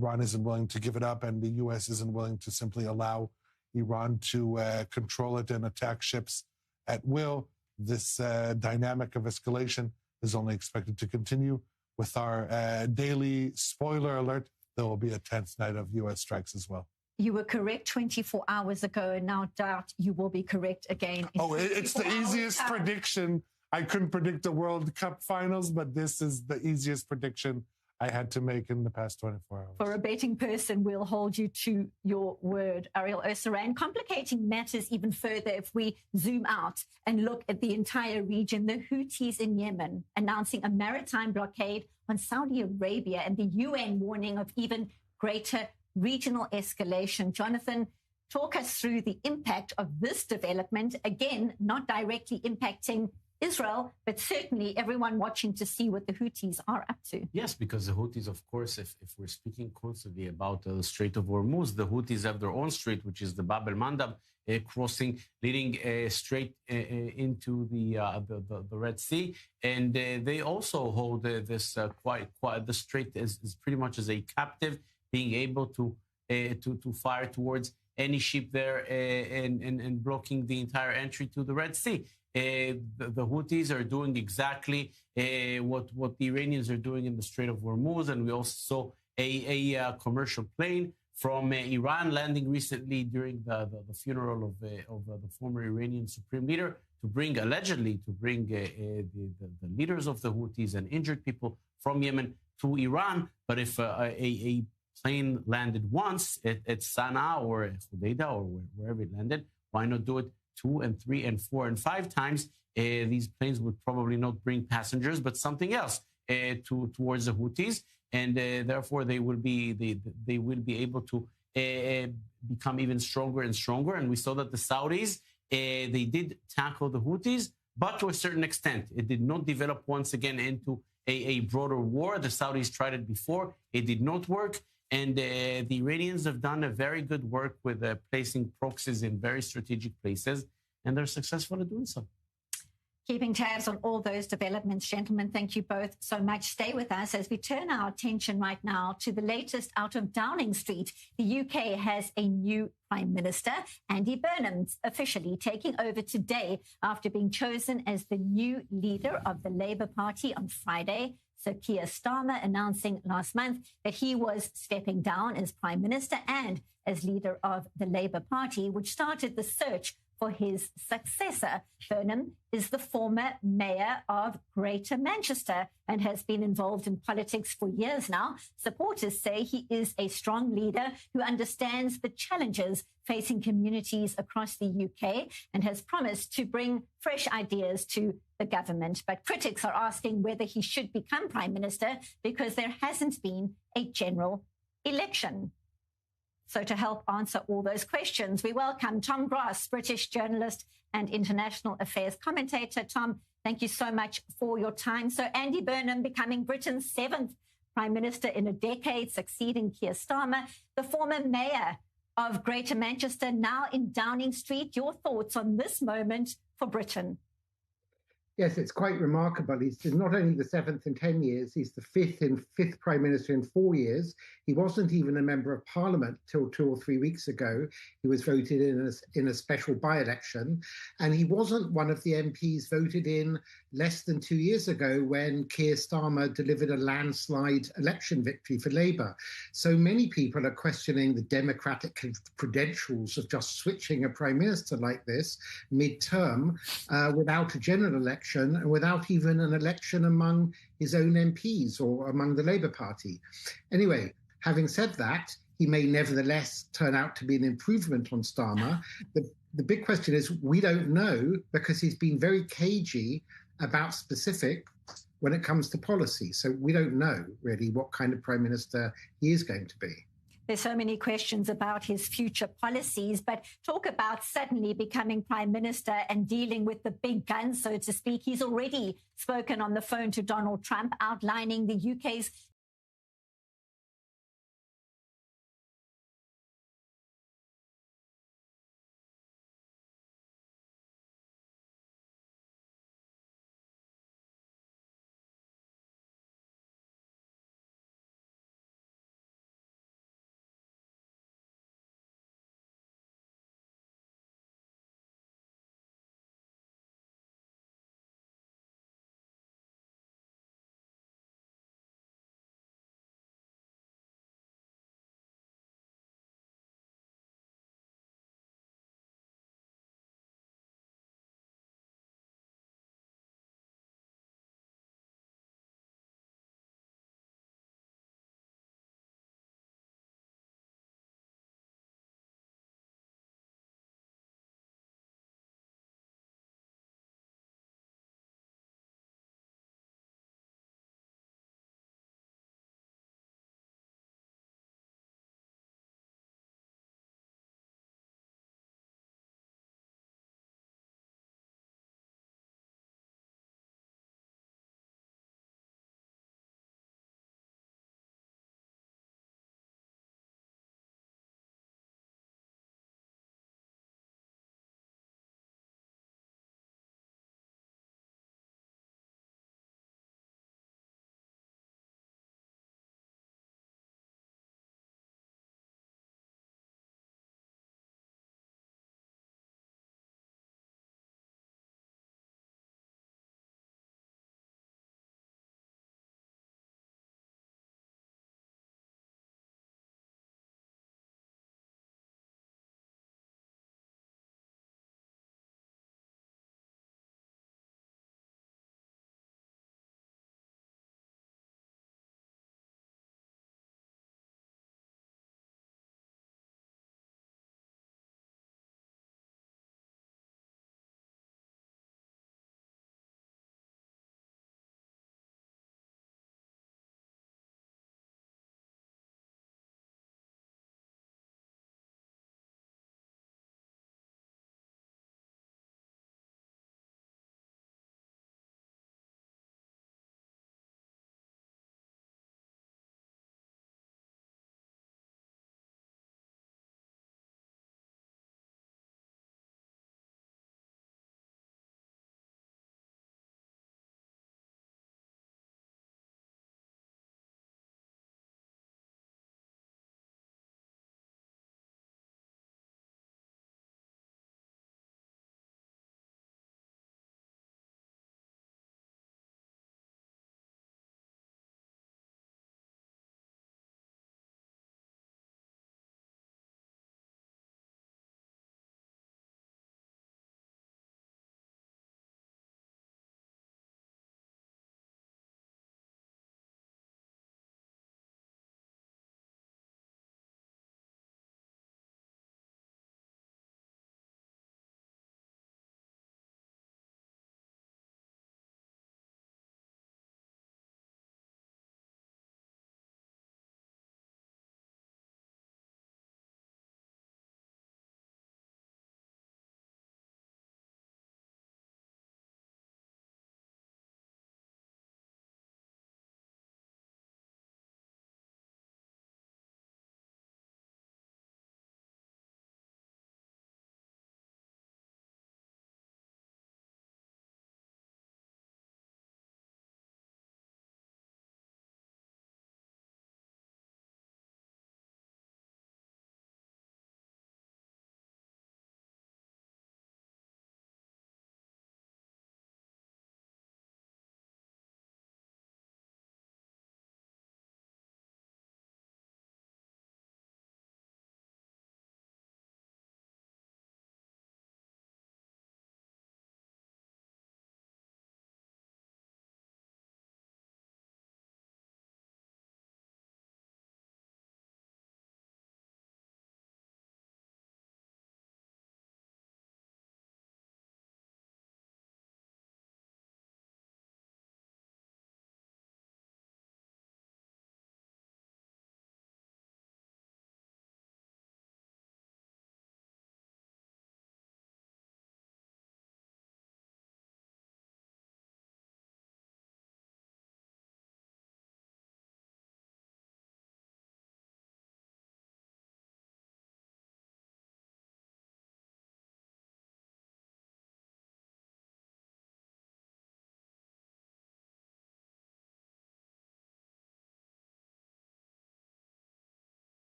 Iran isn't willing to give it up, and the U.S. isn't willing to simply allow Iran to control it and attack ships at will. This dynamic of escalation is only expected to continue. With our daily spoiler alert, there will be a 10th night of U.S. strikes as well. You were correct 24 hours ago, and now doubt you will be correct again. It's the easiest prediction. I couldn't predict the World Cup finals, but this is the easiest prediction I had to make in the past 24 hours. For a betting person, we'll hold you to your word, Ariel Osseran. Complicating matters even further if we zoom out and look at the entire region. The Houthis in Yemen announcing a maritime blockade on Saudi Arabia, and the UN warning of even greater regional escalation. Jonathan, talk us through the impact of this development. Again, not directly impacting Israel, but certainly everyone watching to see what the Houthis are up to. Yes, because the Houthis, of course, if we're speaking constantly about the Strait of Hormuz, the Houthis have their own strait, which is the Bab el-Mandab crossing, leading straight into the Red Sea. And they also hold this the strait is pretty much as a captive, being able to fire towards any ship there and blocking the entire entry to the Red Sea. The Houthis are doing exactly what the Iranians are doing in the Strait of Hormuz, and we also saw a commercial plane from Iran landing recently during the funeral of the former Iranian supreme leader allegedly to bring the leaders of the Houthis and injured people from Yemen to Iran. But if a plane landed once at Sana'a or Hodeidah or wherever it landed, why not do it 2 and 3 and 4 and 5 times? These planes would probably not bring passengers, but something else towards the Houthis, and therefore they will be able to become even stronger and stronger. And we saw that the Saudis they did tackle the Houthis, but to a certain extent, it did not develop once again into a broader war. The Saudis tried it before; it did not work. And the Iranians have done a very good work with placing proxies in very strategic places, and they're successful at doing so. Keeping tabs on all those developments, gentlemen, thank you both so much. Stay with us as we turn our attention right now to the latest out of Downing Street. The UK has a new Prime Minister, Andy Burnham, officially taking over today after being chosen as the new leader of the Labour Party on Friday. So Keir Starmer announcing last month that he was stepping down as Prime Minister and as leader of the Labour Party, which started the search for his successor. Burnham is the former mayor of Greater Manchester and has been involved in politics for years now. Supporters say he is a strong leader who understands the challenges facing communities across the UK and has promised to bring fresh ideas to the government. But critics are asking whether he should become Prime Minister because there hasn't been a general election. So to help answer all those questions, we welcome Tom Grass, British journalist and international affairs commentator. Tom, thank you so much for your time. So Andy Burnham becoming Britain's 7th Prime Minister in a decade, succeeding Keir Starmer, the former mayor of Greater Manchester, now in Downing Street. Your thoughts on this moment for Britain? Yes, it's quite remarkable. He's not only the 7th in 10 years, he's the fifth Prime Minister in 4 years. He wasn't even a member of Parliament till 2 or 3 weeks ago. He was voted in a special by-election. And he wasn't one of the MPs voted in less than 2 years ago when Keir Starmer delivered a landslide election victory for Labour. So many people are questioning the democratic credentials of just switching a Prime Minister like this mid-term without a general election and without even an election among his own MPs or among the Labour Party. Anyway, having said that, he may nevertheless turn out to be an improvement on Starmer. The big question is, we don't know, because he's been very cagey about specifics when it comes to policy. So we don't know really what kind of Prime Minister he is going to be. There's so many questions about his future policies, but talk about suddenly becoming Prime Minister and dealing with the big guns, so to speak. He's already spoken on the phone to Donald Trump, outlining the UK's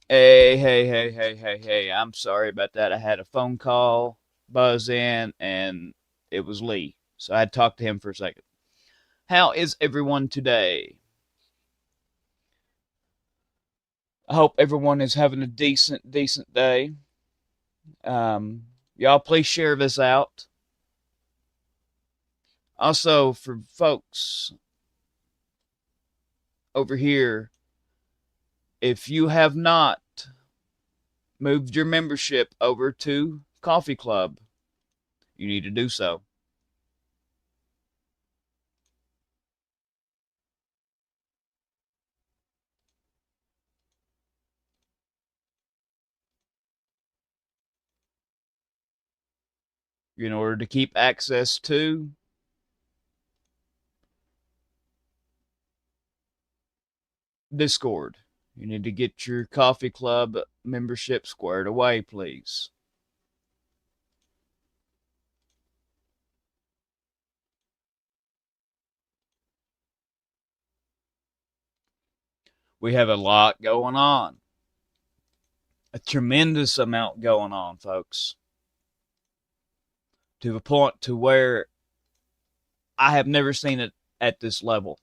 Hey. I'm sorry about that. I had a phone call buzz in and it was Lee. So I had to talk to him for a second. How is everyone today? I hope everyone is having a decent day. Y'all please share this out. Also, for folks over here, if you have not moved your membership over to Coffee Club, you need to do so. In order to keep access to Discord. You need to get your Coffee Club membership squared away, please. We have a lot going on. A tremendous amount going on, folks. To the point to where I have never seen it at this level.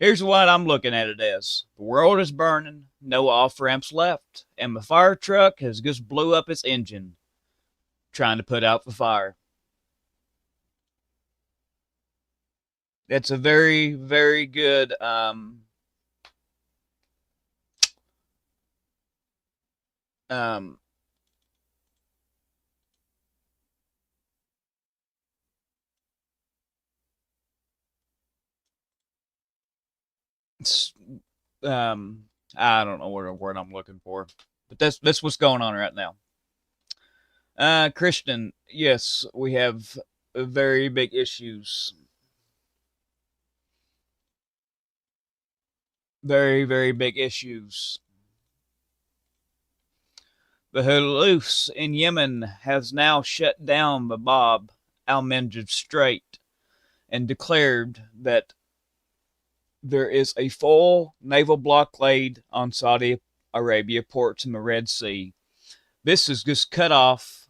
Here's what I'm looking at it as. The world is burning, no off ramps left, and the fire truck has just blew up its engine trying to put out the fire. It's a very, very good um, um, I don't know what word I'm looking for, but that's what's going on right now. Christian, yes, we have very big issues. Very, very big issues. The Houthis in Yemen has now shut down the Bab al-Mandeb Strait and declared that there is a full naval blockade on Saudi Arabia ports in the Red Sea. This has just cut off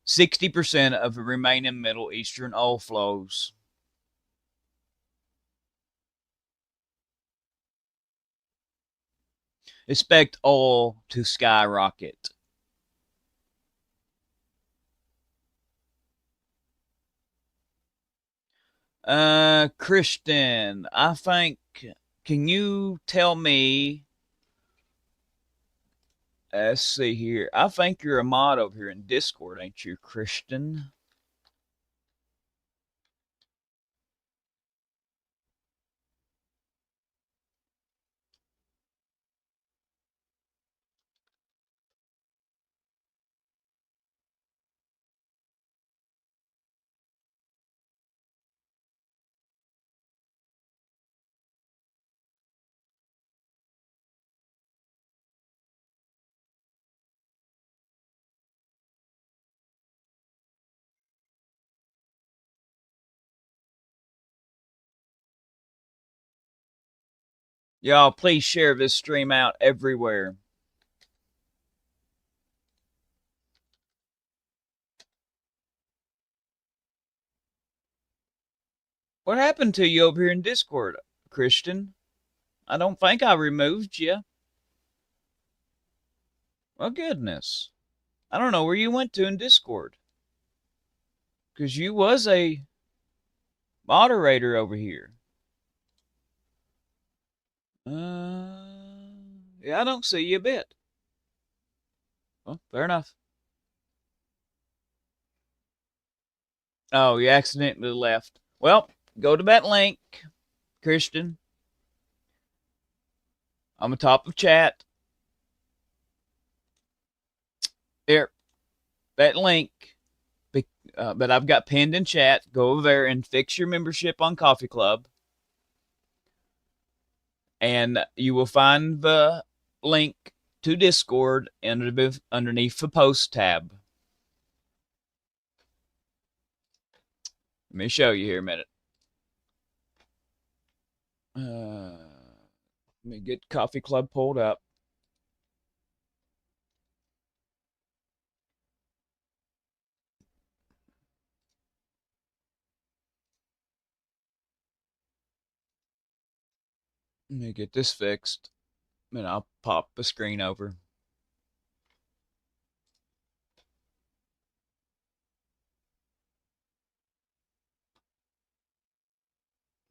60% of the remaining Middle Eastern oil flows. Expect oil to skyrocket. Christian, I think, can you tell me? Let's see here. I think you're a mod over here in Discord, ain't you, Christian? Y'all, please share this stream out everywhere. What happened to you over here in Discord, Christian? I don't think I removed you. Oh, goodness. I don't know where you went to in Discord. Because you was a moderator over here. Yeah, I don't see you a bit. Well, fair enough. Oh, you accidentally left. Well, go to that link, Christian. On the top of chat. There, that link that I've got pinned in chat. Go over there and fix your membership on Coffee Club. And you will find the link to Discord underneath the post tab. Let me show you here a minute. Let me get Coffee Club pulled up. Let me get this fixed. And I'll pop the screen over.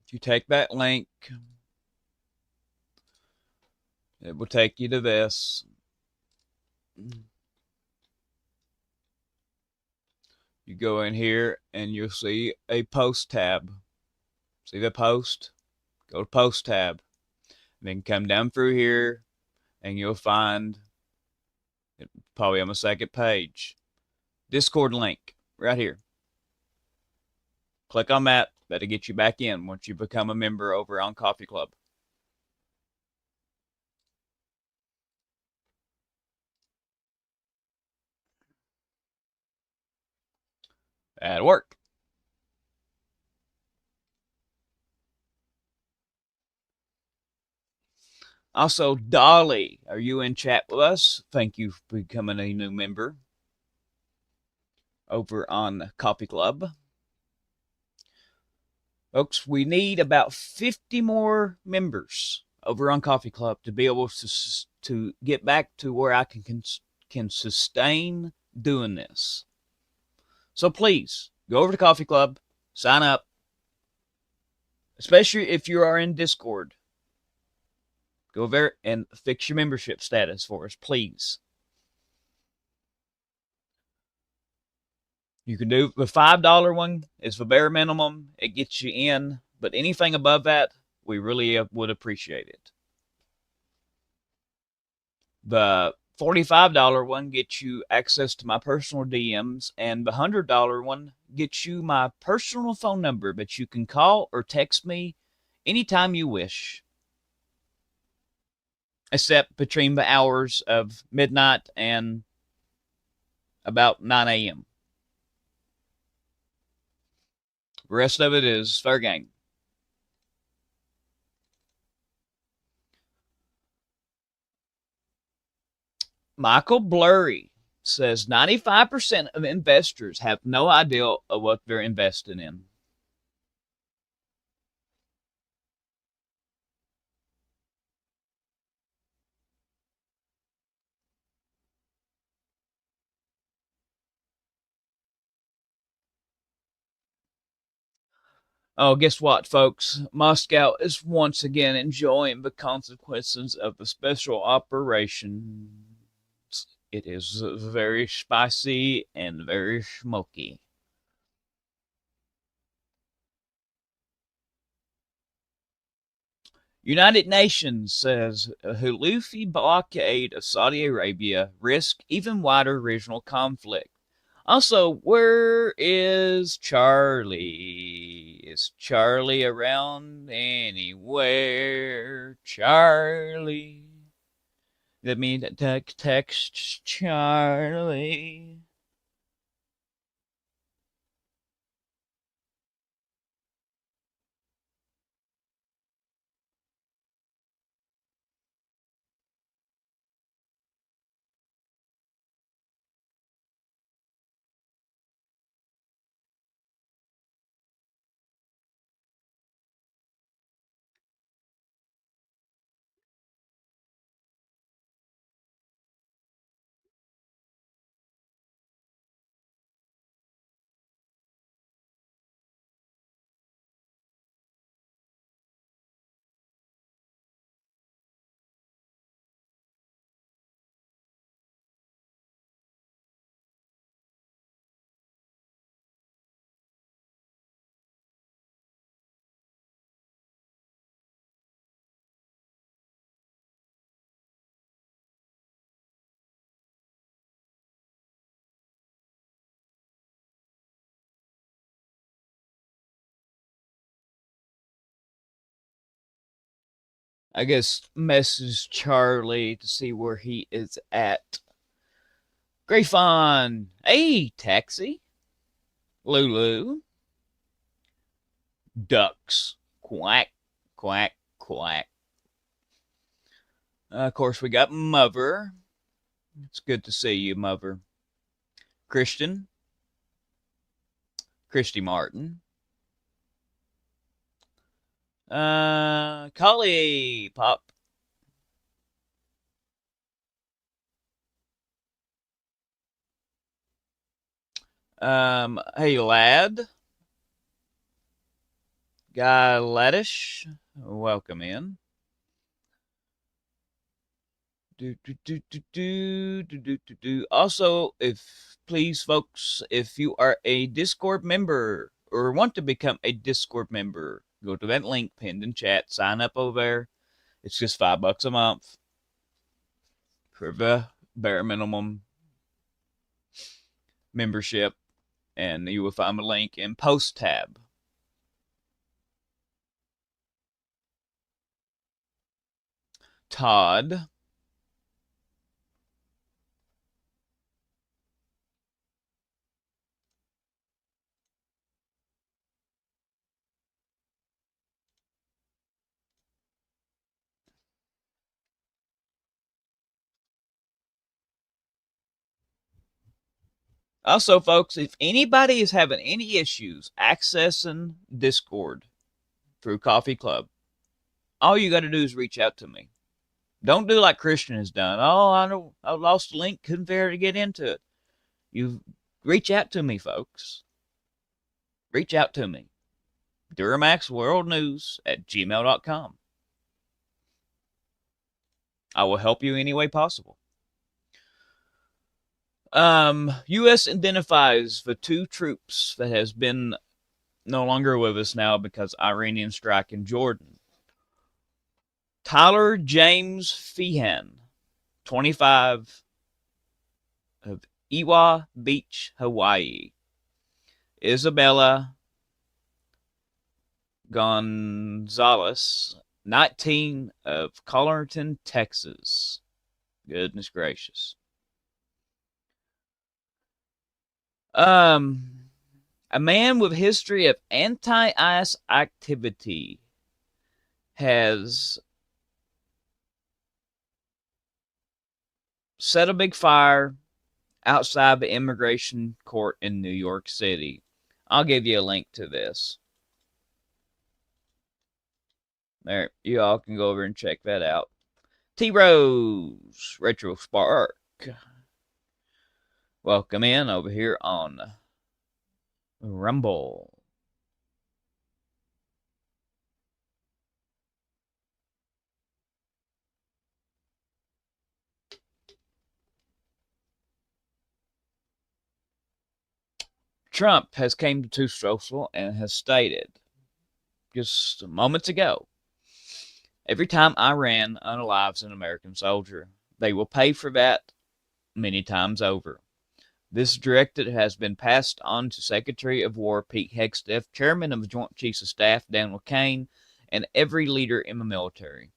If you take that link, it will take you to this. You go in here and you'll see a post tab. See the post? Go to post tab. Then come down through here and you'll find it probably on the second page. Discord link right here. Click on that. That'll get you back in once you become a member over on Coffee Club. That'll work. Also, Dolly, are you in chat with us? Thank you for becoming a new member over on Coffee Club. Folks, we need about 50 more members over on Coffee Club to be able to get back to where I can sustain doing this. So please, go over to Coffee Club, sign up, especially if you are in Discord. Go over and fix your membership status for us, please. You can do the $5 one is the bare minimum. It gets you in, but anything above that, we really would appreciate it. The $45 one gets you access to my personal DMs, and the $100 one gets you my personal phone number that you can call or text me anytime you wish, except between the hours of midnight and about 9 a.m. The rest of it is fair game. Michael Blurry says 95% of investors have no idea of what they're investing in. Oh, guess what, folks? Moscow is once again enjoying the consequences of the special operation. It is very spicy and very smoky. United Nations says a Houthi blockade of Saudi Arabia risks even wider regional conflict. Also, where is Charlie? Is Charlie around anywhere? Charlie. Let me text Charlie. I guess message Charlie to see where he is at. Grayfon, hey, taxi. Lulu. Ducks. Quack, quack, quack. Of course, we got Mother. It's good to see you, Mother. Christian. Christy Martin. Collie Pop. Hey, lad. Guy Laddish. Welcome in. Also, if please, folks, if you are a Discord member or want to become a Discord member, go to that link pinned in chat. Sign up over there. It's just $5 a month for the bare minimum membership, and you will find the link in post tab. Todd. Also, folks, if anybody is having any issues accessing Discord through Coffee Club, all you got to do is reach out to me. Don't do like Christian has done. Oh, I lost the link, couldn't figure to get into it. You reach out to me, folks. Reach out to me. DuramaxWorldNews@gmail.com. I will help you any way possible. U.S. identifies the 2 troops that has been no longer with us now because Iranian strike in Jordan. Tyler James Feehan, 25, of Iwa Beach, Hawaii. Isabella Gonzalez, 19, of Collerton, Texas. Goodness gracious. A man with history of anti-ICE activity has set a big fire outside the immigration court in New York City. I'll give you a link to this. There, you all can go over and check that out. T-Rose, Retro Spark. Welcome in over here on Rumble. Trump has came to Truth Social and has stated just moments ago, every time Iran unalives an American soldier, they will pay for that many times over. This directive has been passed on to Secretary of War Pete Hegseth, Chairman of the Joint Chiefs of Staff Daniel Kaine, and every leader in the military.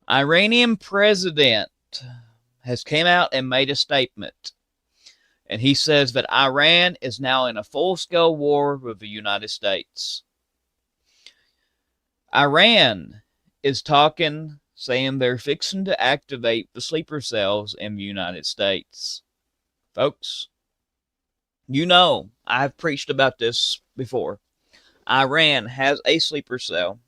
Iranian president has came out and made a statement, and he says that Iran is now in a full-scale war with the United States. Iran is talking, saying they're fixing to activate the sleeper cells in the United States. Folks, you know, I've preached about this before. Iran has a sleeper cell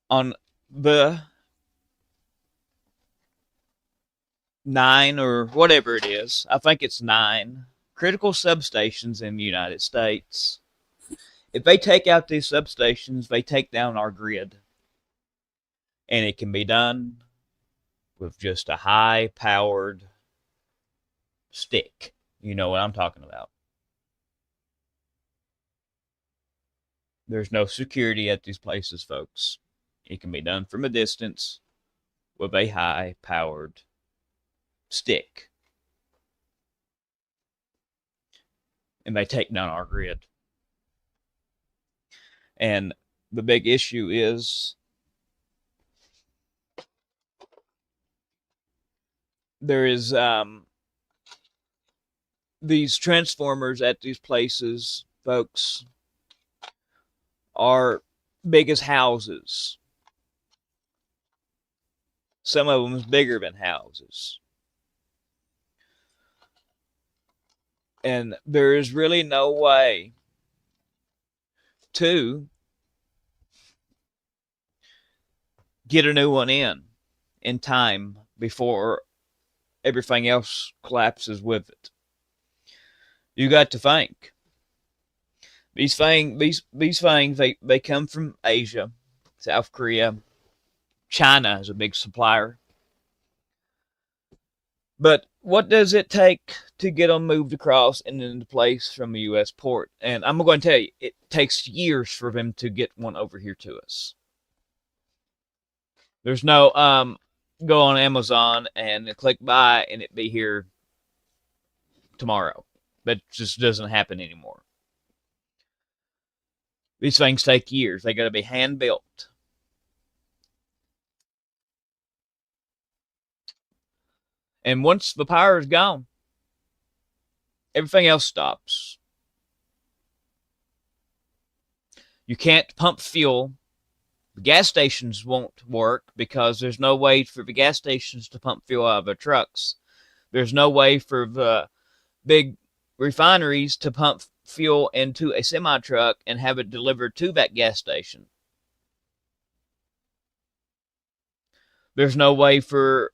on the 9 or whatever it is. I think it's 9 critical substations in the United States. If they take out these substations, they take down our grid. And it can be done with just a high-powered stick. You know what I'm talking about. There's no security at these places, folks. It can be done from a distance with a high-powered stick. And they take down our grid. And the big issue is there is these transformers at these places, folks, are big as houses. Some of them is bigger than houses. And there is really no way to get a new one in time before everything else collapses with it. You got to think. These things, they come from Asia, South Korea. China is a big supplier. But what does it take to get them moved across and into place from a U.S. port? And I'm going to tell you, it takes years for them to get one over here to us. There's no go on Amazon and click buy and it be here tomorrow. That just doesn't happen anymore. These things take years. They got to be hand built. And once the power is gone, everything else stops. You can't pump fuel. The gas stations won't work because there's no way for the gas stations to pump fuel out of their trucks. There's no way for the big refineries to pump fuel into a semi-truck and have it delivered to that gas station. There's no way for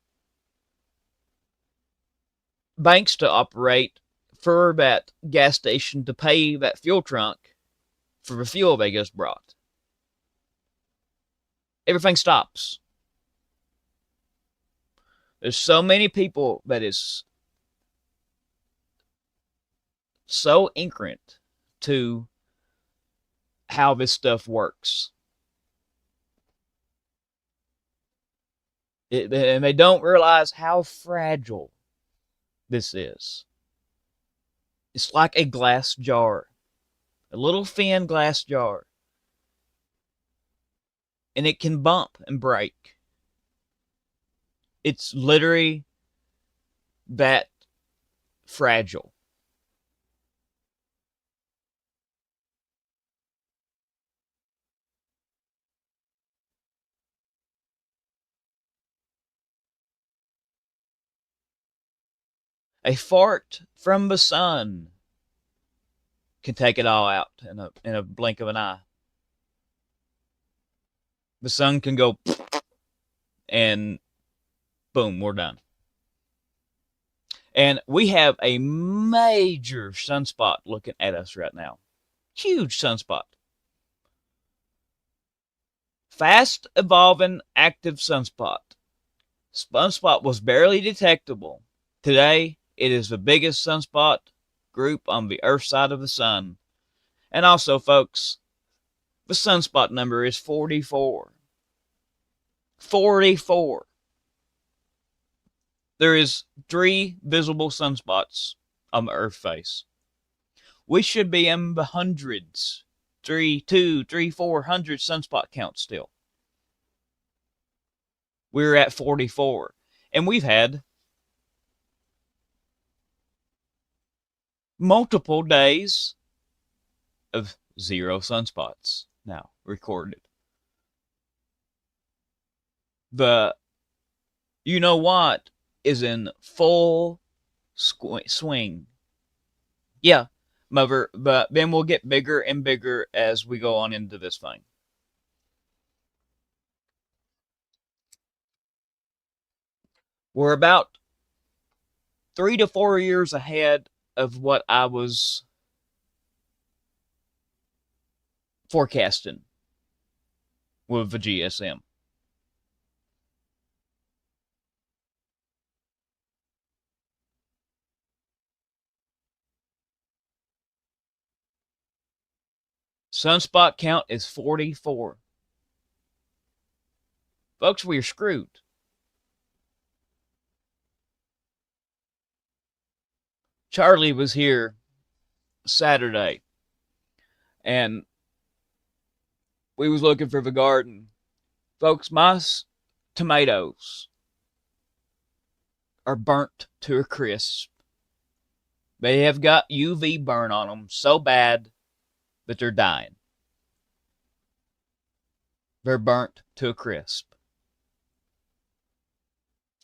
banks to operate for that gas station to pay that fuel trunk for the fuel they just brought. Everything stops. There's so many people that is so ignorant to how this stuff works. And they don't realize how fragile this is. It's like a glass jar, a little thin glass jar. And it can bump and break. It's literally that fragile. A fart from the sun can take it all out in a blink of an eye. The sun can go and boom, we're done. And we have a major sunspot looking at us right now. Huge sunspot. Fast evolving active sunspot. Sunspot was barely detectable. Today, it is the biggest sunspot group on the Earth side of the sun. And also, folks, the sunspot number is 44. 44. There is 3 visible sunspots on the Earth face. We should be in the hundreds. 400 sunspot count still. We're at 44. And we've had multiple days of 0 sunspots now recorded. The you know what is in full swing. Yeah, mother, but then we'll get bigger and bigger as we go on into this thing. We're about 3 to 4 years ahead of what I was forecasting with the GSM. Sunspot count is 44. Folks, we're screwed. Charlie was here Saturday, and we was looking for the garden. Folks, my tomatoes are burnt to a crisp. They have got UV burn on them so bad that they're dying. They're burnt to a crisp.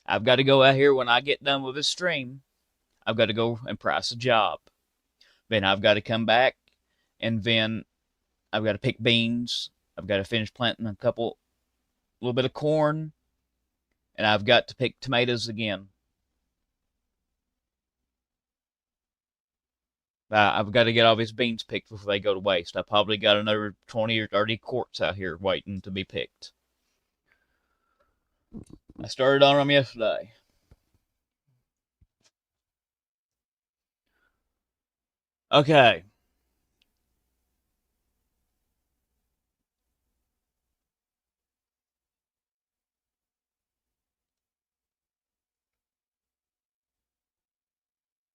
I've got to go out here when I get done with this stream. I've got to go and price a job. Then I've got to come back, and then I've got to pick beans. I've got to finish planting a little bit of corn, and I've got to pick tomatoes again. I've got to get all these beans picked before they go to waste. I probably got another 20 or 30 quarts out here waiting to be picked. I started on them yesterday. Okay.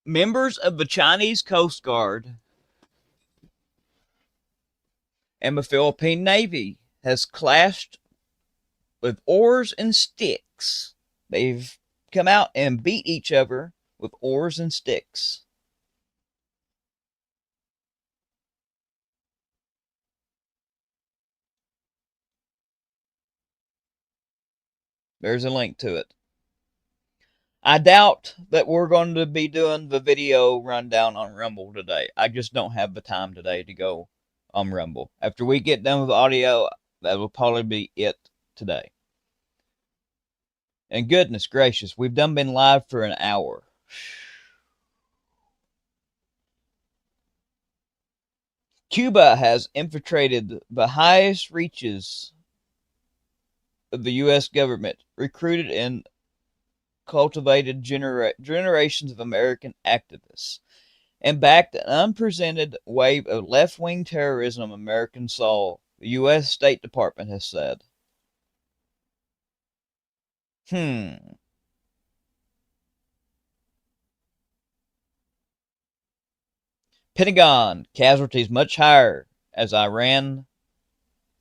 Members of the Chinese Coast Guard and the Philippine Navy has clashed with oars and sticks. They've come out and beat each other with oars and sticks. There's a link to it. I doubt that we're going to be doing the video rundown on Rumble today. I just don't have the time today to go on Rumble. After we get done with audio, that will probably be it today. And goodness gracious, we've been live for an hour. Cuba has infiltrated the highest reaches of the U.S. government, recruited and cultivated generations of American activists, and backed an unprecedented wave of left-wing terrorism on American soil, the U.S. State Department has said. Pentagon, casualties much higher as Iran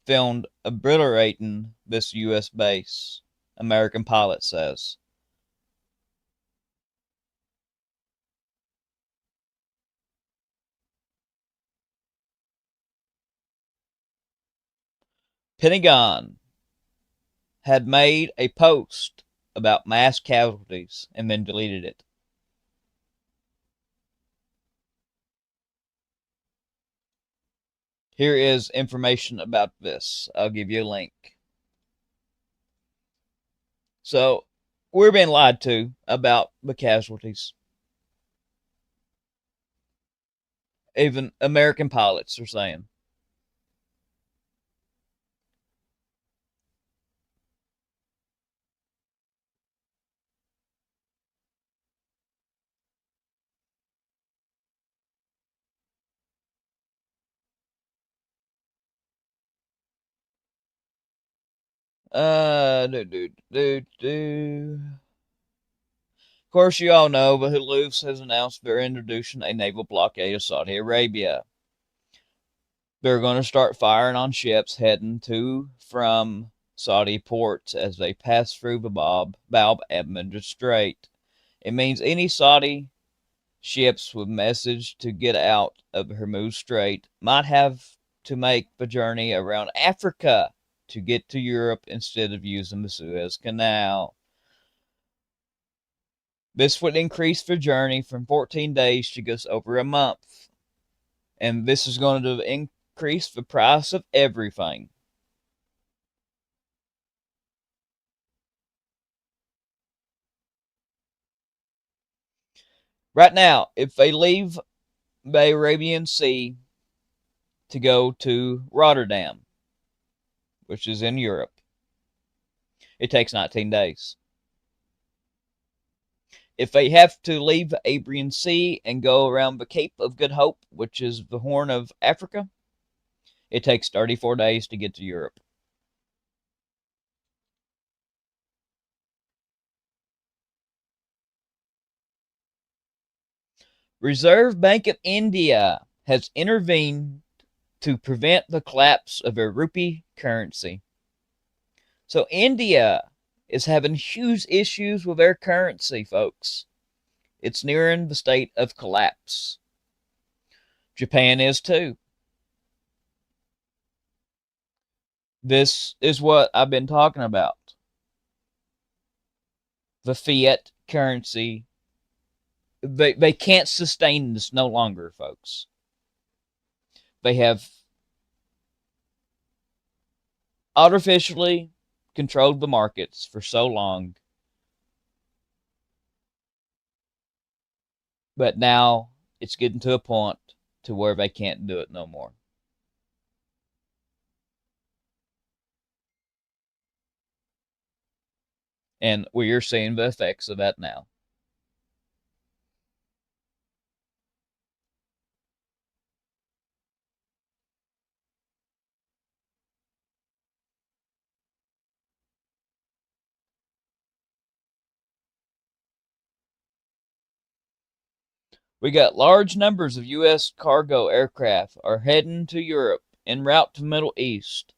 filmed obliterating this U.S. base, American pilot says. Pentagon had made a post about mass casualties and then deleted it. Here is information about this. I'll give you a link. So, we're being lied to about the casualties. Even American pilots are saying. Of course, you all know the Houthis has announced they're introducing a naval blockade of Saudi Arabia. They're going to start firing on ships heading to from Saudi ports as they pass through the Bab el-Mandeb Strait. It means any Saudi ships with message to get out of Hormuz Strait might have to make the journey around Africa to get to Europe instead of using the Suez Canal. This would increase the journey from 14 days to just over a month. And this is going to increase the price of everything. Right now, if they leave the Arabian Sea to go to Rotterdam, which is in Europe, it takes 19 days. If they have to leave the Arabian Sea and go around the Cape of Good Hope, which is the Horn of Africa, it takes 34 days to get to Europe. Reserve Bank of India has intervened to prevent the collapse of a rupee currency. So India is having huge issues with their currency, folks. It's nearing the state of collapse. Japan is too. This is what I've been talking about. The fiat currency. They can't sustain this no longer, folks. They have artificially controlled the markets for so long. But now it's getting to a point to where they can't do it no more. And we are seeing the effects of that now. We got large numbers of U.S. cargo aircraft are heading to Europe en route to the Middle East.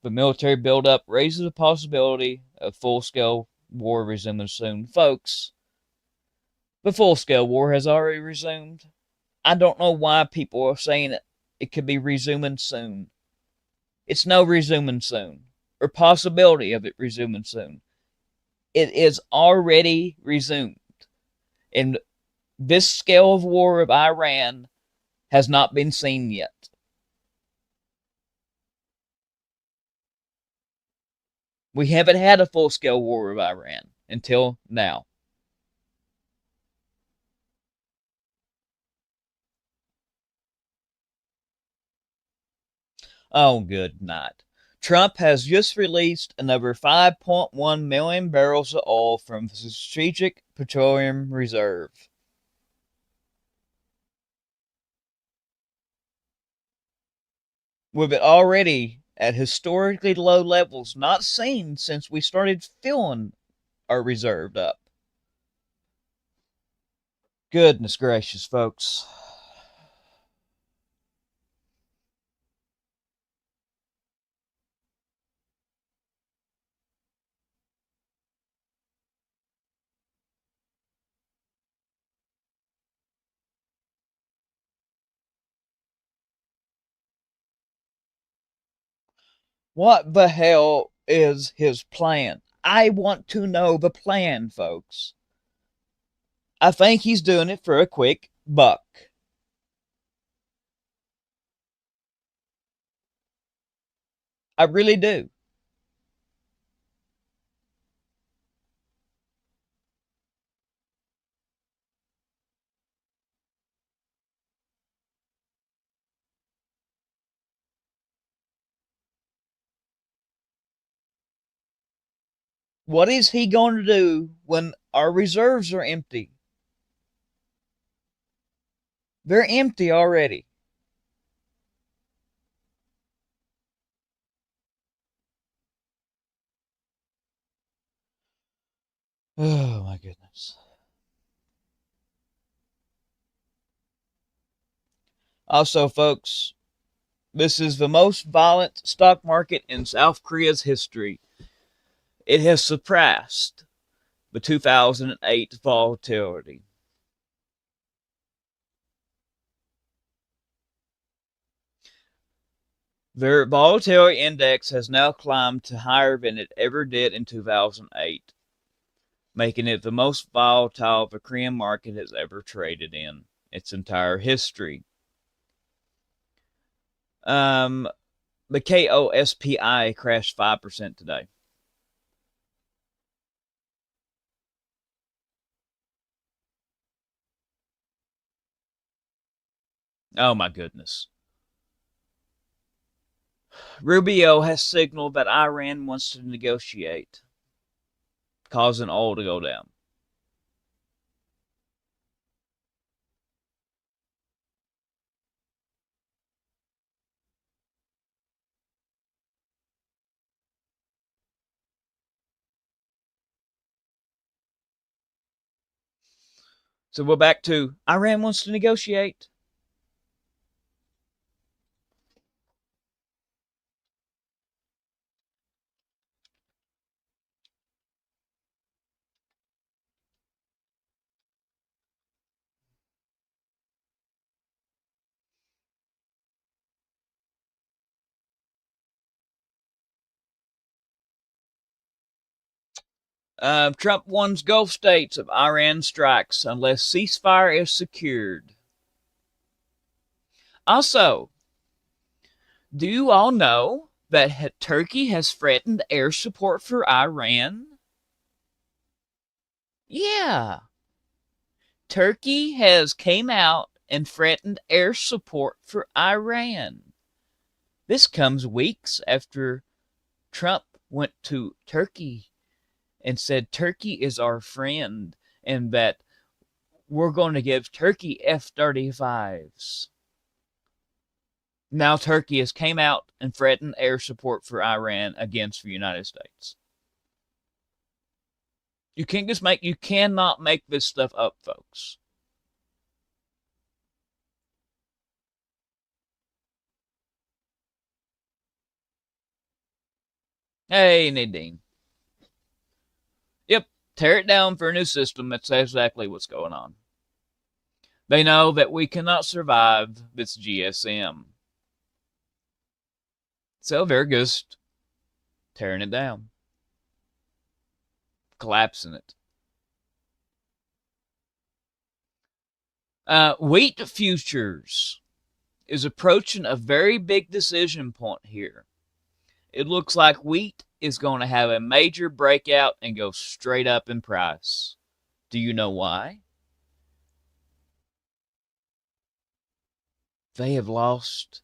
The military buildup raises the possibility of full-scale war resuming soon. Folks, the full-scale war has already resumed. I don't know why people are saying it could be resuming soon. It's no resuming soon, or possibility of it resuming soon. It is already resumed. And this scale of war of Iran has not been seen yet. We haven't had a full-scale war of Iran until now. Oh, good night. Trump has just released another 5.1 million barrels of oil from the Strategic Petroleum Reserve. With it already at historically low levels not seen since we started filling our reserve up. Goodness gracious, folks. What the hell is his plan? I want to know the plan, folks. I think he's doing it for a quick buck. I really do. What is he going to do when our reserves are empty? They're empty already. Oh my goodness. Also, folks, this is the most violent stock market in South Korea's history. It has surpassed the 2008 volatility. Their volatility index has now climbed to higher than it ever did in 2008, making it the most volatile the Korean market has ever traded in its entire history. The KOSPI crashed 5% today. Oh my goodness. Rubio has signaled that Iran wants to negotiate, causing oil to go down. So we're back to Iran wants to negotiate. Trump warns Gulf states of Iran strikes unless ceasefire is secured. Also, do you all know that Turkey has threatened air support for Iran? Yeah. Turkey has came out and threatened air support for Iran. This comes weeks after Trump went to Turkey and said Turkey is our friend and that we're going to give Turkey F-35s. Now Turkey has came out and threatened air support for Iran against the United States. You cannot make this stuff up, folks. Hey, Nadine. Yep, tear it down for a new system. That's exactly what's going on. They know that we cannot survive this GSM. So they're just tearing it down, collapsing it. Wheat futures is approaching a very big decision point here. It looks like wheat is going to have a major breakout and go straight up in price. Do you know why? They have lost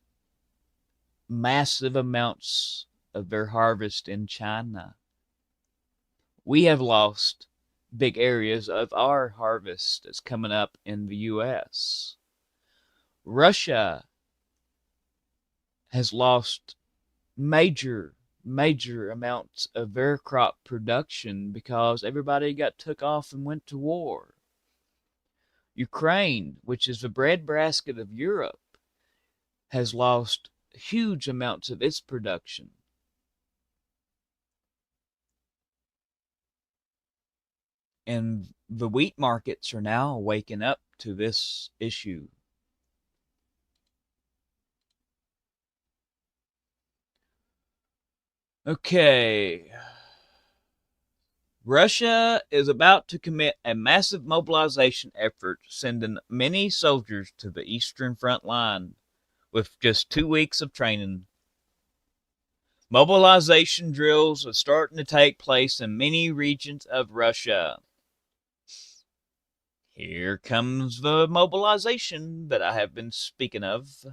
massive amounts of their harvest in China. We have lost big areas of our harvest that's coming up in the U.S. Russia has lost major amounts of their crop production because everybody got took off and went to war. Ukraine, which is the breadbasket of Europe, has lost huge amounts of its production. And the wheat markets are now waking up to this issue. Okay. Russia is about to commit a massive mobilization effort, sending many soldiers to the Eastern Front line with just 2 weeks of training. Mobilization drills are starting to take place in many regions of Russia. Here comes the mobilization that I have been speaking of.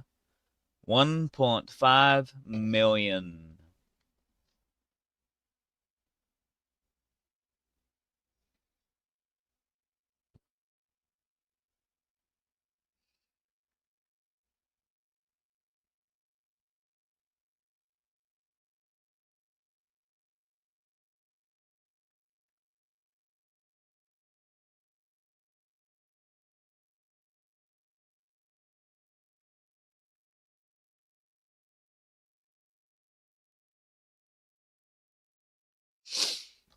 1.5 million.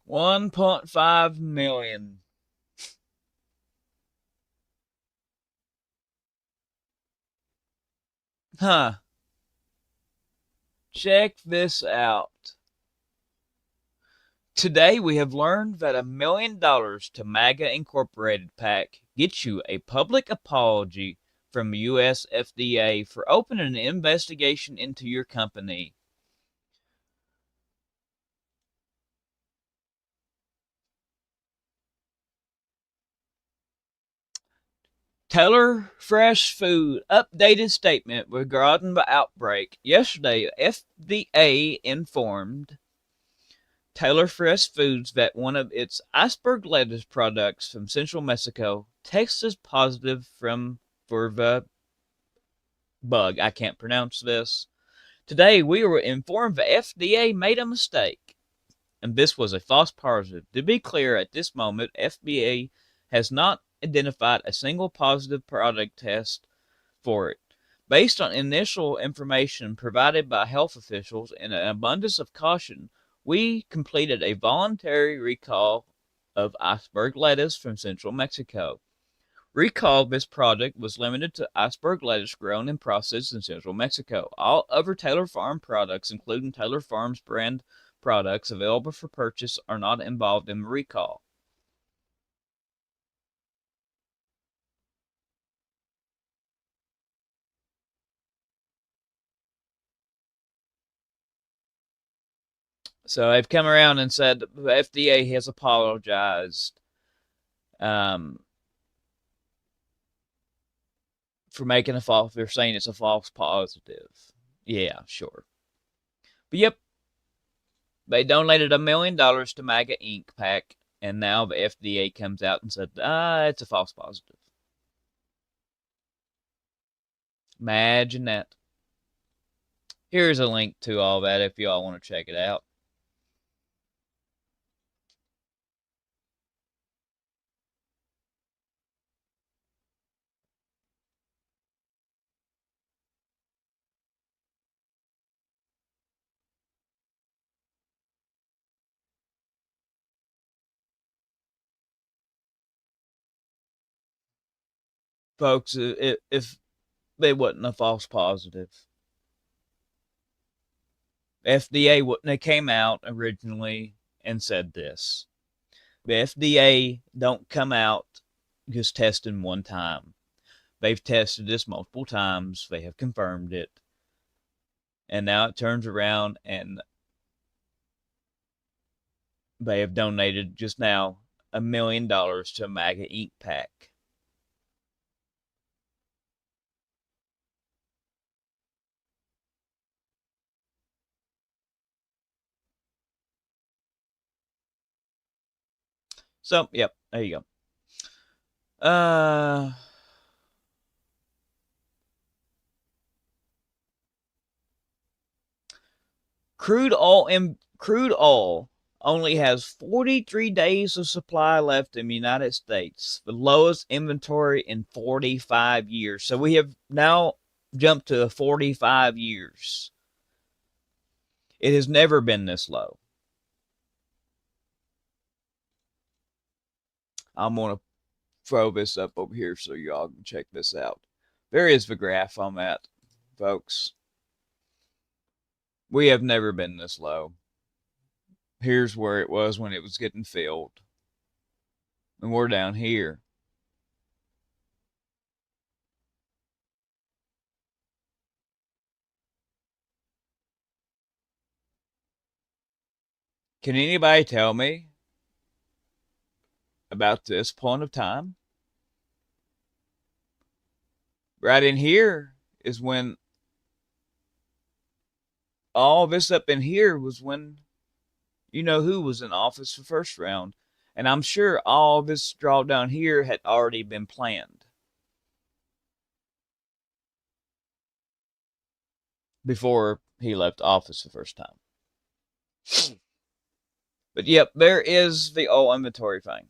$1.5 million. Huh. Check this out. Today we have learned that $1 million to MAGA Incorporated PAC gets you a public apology from the U.S. FDA for opening an investigation into your company. Taylor Fresh Food updated statement regarding the outbreak. Yesterday, FDA informed Taylor Fresh Foods that one of its iceberg lettuce products from central Mexico tested positive for the bug. I can't pronounce this. Today, we were informed the FDA made a mistake, and this was a false positive. To be clear, at this moment, FDA has not identified a single positive product test for it. Based on initial information provided by health officials and an abundance of caution, we completed a voluntary recall of iceberg lettuce from central Mexico. Recall of this product was limited to iceberg lettuce grown and processed in central Mexico. All other Taylor Farm products, including Taylor Farms brand products available for purchase, are not involved in the recall. So they've come around and said the FDA has apologized for making a false. They're saying it's a false positive. Yeah, sure. But yep, they donated $1 million to MAGA Inc. PAC, and now the FDA comes out and said, it's a false positive. Imagine that. Here's a link to all that if y'all want to check it out. Folks, if they wasn't a false positive, FDA wouldn't have came out originally and said this. The FDA don't come out just testing one time. They've tested this multiple times. They have confirmed it. And now it turns around and they have donated just now $1 million to a MAGA Inc. PAC. So, yep, there you go. Crude oil only has 43 days of supply left in the United States, the lowest inventory in 45 years. So we have now jumped to 45 years. It has never been this low. I'm going to throw this up over here so y'all can check this out. There is the graph on that, folks. We have never been this low. Here's where it was when it was getting filled. And we're down here. Can anybody tell me about this point of time? Right in here is when all this up in here was when you know who was in office for first round. And I'm sure all this drawdown here had already been planned before he left office the first time. But yep, there is the oil inventory thing.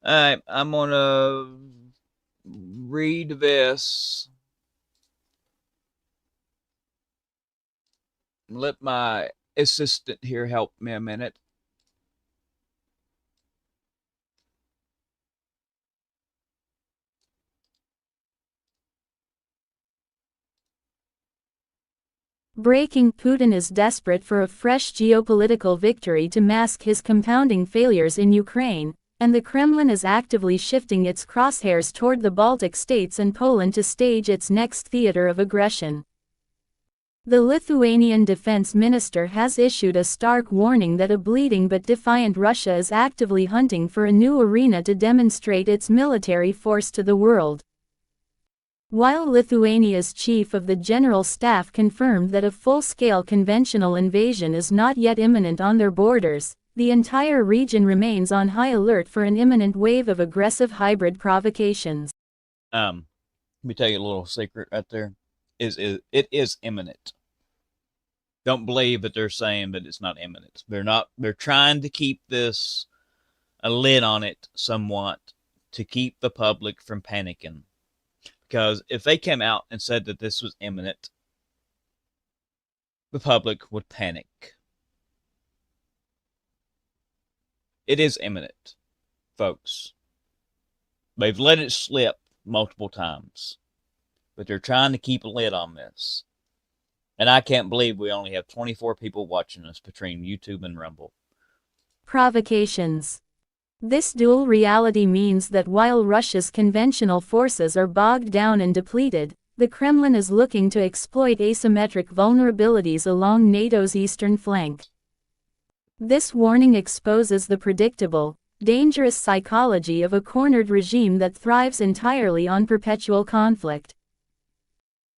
Alright, I'm gonna read this. Let my assistant here help me a minute. Breaking: Putin is desperate for a fresh geopolitical victory to mask his compounding failures in Ukraine, and the Kremlin is actively shifting its crosshairs toward the Baltic states and Poland to stage its next theater of aggression. The Lithuanian defense minister has issued a stark warning that a bleeding but defiant Russia is actively hunting for a new arena to demonstrate its military force to the world. While Lithuania's chief of the general staff confirmed that a full-scale conventional invasion is not yet imminent on their borders, the entire region remains on high alert for an imminent wave of aggressive hybrid provocations. Let me tell you a little secret right there. It is imminent. Don't believe that they're saying that it's not imminent. They're trying to keep this a lid on it somewhat to keep the public from panicking. Because if they came out and said that this was imminent, the public would panic. It is imminent, folks. They've let it slip multiple times, but they're trying to keep a lid on this. And I can't believe we only have 24 people watching us between YouTube and Rumble. Provocations. This dual reality means that while Russia's conventional forces are bogged down and depleted, the Kremlin is looking to exploit asymmetric vulnerabilities along NATO's eastern flank. This warning exposes the predictable, dangerous psychology of a cornered regime that thrives entirely on perpetual conflict.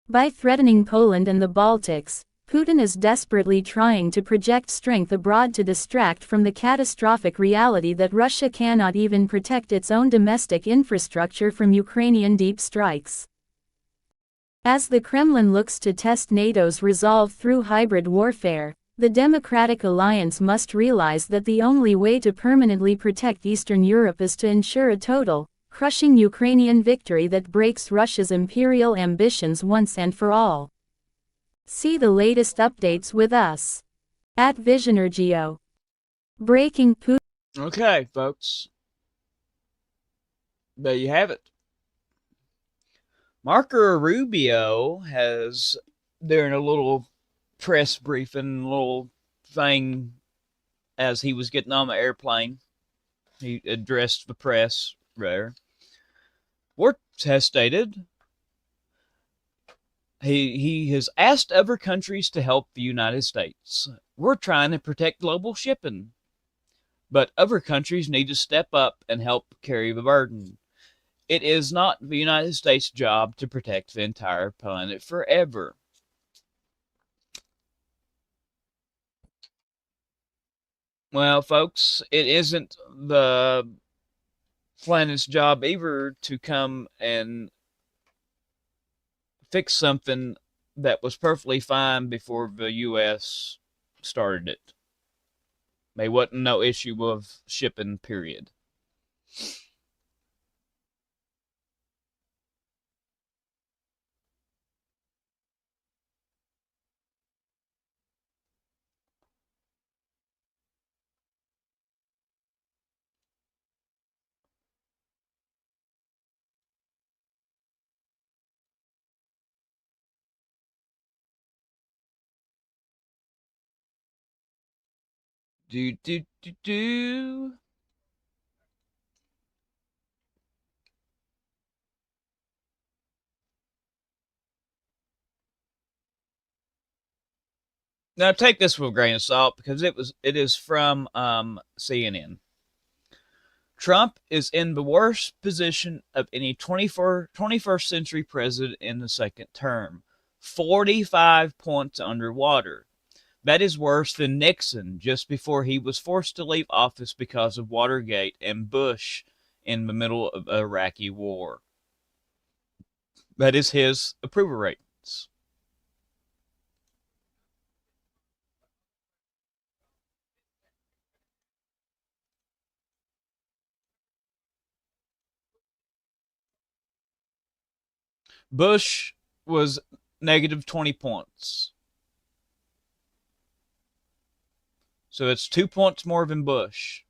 By threatening Poland and the Baltics, Putin is desperately trying to project strength abroad to distract from the catastrophic reality that Russia cannot even protect its own domestic infrastructure from Ukrainian deep strikes. As the Kremlin looks to test NATO's resolve through hybrid warfare, the Democratic Alliance must realize that the only way to permanently protect Eastern Europe is to ensure a total, crushing Ukrainian victory that breaks Russia's imperial ambitions once and for all. See the latest updates with us at VisionerGeo. Breaking Putin. Okay, folks. There you have it. Marco Rubio has, during a little press briefing, little thing as he was getting on the airplane, he addressed the press there. Wart has stated he has asked other countries to help the United States. We're trying to protect global shipping, but other countries need to step up and help carry the burden. It is not the United States' job to protect the entire planet forever. Well, folks, it isn't the planet's job either to come and fix something that was perfectly fine before the U.S. started it. There wasn't no issue of shipping, period. Do. Now take this with a grain of salt because it is from CNN. Trump is in the worst position of any 21st century president in the second term. 45 points underwater. That is worse than Nixon just before he was forced to leave office because of Watergate and Bush in the middle of the Iraqi war. That is his approval ratings. Bush was negative 20 points. So it's 2 points more than Bush.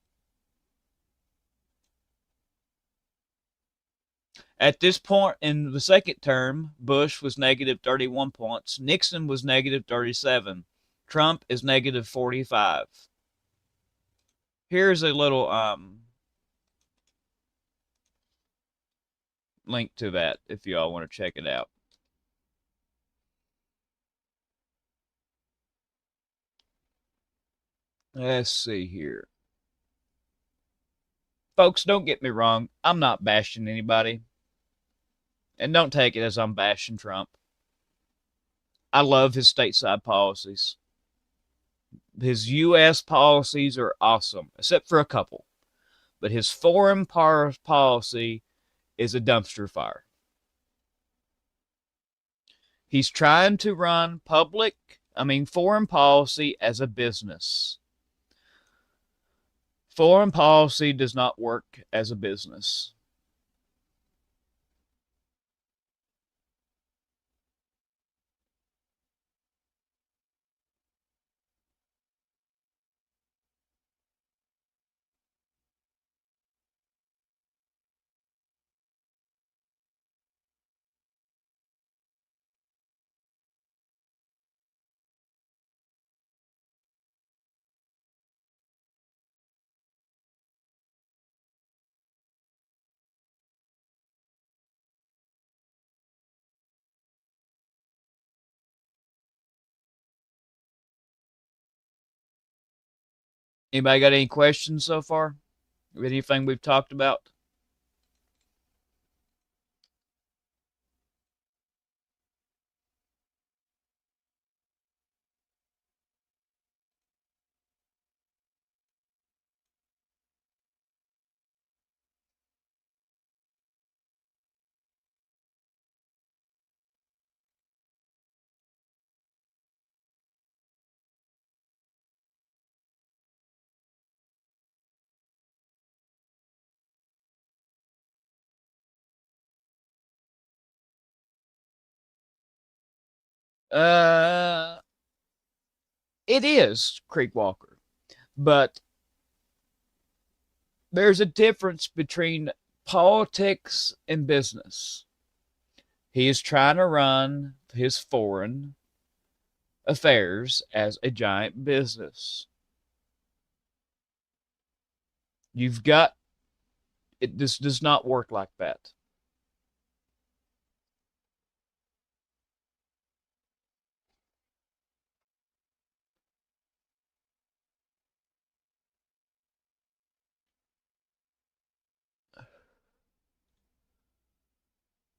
At this point in the second term, Bush was negative 31 points. Nixon was negative 37. Trump is negative 45. Here's a little link to that if y'all want to check it out. Let's see here. Folks, don't get me wrong. I'm not bashing anybody. And don't take it as I'm bashing Trump. I love his stateside policies. His U.S. policies are awesome, except for a couple. But his foreign policy is a dumpster fire. He's trying to run foreign policy as a business. Foreign policy does not work as a business. Anybody got any questions so far? With anything we've talked about? Uh, it is Creekwalker, but there's a difference between politics and business. He is trying to run his foreign affairs as a giant business. You've got it. This does not work like that.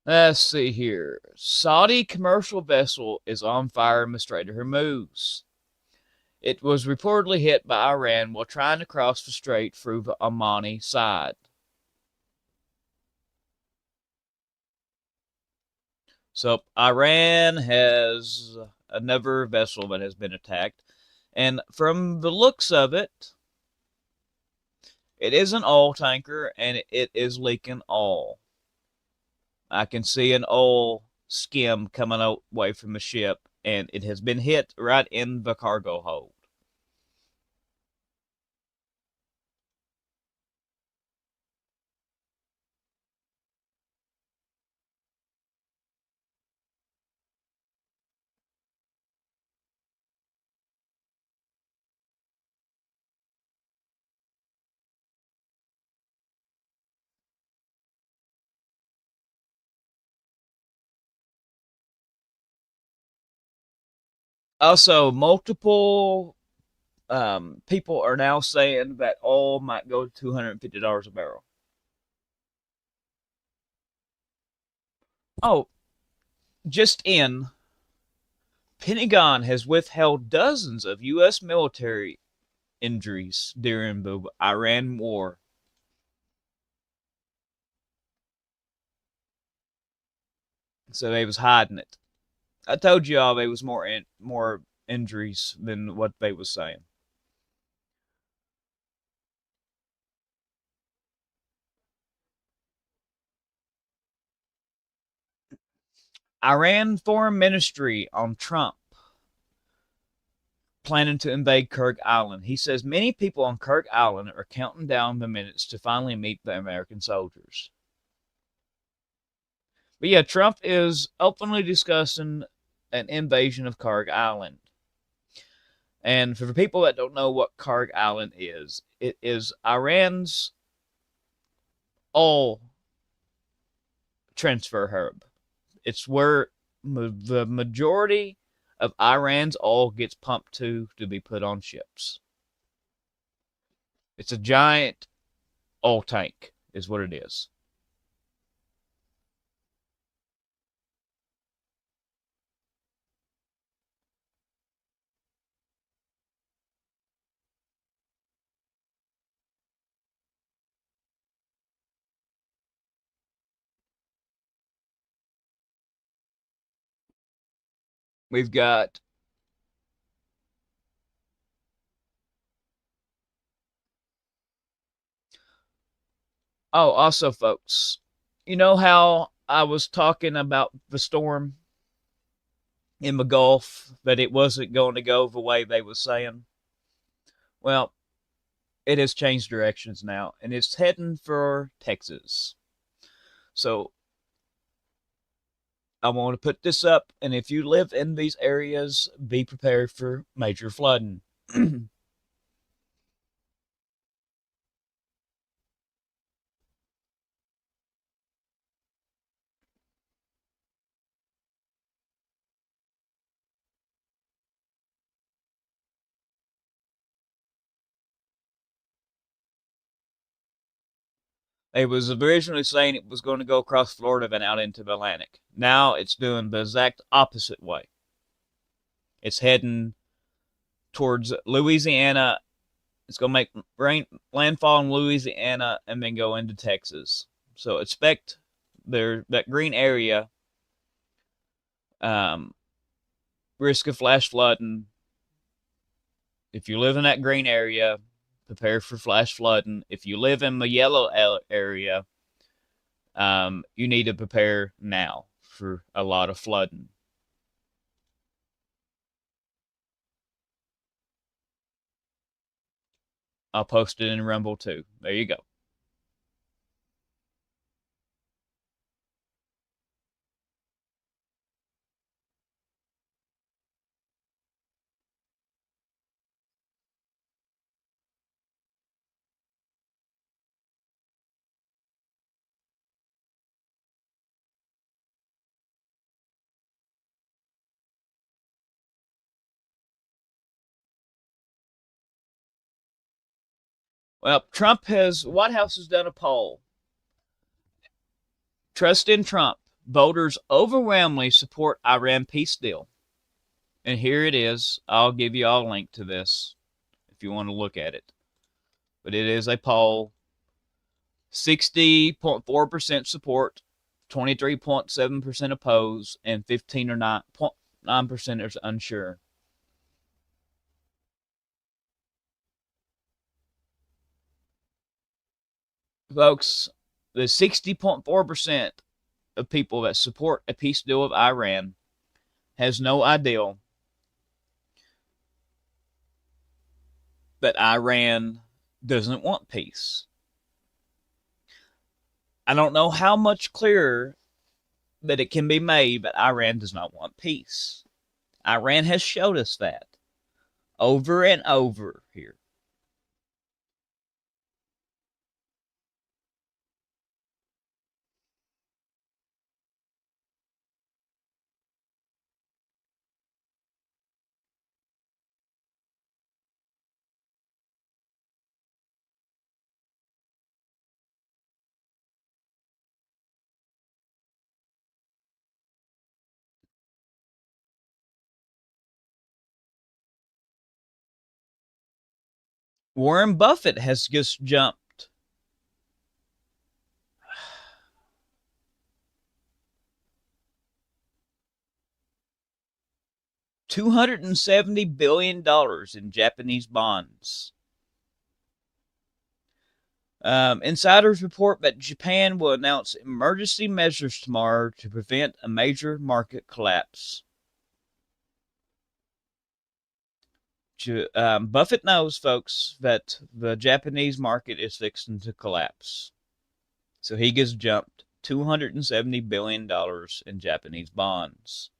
Let's see here. Saudi commercial vessel is on fire in the Strait of Hormuz. It was reportedly hit by Iran while trying to cross the strait through the Omani side. So Iran has another vessel that has been attacked. And from the looks of it, it is an oil tanker and it is leaking oil. I can see an oil skim coming away from the ship, and it has been hit right in the cargo hold. Also, multiple people are now saying that oil might go to $250 a barrel. Oh, just in, Pentagon has withheld dozens of U.S. military injuries during the Iran war. So they was hiding it. I told you all they was more injuries than what they was saying. Iran foreign ministry on Trump planning to invade Kirk Island. He says many people on Kirk Island are counting down the minutes to finally meet the American soldiers. But yeah, Trump is openly discussing an invasion of Kirk Island. And for the people that don't know what Kirk Island is, it is Iran's oil transfer hub. It's where the majority of Iran's oil gets pumped to be put on ships. It's a giant oil tank, is what it is. We've got also, folks, you know how I was talking about the storm in the Gulf, that it wasn't going to go the way they were saying? Well, it has changed directions now, and it's heading for Texas. So I want to put this up, and if you live in these areas, be prepared for major flooding. It was originally saying it was going to go across Florida and out into the Atlantic. Now it's doing the exact opposite way. It's heading towards Louisiana. It's going to make landfall in Louisiana and then go into Texas. So expect that green area, risk of flash flooding. If you live in that green area, prepare for flash flooding. If you live in the yellow area, you need to prepare now for a lot of flooding. I'll post it in Rumble too. There you go. Well, White House has done a poll. Trust in Trump. Voters overwhelmingly support Iran peace deal. And here it is. I'll give you all a link to this if you want to look at it. But it is a poll. 60.4% support, 23.7% oppose, and 15.9% is unsure. Folks, the 60.4% of people that support a peace deal with Iran has no idea that Iran doesn't want peace. I don't know how much clearer that it can be made, but Iran does not want peace. Iran has showed us that over and over here. Warren Buffett has just jumped $270 billion in Japanese bonds. Insiders report that Japan will announce emergency measures tomorrow to prevent a major market collapse. Buffett knows, folks, that the Japanese market is fixing to collapse. So he gets jumped $270 billion in Japanese bonds.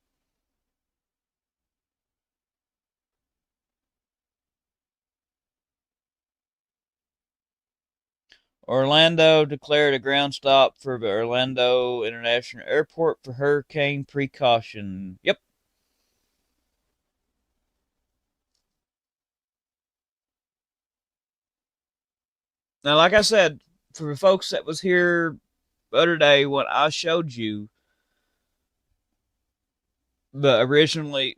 Orlando declared a ground stop for the Orlando International Airport for hurricane precaution. Yep. Now, like I said, for the folks that was here the other day when I showed you the original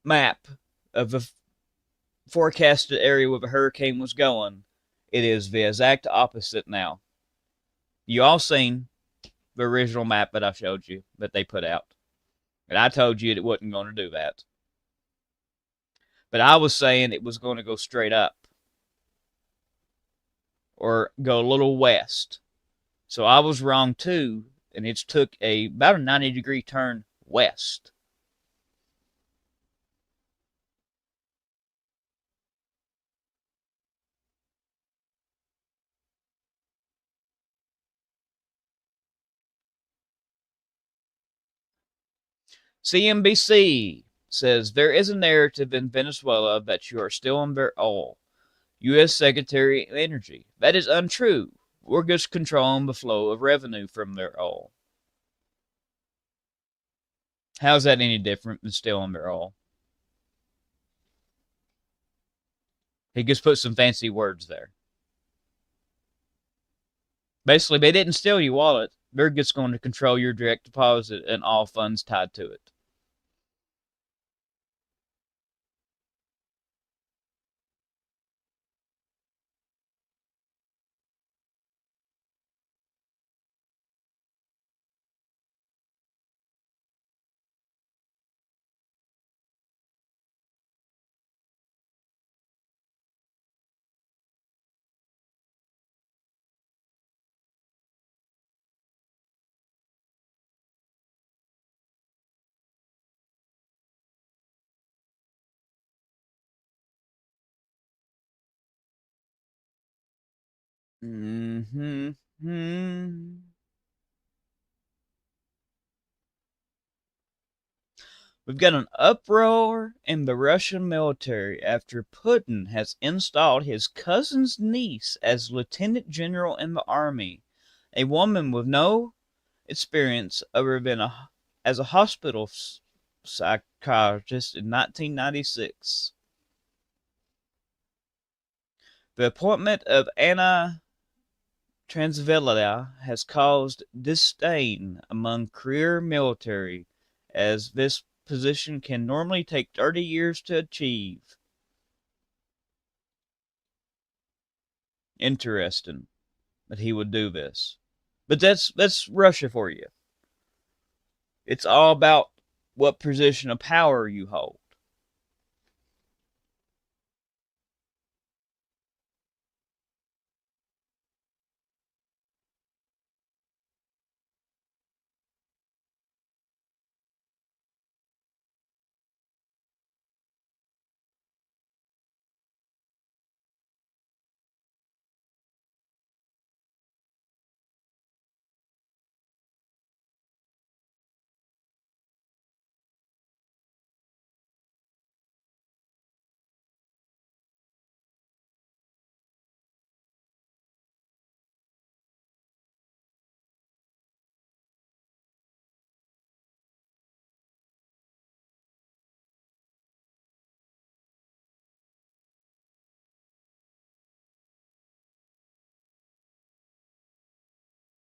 map of the forecasted area where the hurricane was going, it is the exact opposite now. You all seen the original map that I showed you that they put out. And I told you it wasn't going to do that. But I was saying it was going to go straight up or go a little west. So I was wrong too, and it's took about a 90-degree turn west. CNBC says there is a narrative in Venezuela that you are still on their oil. U.S. Secretary of Energy. That is untrue. We're just controlling the flow of revenue from their oil. How's that any different than stealing their oil? He just put some fancy words there. Basically, they didn't steal your wallet. They're just going to control your direct deposit and all funds tied to it. Mm-hmm. We've got an uproar in the Russian military after Putin has installed his cousin's niece as lieutenant general in the army, a woman with no experience other than as a hospital psychiatrist in 1996. The appointment of Anna Transvelada has caused disdain among career military, as this position can normally take 30 years to achieve. Interesting that he would do this. But that's Russia for you. It's all about what position of power you hold.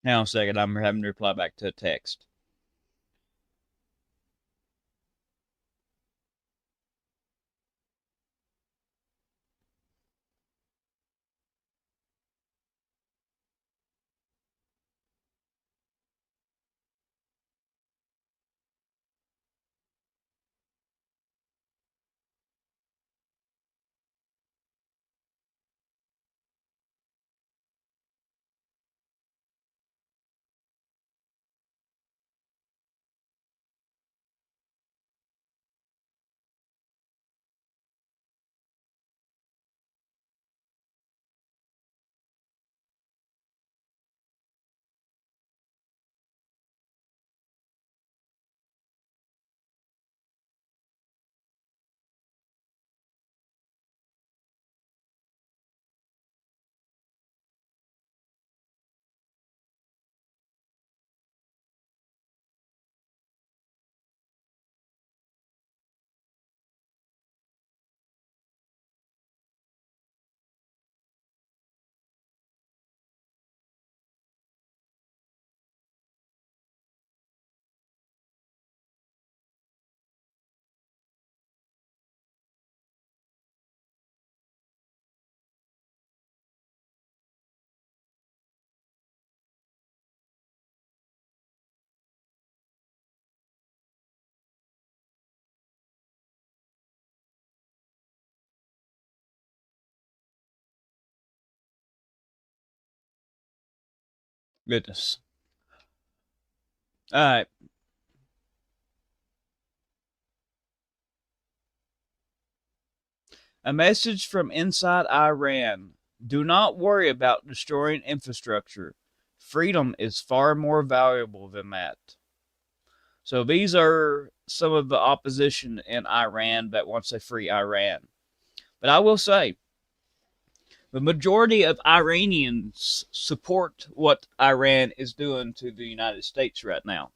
Hang on a second, I'm having to reply back to a text. Goodness. All right. A message from inside Iran. Do not worry about destroying infrastructure. Freedom is far more valuable than that. So these are some of the opposition in Iran that wants a free Iran. But I will say, the majority of Iranians support what Iran is doing to the United States right now.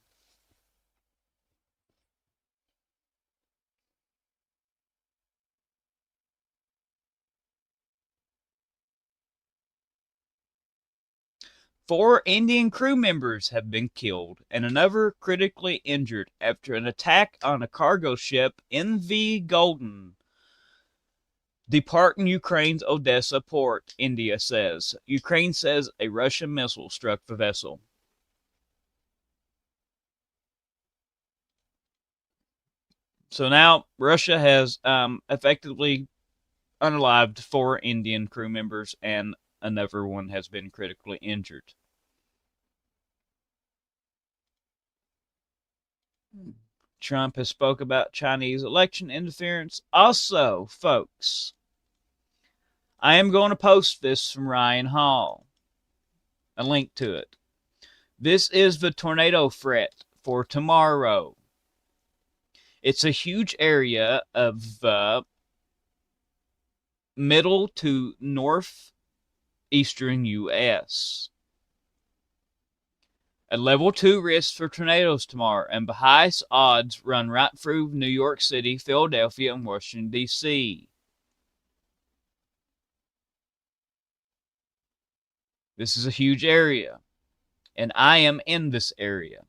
Four Indian crew members have been killed and another critically injured after an attack on a cargo ship MV Golden departing Ukraine's Odessa port, India says. Ukraine says a Russian missile struck the vessel. So now Russia has effectively unalived four Indian crew members and another one has been critically injured. Trump has spoke about Chinese election interference. Also, folks, I am going to post this from Ryan Hall, a link to it. This is the tornado threat for tomorrow. It's a huge area of middle to northeastern U.S. A level 2 risk for tornadoes tomorrow, and the highest odds run right through New York City, Philadelphia, and Washington, D.C. This is a huge area, and I am in this area.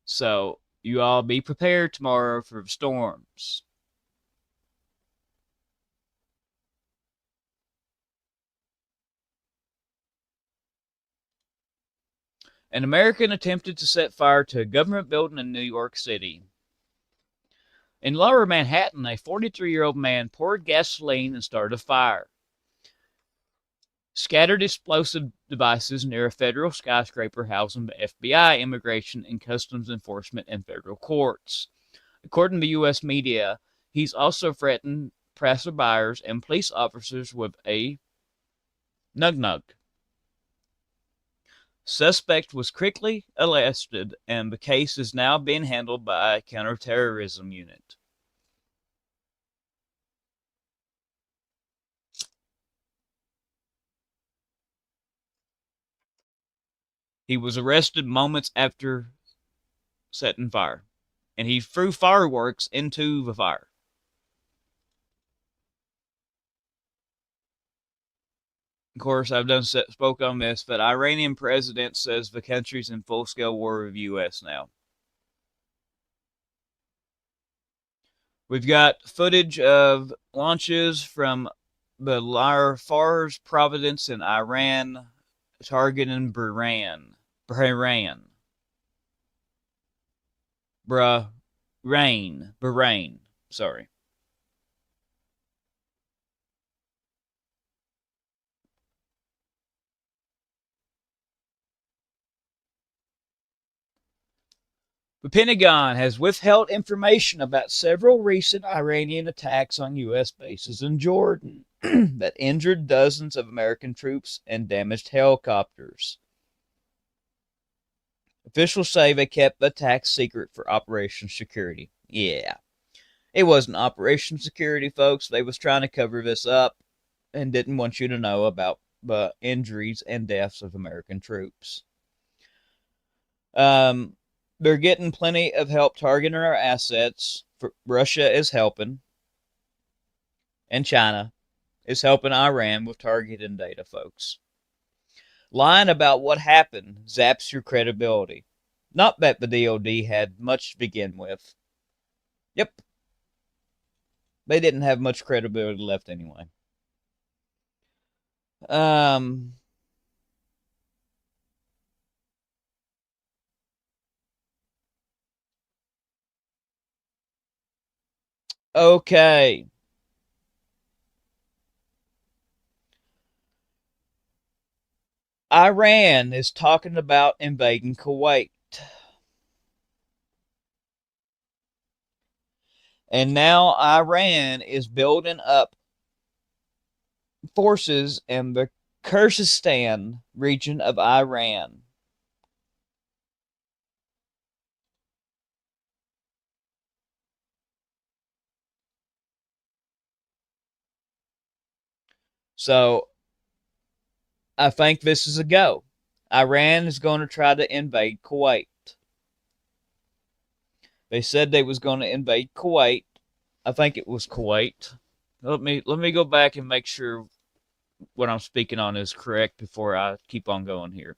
So, you all be prepared tomorrow for storms. An American attempted to set fire to a government building in New York City. In lower Manhattan, a 43-year-old man poured gasoline and started a fire. Scattered explosive devices near a federal skyscraper housing the FBI, Immigration and Customs Enforcement, and federal courts. According to U.S. media, he's also threatened passerbyers and police officers with a nug-nug. Suspect was quickly arrested, and the case is now being handled by a counterterrorism unit. He was arrested moments after setting fire, and he threw fireworks into the fire. Of course, I've spoke on this, but Iranian president says the country's in full-scale war with the U.S. now. We've got footage of launches from the Fars province in Iran targeting Bahrain. Bahrain. Sorry. The Pentagon has withheld information about several recent Iranian attacks on U.S. bases in Jordan that injured dozens of American troops and damaged helicopters. Officials say they kept the attacks secret for Operation Security. Yeah, it wasn't Operation Security, folks. They was trying to cover this up and didn't want you to know about the injuries and deaths of American troops. They're getting plenty of help targeting our assets. Russia is helping, and China is helping Iran with targeting data, folks. Lying about what happened zaps your credibility. Not that the DoD had much to begin with. Yep. They didn't have much credibility left anyway. Okay. Iran is talking about invading Kuwait. And now Iran is building up forces in the Kurdistan region of Iran. So I think this is a go. Iran is going to try to invade Kuwait. They said they was going to invade Kuwait. I think it was Kuwait. Let me go back and make sure what I'm speaking on is correct before I keep on going here.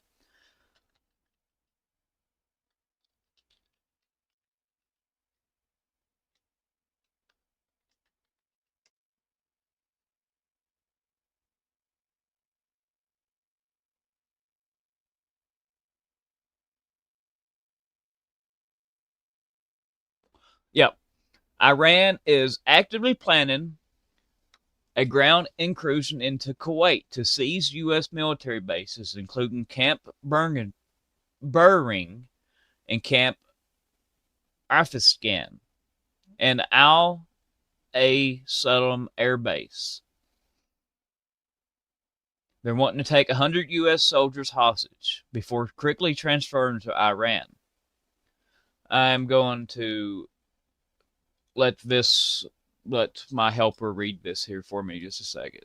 Yep. Iran is actively planning a ground incursion into Kuwait to seize U.S. military bases, including Camp Buring and Camp Afghanistan and Al A. Salam Air Base. They're wanting to take 100 U.S. soldiers hostage before quickly transferring to Iran. I'm going to let my helper read this here for me just a second.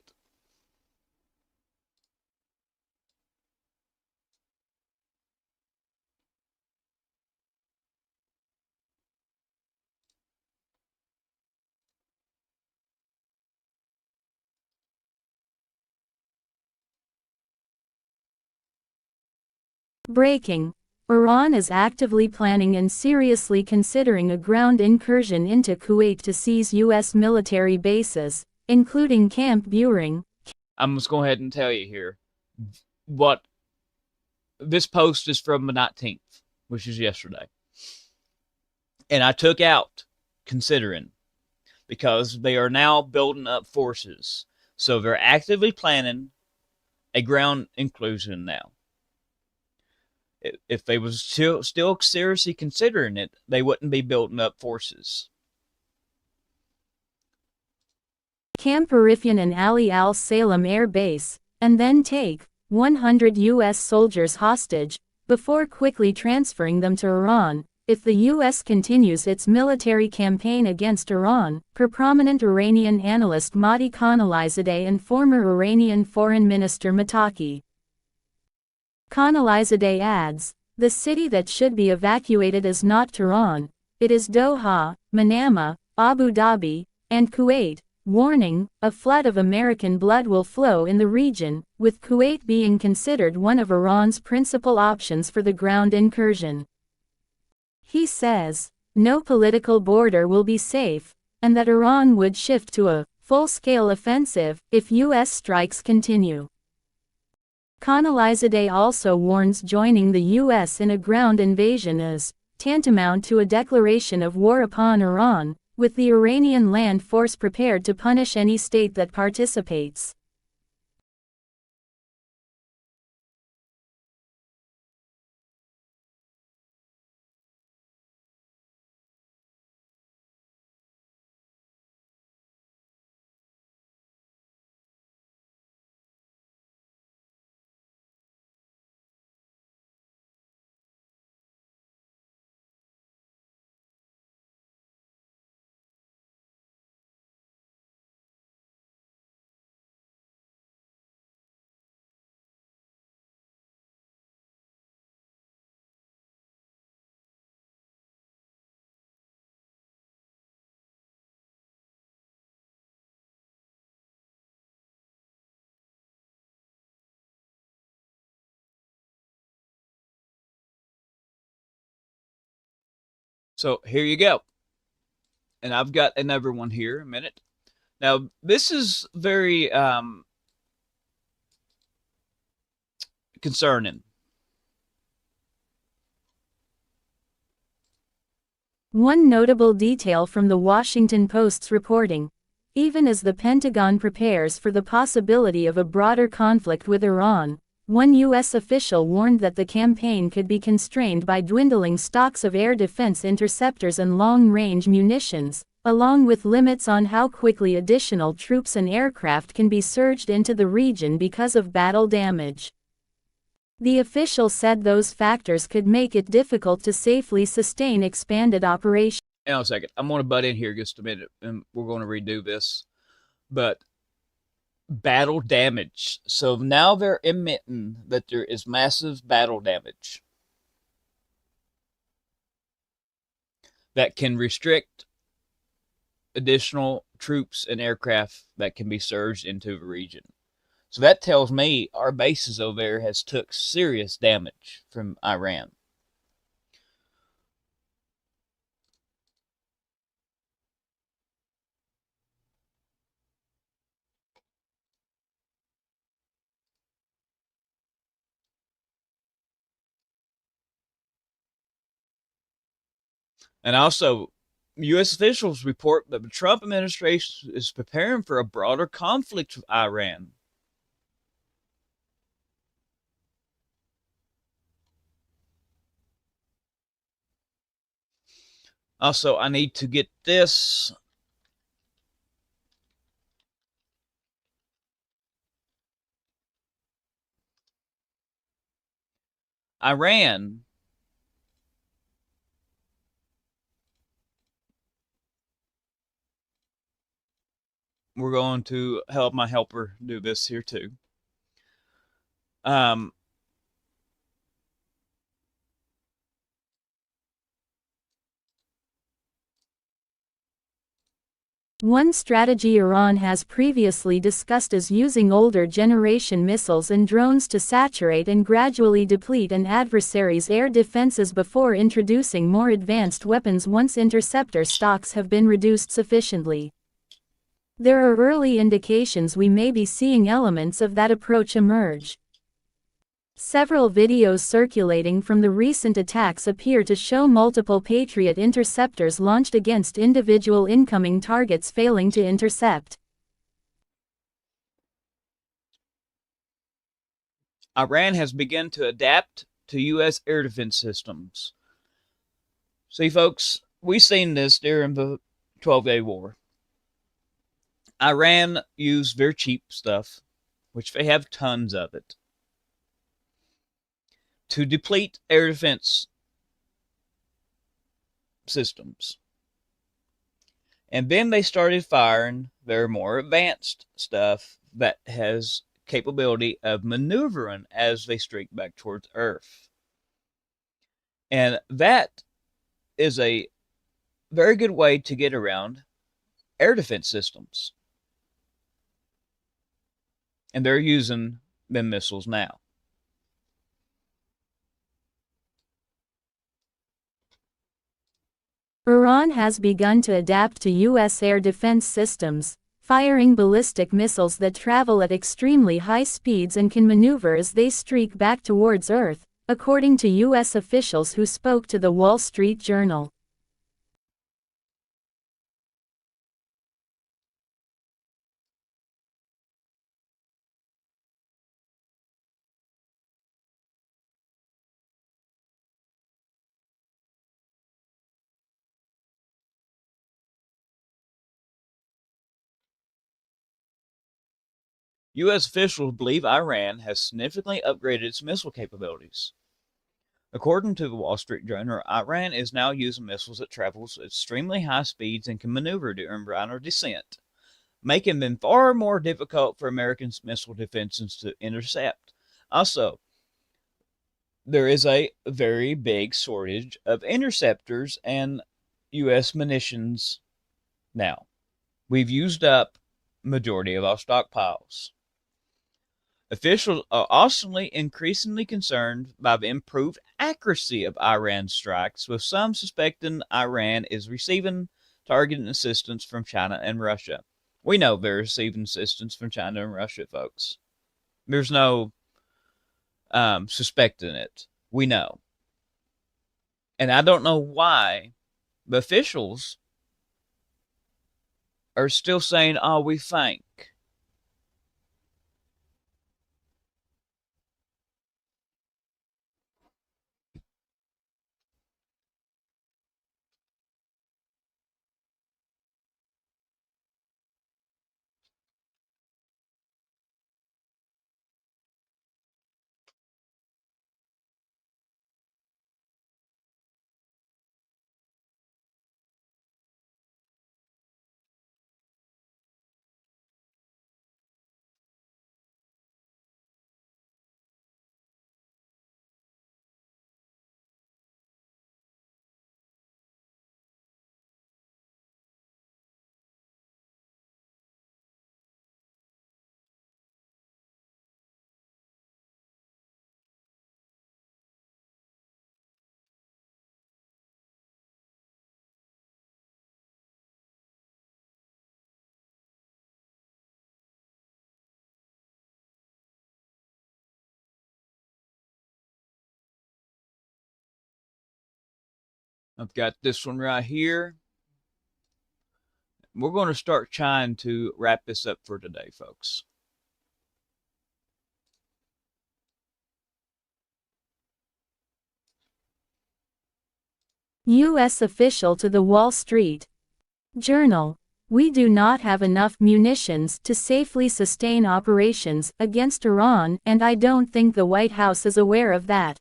Breaking. Iran is actively planning and seriously considering a ground incursion into Kuwait to seize U.S. military bases, including Camp Buring. I'm just going ahead and tell you here what this post is from the 19th, which is yesterday. And I took out considering because they are now building up forces. So they're actively planning a ground inclusion now. If they was still seriously considering it, they wouldn't be building up forces. Camp Arifjan and Ali Al Salem Air Base, and then take 100 U.S. soldiers hostage, before quickly transferring them to Iran, if the U.S. continues its military campaign against Iran, per prominent Iranian analyst Mahdi Khanalizadeh and former Iranian Foreign Minister Mataki. Khanalizadeh adds, the city that should be evacuated is not Tehran, it is Doha, Manama, Abu Dhabi, and Kuwait. Warning, a flood of American blood will flow in the region, with Kuwait being considered one of Iran's principal options for the ground incursion. He says, no political border will be safe, and that Iran would shift to a full-scale offensive if U.S. strikes continue. Khanalizadeh also warns joining the U.S. in a ground invasion is tantamount to a declaration of war upon Iran, with the Iranian land force prepared to punish any state that participates. So here you go. And I've got another one here in a minute. Now, this is very concerning. One notable detail from the Washington Post's reporting, even as the Pentagon prepares for the possibility of a broader conflict with Iran, One U.S. official warned that the campaign could be constrained by dwindling stocks of air defense interceptors and long-range munitions, along with limits on how quickly additional troops and aircraft can be surged into the region because of battle damage. The official said those factors could make it difficult to safely sustain expanded operations. Hang on a second. I'm going to butt in here just a minute, and we're going to redo this. But battle damage. So now they're admitting that there is massive battle damage that can restrict additional troops and aircraft that can be surged into the region. So that tells me our bases over there has took serious damage from Iran. And also, U.S. officials report that the Trump administration is preparing for a broader conflict with Iran. Also, I need to get this. Iran we're going to help my helper do this here too. One strategy Iran has previously discussed is using older generation missiles and drones to saturate and gradually deplete an adversary's air defenses before introducing more advanced weapons once interceptor stocks have been reduced sufficiently. There are early indications we may be seeing elements of that approach emerge. Several videos circulating from the recent attacks appear to show multiple Patriot interceptors launched against individual incoming targets failing to intercept. Iran has begun to adapt to U.S. air defense systems. See, folks, we've seen this during the 12-Day War. Iran used their cheap stuff, which they have tons of it, to deplete air defense systems. And then they started firing their more advanced stuff that has capability of maneuvering as they streak back towards Earth. And that is a very good way to get around air defense systems. And they're using them missiles now. Iran has begun to adapt to U.S. air defense systems, firing ballistic missiles that travel at extremely high speeds and can maneuver as they streak back towards Earth, according to U.S. officials who spoke to the Wall Street Journal. U.S. officials believe Iran has significantly upgraded its missile capabilities. According to the Wall Street Journal, Iran is now using missiles that travel at extremely high speeds and can maneuver during minor descent, making them far more difficult for American missile defenses to intercept. Also, there is a very big shortage of interceptors and U.S. munitions now. We've used up majority of our stockpiles. Officials are also increasingly concerned by the improved accuracy of Iran's strikes, with some suspecting Iran is receiving targeted assistance from China and Russia. We know they're receiving assistance from China and Russia, folks. There's no suspecting it. We know. And I don't know why the officials are still saying, we think. I've got this one right here. We're going to start trying to wrap this up for today, folks. U.S. official to the Wall Street Journal. We do not have enough munitions to safely sustain operations against Iran, and I don't think the White House is aware of that.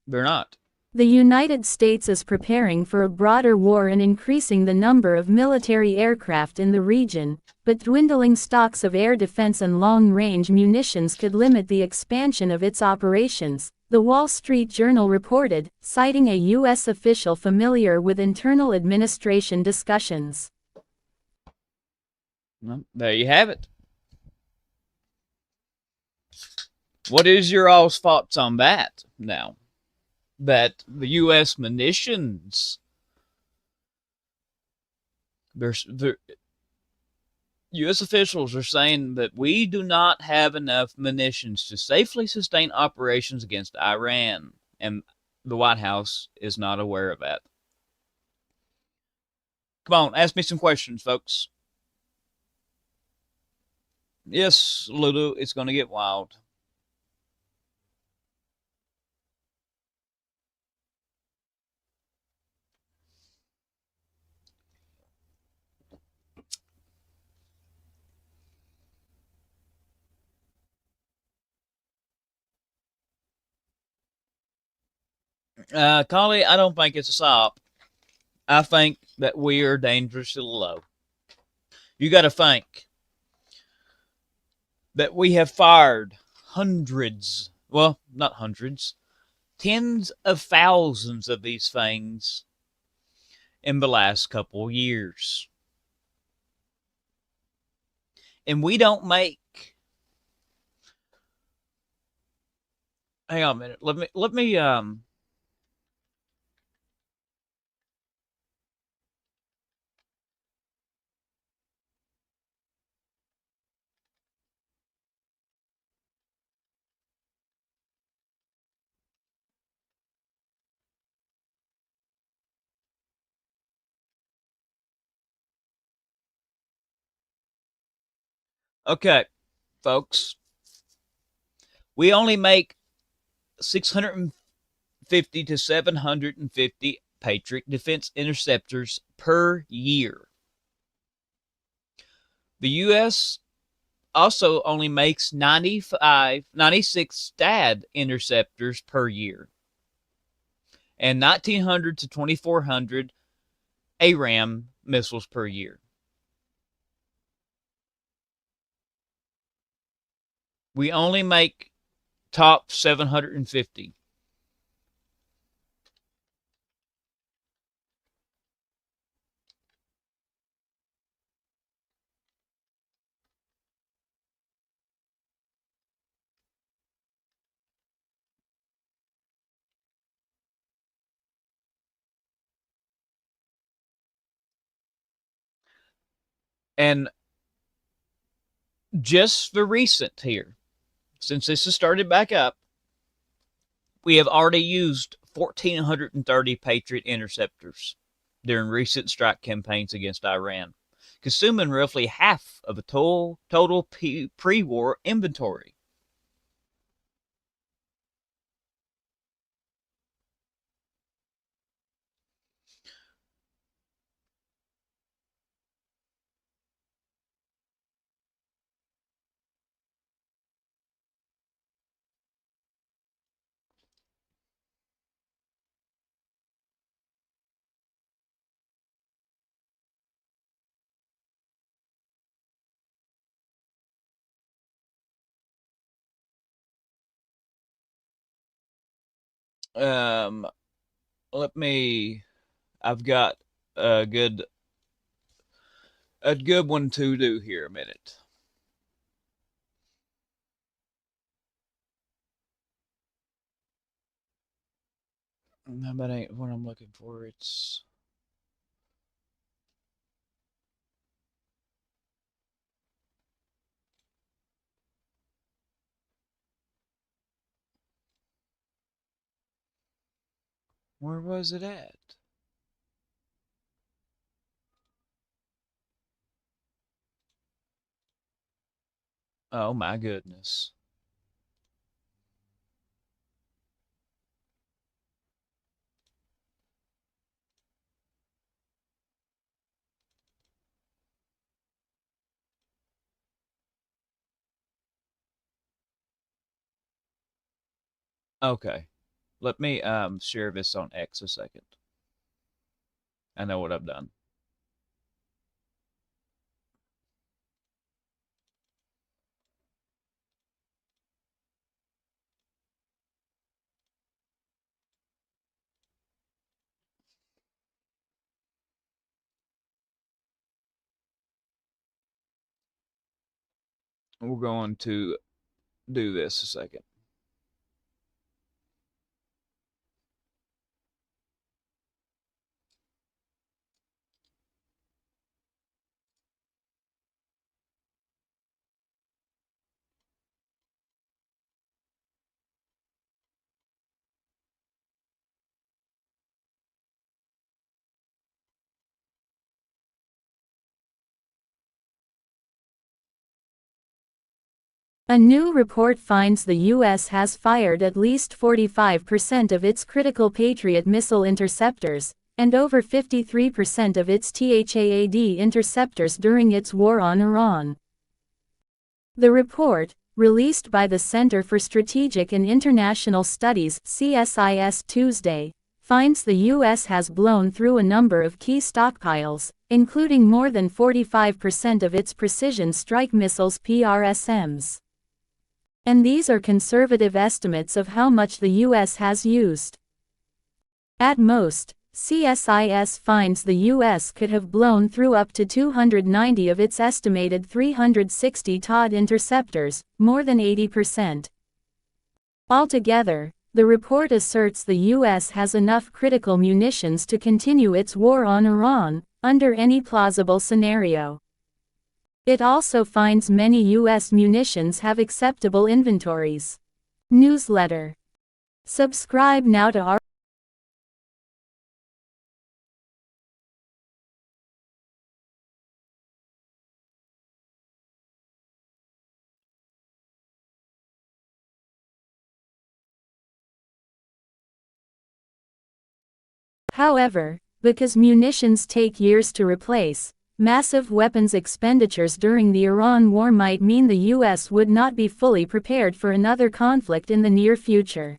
They're not. The United States is preparing for a broader war and increasing the number of military aircraft in the region, but dwindling stocks of air defense and long-range munitions could limit the expansion of its operations, the Wall Street Journal reported, citing a U.S. official familiar with internal administration discussions. Well, there you have it. What is your all's thoughts on that now? That the U.S. munitions, the U.S. officials are saying that we do not have enough munitions to safely sustain operations against Iran, and the White House is not aware of that. Come on, ask me some questions, folks. Yes, Lulu, it's going to get wild. Collie, I don't think it's a stop. I think that we are dangerously low. You got to think that we have fired hundreds, well, not hundreds, tens of thousands of these things in the last couple years. And we don't make. Hang on a minute. Let me okay, folks. We only make 650 to 750 Patriot defense interceptors per year. The U.S. also only makes 96 STAD interceptors per year and 1,900 to 2,400 ARAM missiles per year. We only make top 750. And just the recent here, since this has started back up, we have already used 1,430 Patriot interceptors during recent strike campaigns against Iran, consuming roughly half of the total pre-war inventory. Um, I've got a good one to do here a minute. That ain't what I'm looking for. It's where was it at? Oh my goodness. Okay. Let me share this on X a second. I know what I've done. We're going to do this a second. A new report finds the U.S. has fired at least 45% of its critical Patriot missile interceptors, and over 53% of its THAAD interceptors during its war on Iran. The report, released by the Center for Strategic and International Studies (CSIS) Tuesday, finds the U.S. has blown through a number of key stockpiles, including more than 45% of its precision strike missiles (PRSMs). And these are conservative estimates of how much the U.S. has used. At most, CSIS finds the U.S. could have blown through up to 290 of its estimated 360 THAAD interceptors, more than 80%. Altogether, the report asserts the U.S. has enough critical munitions to continue its war on Iran, under any plausible scenario. It also finds many U.S. munitions have acceptable inventories. Newsletter. Subscribe now to our However, because munitions take years to replace, massive weapons expenditures during the Iran war might mean the U.S. would not be fully prepared for another conflict in the near future.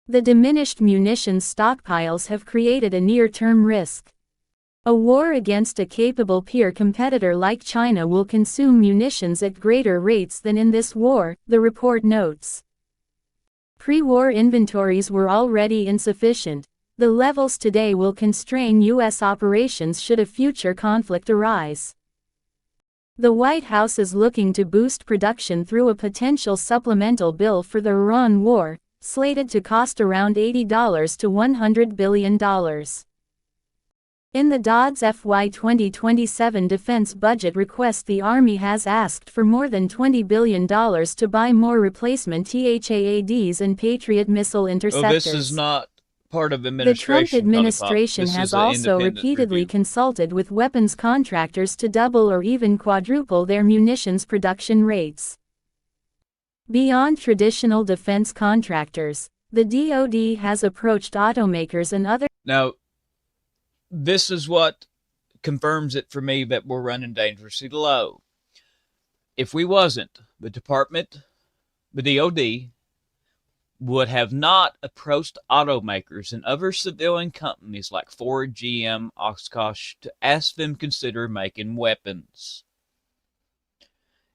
The diminished munitions stockpiles have created a near-term risk. A war against a capable peer competitor like China will consume munitions at greater rates than in this war, the report notes. Pre-war inventories were already insufficient. The levels today will constrain U.S. operations should a future conflict arise. The White House is looking to boost production through a potential supplemental bill for the Iran war, slated to cost around $80 to $100 billion. In the DoD's FY 2027 defense budget request, the Army has asked for more than $20 billion to buy more replacement THAADs and Patriot missile interceptors. Well, this is not part of The administration. Trump administration has also repeatedly consulted with weapons contractors to double or even quadruple their munitions production rates. Beyond traditional defense contractors, the DoD has approached automakers and other. Now, this is what confirms it for me that we're running dangerously low. If we wasn't, the DoD, would have not approached automakers and other civilian companies like Ford, GM, Oshkosh to ask them to consider making weapons.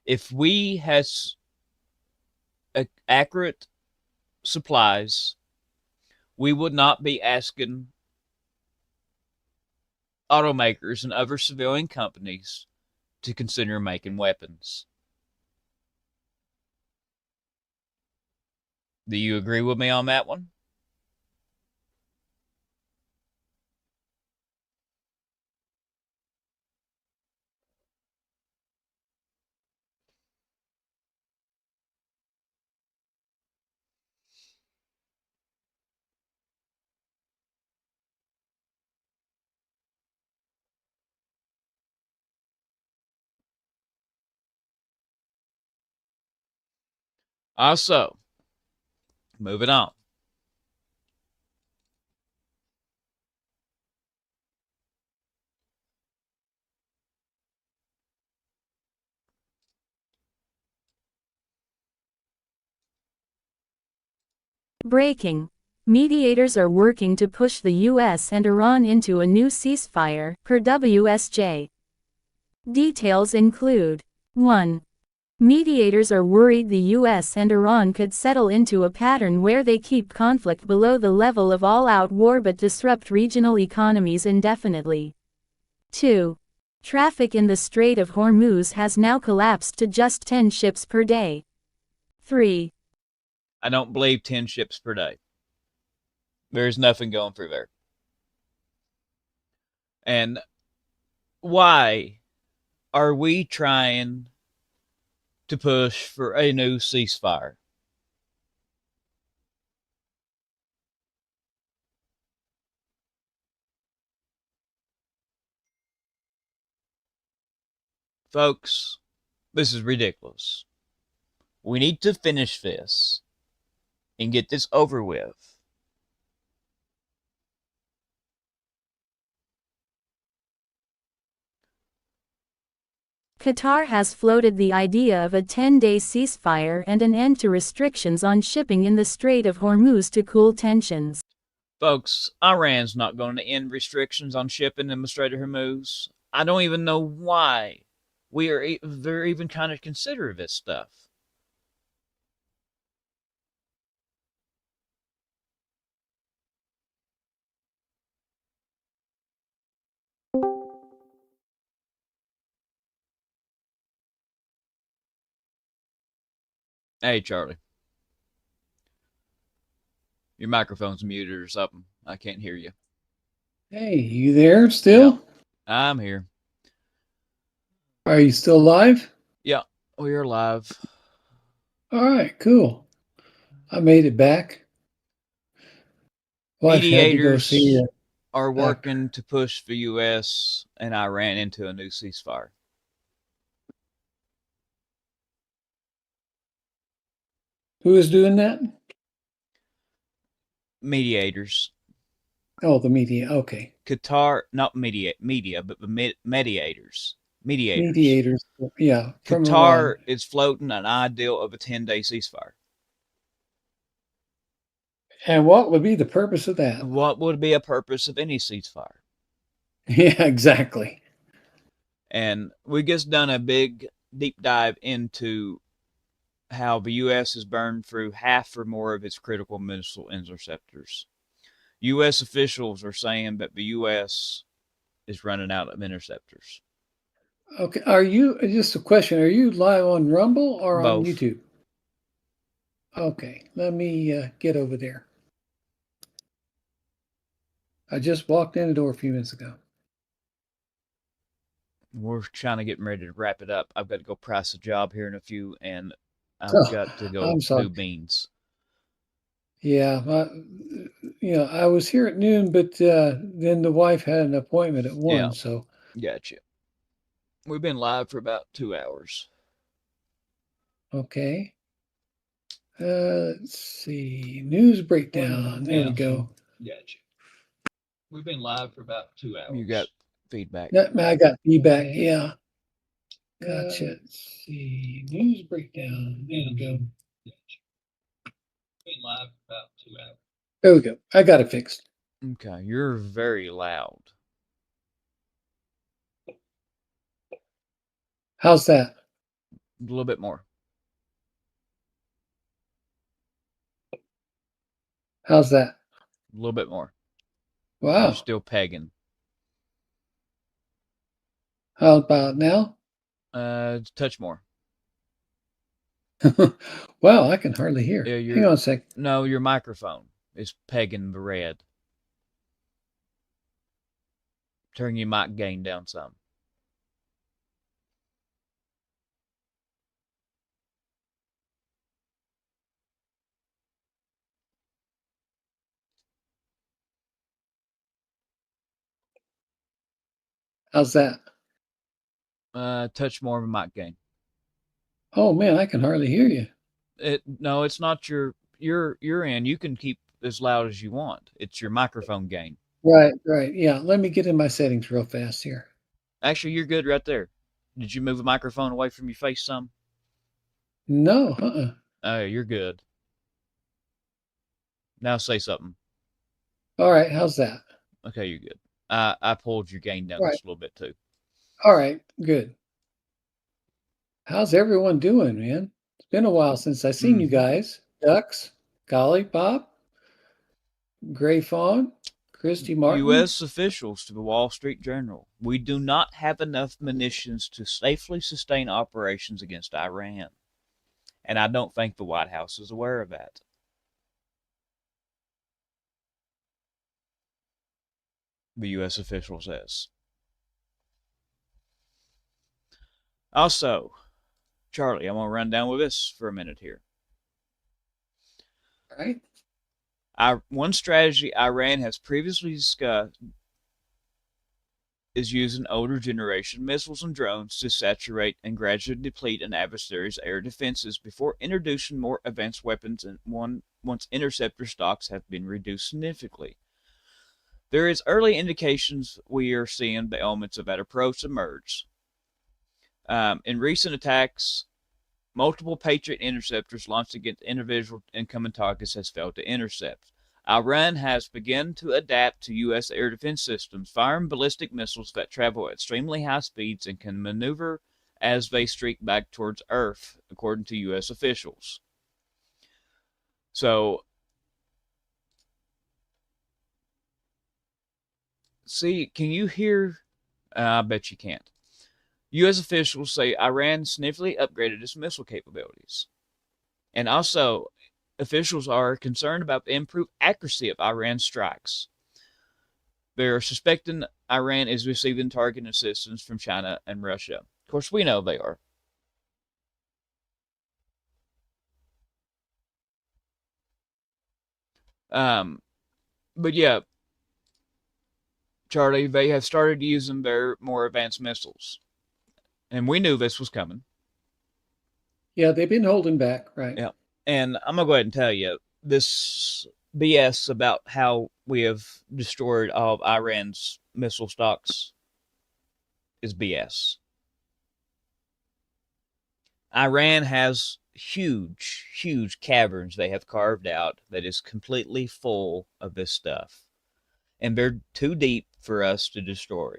If we had accurate supplies, we would not be asking automakers and other civilian companies to consider making weapons. Do you agree with me on that one? Also, moving on. Breaking. Mediators are working to push the U.S. and Iran into a new ceasefire, per WSJ. Details include 1. Mediators are worried the U.S. and Iran could settle into a pattern where they keep conflict below the level of all-out war but disrupt regional economies indefinitely. 2. Traffic in the Strait of Hormuz has now collapsed to just 10 ships per day. 3. I don't believe 10 ships per day. There's nothing going through there. And why are we trying to push for a new ceasefire? Folks, this is ridiculous. We need to finish this and get this over with. Qatar has floated the idea of a 10-day ceasefire and an end to restrictions on shipping in the Strait of Hormuz to cool tensions. Folks, Iran's not going to end restrictions on shipping in the Strait of Hormuz. I don't even know why they're even kind of consider this stuff. Hey, Charlie. Your microphone's muted or something. I can't hear you. Hey, you there still? Yeah, I'm here. Are you still live? Yeah, we're live. All right, cool. I made it back. Wife had to go Mediators see are working to push the U.S. and Iran into a new ceasefire. Who is doing that? Mediators. Oh, the media. Okay. Qatar, not media, but the mediators. Mediators. Yeah. From Qatar Iran. is floating an ideal of a 10-day ceasefire. And what would be the purpose of that? What would be a purpose of any ceasefire? Yeah, exactly. And we just done a big deep dive into how the U.S. has burned through half or more of its critical missile interceptors. U.S. officials are saying that the U.S. is running out of interceptors. Okay. Are you, just a question, are you live on Rumble or on Both. YouTube? Okay. Let me get over there. I just walked in the door a few minutes ago. We're trying to get ready to wrap it up. I've got to go price a job here in a few, and I've got to go do beans. Yeah, I was here at noon, but then the wife had an appointment at 1, so. Gotcha. We've been live for about 2 hours. Okay. Let's see. News breakdown. There we go. Gotcha. We've been live for about 2 hours. You got feedback. I got feedback, yeah. Gotcha. Let's see. News breakdown. There we go. Been live for about 2 hours. There we go. I got it fixed. Okay, you're very loud. How's that? A little bit more. How's that? A little bit more. Wow. You're still pegging. How about now? Touch more. Wow, I can hardly hear. Yeah, hang on a sec. No, your microphone is pegging the red. Turn your mic gain down some. How's that? Touch more of a mic gain. Oh man, I can hardly hear you. No, it's not your end. You can keep as loud as you want. It's your microphone gain. Right, right. Yeah, let me get in my settings real fast here. Actually, you're good right there. Did you move the microphone away from your face some? No, Oh, you're good. Now say something. All right, how's that? Okay, you're good. I pulled your gain down Right. just a little bit too. All right, good. How's everyone doing, man? It's been a while since I've seen you guys. Ducks, Golly, Bob, Gray Fawn, Christy Martin. U.S. officials to the Wall Street Journal. We do not have enough munitions to safely sustain operations against Iran. And I don't think the White House is aware of that. The U.S. official says. Also, Charlie, I'm going to run down with this for a minute here. All right. One strategy Iran has previously discussed is using older generation missiles and drones to saturate and gradually deplete an adversary's air defenses before introducing more advanced weapons and once interceptor stocks have been reduced significantly. There is early indications we are seeing the elements of that approach emerge. In recent attacks, multiple Patriot interceptors launched against individual incoming targets has failed to intercept. Iran has begun to adapt to U.S. air defense systems, firing ballistic missiles that travel at extremely high speeds and can maneuver as they streak back towards Earth, according to U.S. officials. So, see, can you hear? I bet you can't. U.S. officials say Iran significantly upgraded its missile capabilities. And also, officials are concerned about the improved accuracy of Iran's strikes. They're suspecting Iran is receiving targeted assistance from China and Russia. Of course, we know they are. But yeah, Charlie, they have started using their more advanced missiles. And we knew this was coming. Yeah, they've been holding back, right? Yeah. And I'm going to go ahead and tell you, this BS about how we have destroyed all of Iran's missile stocks is BS. Iran has huge, huge caverns they have carved out that is completely full of this stuff. And they're too deep for us to destroy.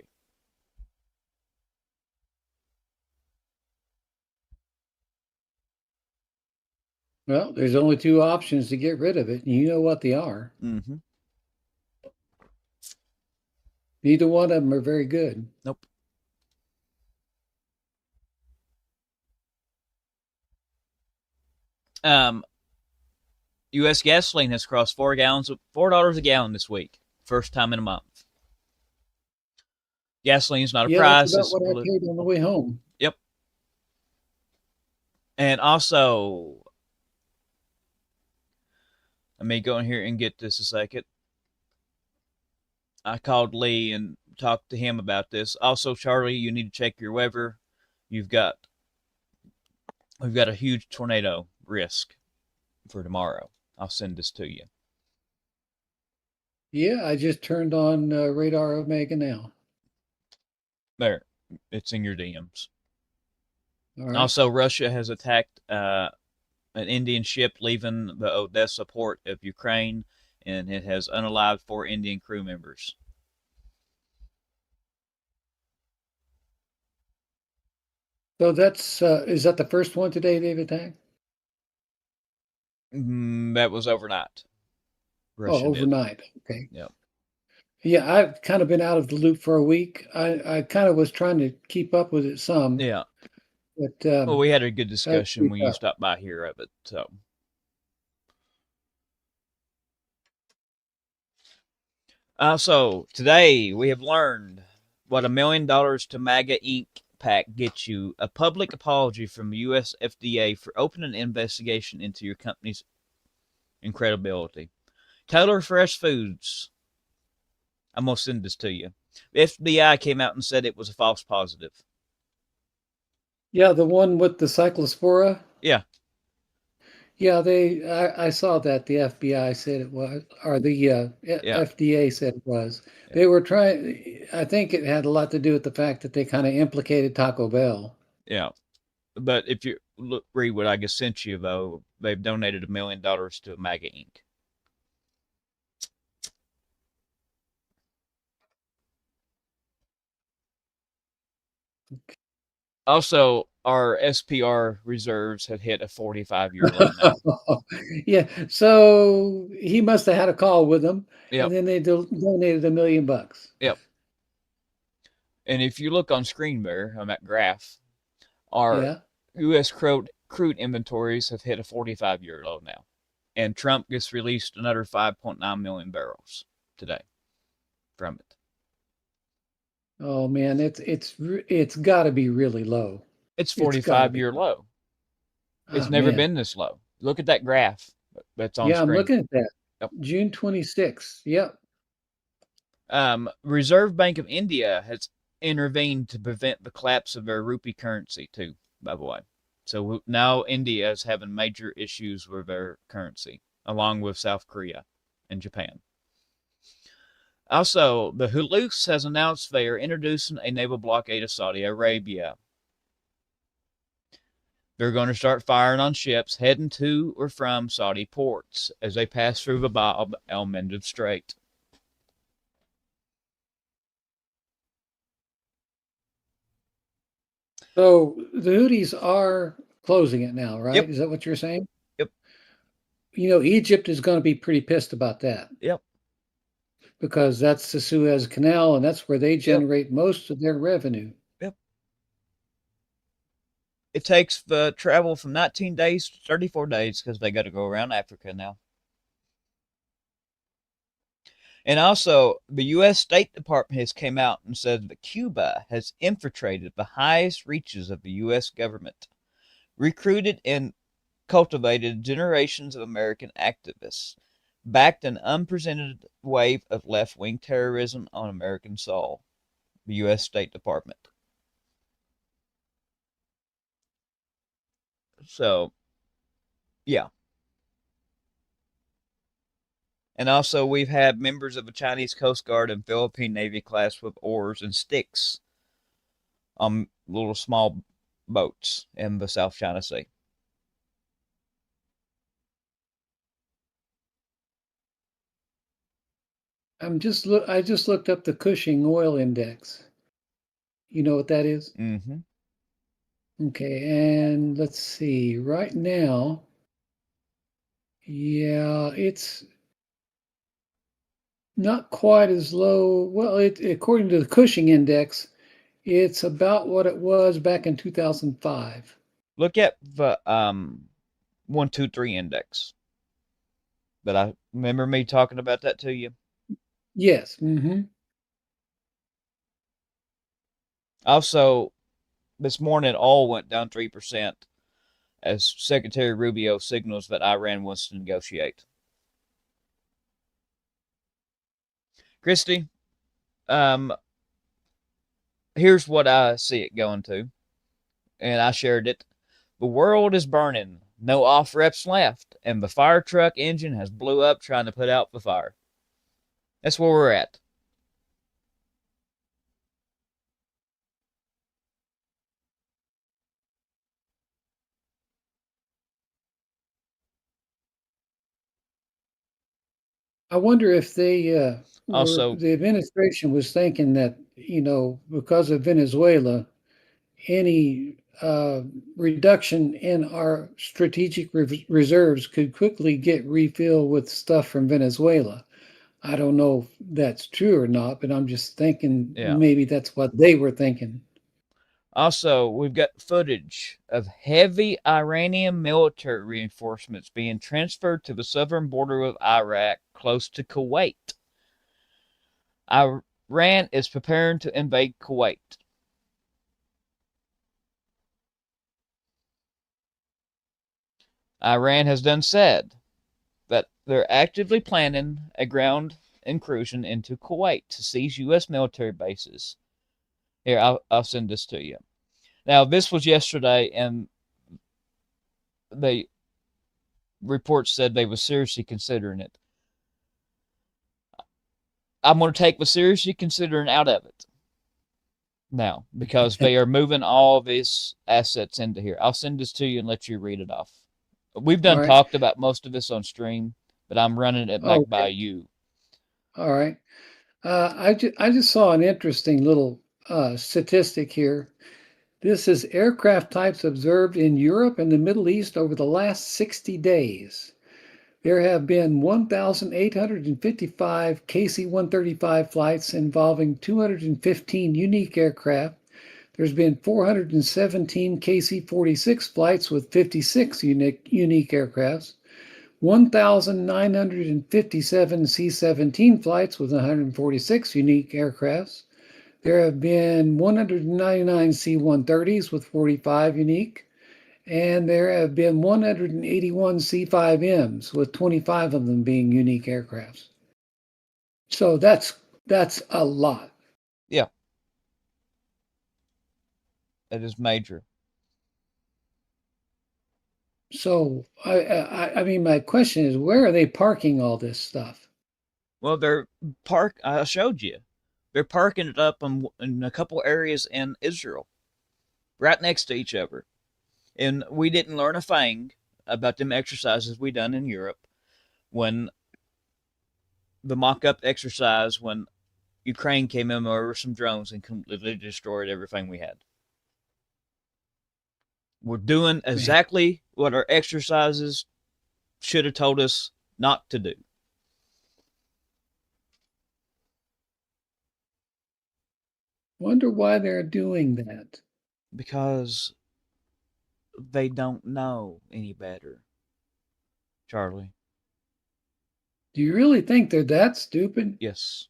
Well, there's only two options to get rid of it, and you know what they are. Mm-hmm. Neither one of them are very good. Nope. U.S. gasoline has crossed $4 a gallon this week. First time in a month. Gasoline's not a prize. That's about what I paid on the way home. Yep. And also, let me go in here and get this a second. I called Lee and talked to him about this. Also, Charlie, you need to check your weather. We've got a huge tornado risk for tomorrow. I'll send this to you. Yeah, I just turned on Radar Omega now. There, it's in your DMs. All right. Also, Russia has attacked an Indian ship leaving the Odessa port of Ukraine, and it has unalived 4 Indian crew members. So that's is that the first one today they've attacked? That was overnight. Russia overnight. Did. Okay. Yep. Yeah, I've kind of been out of the loop for a week. I kind of was trying to keep up with it some. Yeah. But well, we had a good discussion when you stopped by here of it. So. So today we have learned what $1 million to MAGA Inc. PAC gets you: a public apology from the U.S. FDA for opening an investigation into your company's incredibility. Taylor Fresh Foods. I'm going to send this to you. The FBI came out and said it was a false positive. Yeah, the one with the cyclospora? Yeah. Yeah, I saw that the FBI said it was, or the Yeah. FDA said it was. Yeah. They were trying. I think it had a lot to do with the fact that they kind of implicated Taco Bell. Yeah. But if you read what I just sent you, though, they've donated $1 million to MAGA Inc. Also, our SPR reserves have hit a 45-year low now. Yeah, so he must have had a call with them, Yep. and then they donated $1 million. Yep. And if you look on screen there on that graph, our U.S. crude inventories have hit a 45-year low now. And Trump just released another 5.9 million barrels today from it. Oh man, it's got to be really low. It's 45-year low. It's never been this low. Look at that graph that's on screen. Yeah, I'm looking at that. Yep. June 26th. Yep. Reserve Bank of India has intervened to prevent the collapse of their rupee currency too, by the way. So now India is having major issues with their currency, along with South Korea and Japan. Also, the Houthis has announced they are introducing a naval blockade of Saudi Arabia. They're going to start firing on ships heading to or from Saudi ports as they pass through the Bab el-Mandeb Strait. So the Houthis are closing it now, right? Yep. Is that what you're saying? Yep. You know, Egypt is going to be pretty pissed about that. Yep. Because that's the Suez Canal, and that's where they generate most of their revenue. Yep. It takes the travel from 19 days to 34 days because they got to go around Africa now. And also, the U.S. State Department has came out and said that Cuba has infiltrated the highest reaches of the U.S. government, recruited and cultivated generations of American activists, backed an unprecedented wave of left-wing terrorism on American soil. The U.S. State Department. So, yeah. And also, we've had members of the Chinese Coast Guard and Philippine Navy class with oars and sticks on little small boats in the South China Sea. I just looked up the Cushing oil index. You know what that is? Mm-hmm. Okay, and let's see. Right now, yeah, it's not quite as low. Well, according to the Cushing index, it's about what it was back in 2005. Look at the 123 index. But I remember me talking about that to you. Yes. Mm-hmm. Also, this morning, oil went down 3% as Secretary Rubio signals that Iran wants to negotiate. Christy, here's what I see it going to, and I shared it. The world is burning. No off reps left, and the fire truck engine has blew up trying to put out the fire. That's where we're at. I wonder if they Also, the administration was thinking that, because of Venezuela, any reduction in our strategic reserves could quickly get refilled with stuff from Venezuela. I don't know if that's true or not, but I'm just thinking maybe that's what they were thinking. Also, we've got footage of heavy Iranian military reinforcements being transferred to the southern border of Iraq, close to Kuwait. Iran is preparing to invade Kuwait. Iran has said that they're actively planning a ground incursion into Kuwait to seize U.S. military bases. Here, I'll send this to you. Now, this was yesterday, and the reports said they were seriously considering it. I'm going to take the seriously considering out of it now because they are moving all these assets into here. I'll send this to you and let you read it off. We've done talked about most of this on stream, but I'm running it back by you. All right. I just saw an interesting little statistic here. This is aircraft types observed in Europe and the Middle East over the last 60 days. There have been 1,855 KC-135 flights involving 215 unique aircraft. There's been 417 KC-46 flights with 56 unique aircrafts, 1,957 C-17 flights with 146 unique aircrafts. There have been 199 C-130s with 45 unique, and there have been 181 C-5Ms with 25 of them being unique aircrafts. So that's a lot. Yeah. That is major. So I mean, my question is, where are they parking all this stuff? Well, I showed you. They're parking it up in a couple areas in Israel, right next to each other. And we didn't learn a thing about them exercises we done in Europe when the mock-up exercise when Ukraine came in over some drones and completely destroyed everything we had. We're doing exactly what our exercises should have told us not to do. Wonder why they're doing that. Because they don't know any better, Charlie. Do you really think they're that stupid? Yes,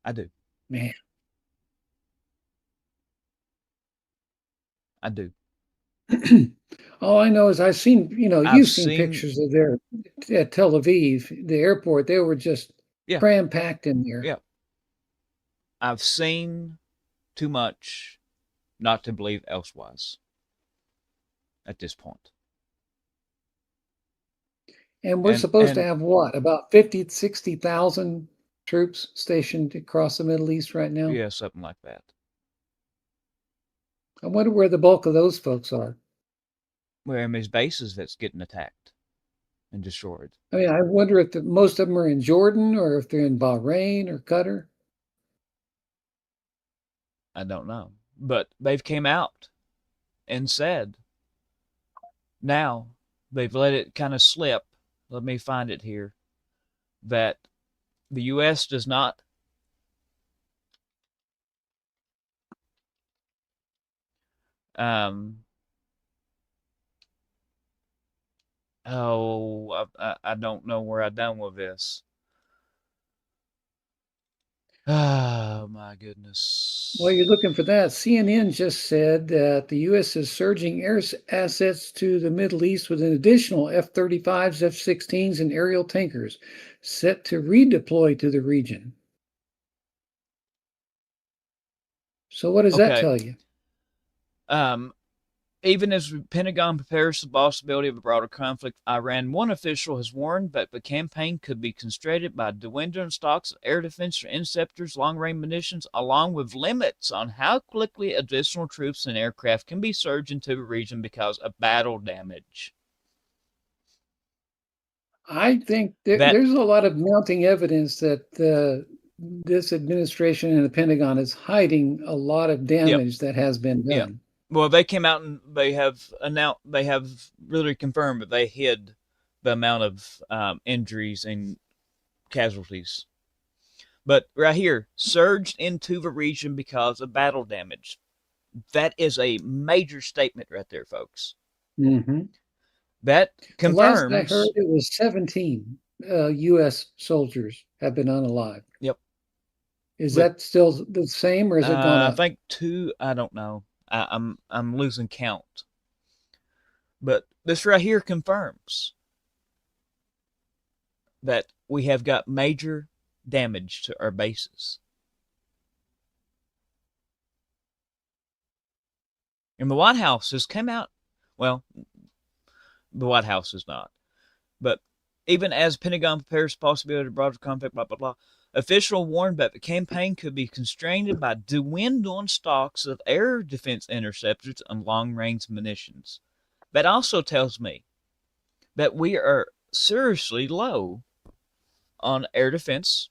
I do. Man. I do. All I know is I've seen, you've seen pictures of their at Tel Aviv, the airport. They were just cram-packed in there. Yeah. I've seen too much not to believe elsewise at this point. And we're supposed to have what? About 50,000, 60,000 troops stationed across the Middle East right now? Yeah, something like that. I wonder where the bulk of those folks are. Well, in these bases that's getting attacked and destroyed. I mean, I wonder if most of them are in Jordan or if they're in Bahrain or Qatar. I don't know. But they've came out and said, now they've let it kind of slip. Let me find it here. That the U.S. does not I don't know where I done with this. Oh, my goodness. Well, you're looking for that. CNN just said that the U.S. is surging air assets to the Middle East with an additional F-35s, F-16s, and aerial tankers set to redeploy to the region. So what does that tell you? Even as the Pentagon prepares the possibility of a broader conflict, Iran, one official has warned that the campaign could be constrained by dwindling stocks of air defense interceptors, long-range munitions, along with limits on how quickly additional troops and aircraft can be surged into the region because of battle damage. I think there's a lot of mounting evidence that this administration and the Pentagon is hiding a lot of damage that has been done. Yep. Well, they came out and they have announced, they have really confirmed that they hid the amount of injuries and casualties. But right here, surged into the region because of battle damage. That is a major statement right there, folks. Mm-hmm. That confirms. Last I heard, it was 17 U.S. soldiers have been unalived. Yep. Is that still the same, or is it gone up? I think 2. I don't know. I'm losing count. But this right here confirms that we have got major damage to our bases. And the White House has come out. Well, the White House is not. But even as Pentagon prepares the possibility of broader conflict, blah, blah, blah, official warned that the campaign could be constrained by dwindling stocks of air defense interceptors and long-range munitions. That also tells me that we are seriously low on air defense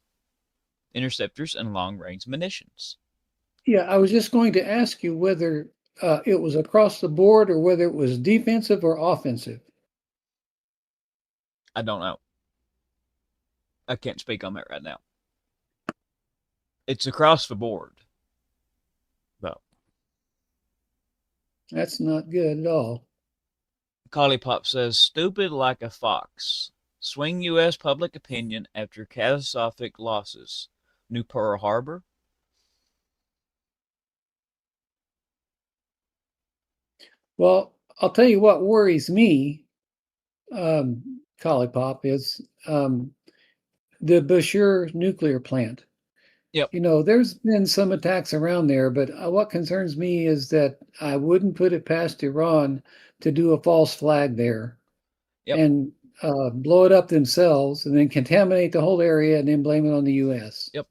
interceptors and long-range munitions. Yeah, I was just going to ask you whether it was across the board or whether it was defensive or offensive. I don't know. I can't speak on that right now. It's across the board, though. That's not good at all. Collipop says, stupid like a fox. Swing U.S. public opinion after catastrophic losses. New Pearl Harbor. Well, I'll tell you what worries me, Collipop, is the Bashir nuclear plant. Yep. You know, there's been some attacks around there, but what concerns me is that I wouldn't put it past Iran to do a false flag there. Yep. And blow it up themselves and then contaminate the whole area and then blame it on the U.S. Yep.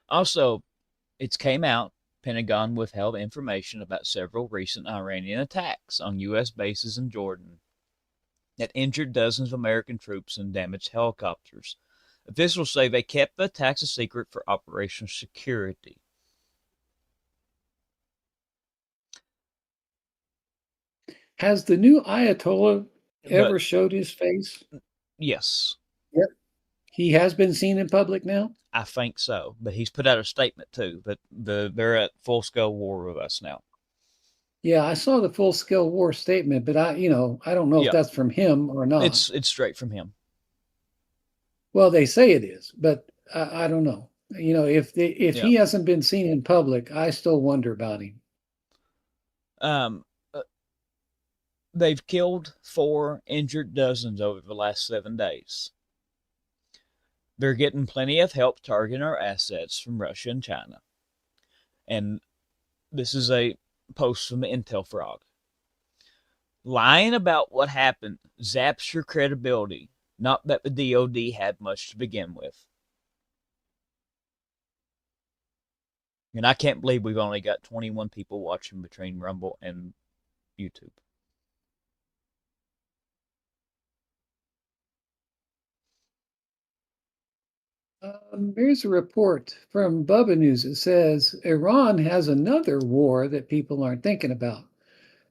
Also, it came out, Pentagon withheld information about several recent Iranian attacks on U.S. bases in Jordan that injured dozens of American troops and damaged helicopters. Officials say they kept the attacks a secret for operational security. Has the new Ayatollah ever showed his face? Yes. Yep. He has been seen in public now? I think so, but he's put out a statement too that they're at full-scale war with us now. Yeah, I saw the full-scale war statement, but I don't know if that's from him or not. It's straight from him. Well, they say it is, but I don't know. You know, if he hasn't been seen in public, I still wonder about him. They've killed 4, injured dozens over the last 7 days. They're getting plenty of help targeting our assets from Russia and China. And this is a post from the Intel Frog. Lying about what happened zaps your credibility, not that the DoD had much to begin with. And I can't believe we've only got 21 people watching between Rumble and YouTube. Here's a report from Bubba News. It says Iran has another war that people aren't thinking about.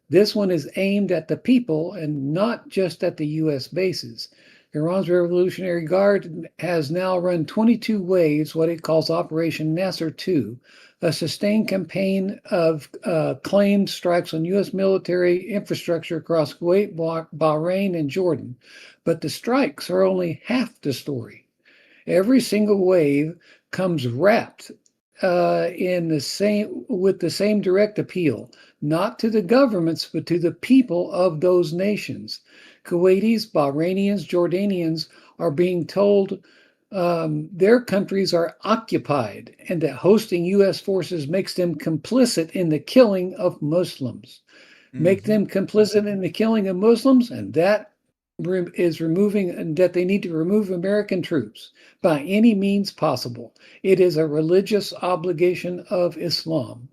This one is aimed at the people and not just at the U.S. bases. Iran's Revolutionary Guard has now run 22 waves, what it calls Operation Nasser 2, a sustained campaign of claimed strikes on U.S. military infrastructure across Kuwait, Bahrain, and Jordan. But the strikes are only half the story. Every single wave comes wrapped with the same direct appeal, not to the governments, but to the people of those nations. Kuwaitis, Bahrainians, Jordanians are being told their countries are occupied and that hosting U.S. forces makes them complicit in the killing of Muslims. Make them complicit in the killing of Muslims, and that is removing, and that they need to remove American troops by any means possible. It is a religious obligation of Islam.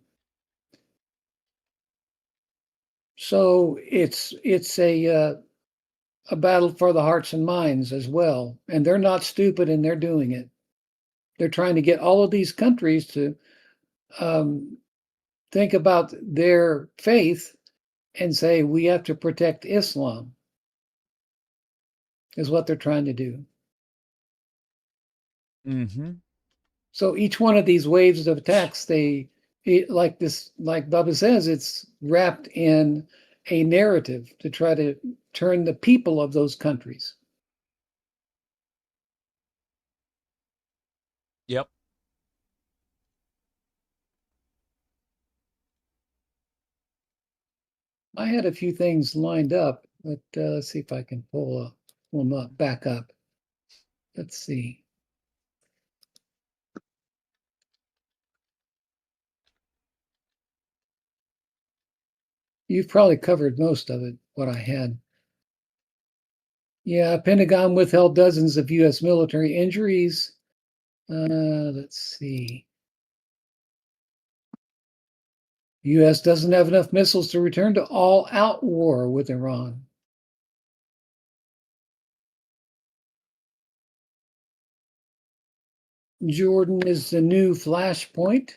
So it's a battle for the hearts and minds as well. And they're not stupid, and they're doing it. They're trying to get all of these countries to think about their faith and say, we have to protect Islam, is what they're trying to do. So each one of these waves of attacks, like Bubba says, it's wrapped in a narrative to try to turn the people of those countries. Yep. I had a few things lined up, but let's see if I can pull them up, back up. Let's see. You've probably covered most of it, what I had. Yeah, Pentagon withheld dozens of U.S. military injuries. Let's see. U.S. doesn't have enough missiles to return to all-out war with Iran. Jordan is the new flashpoint.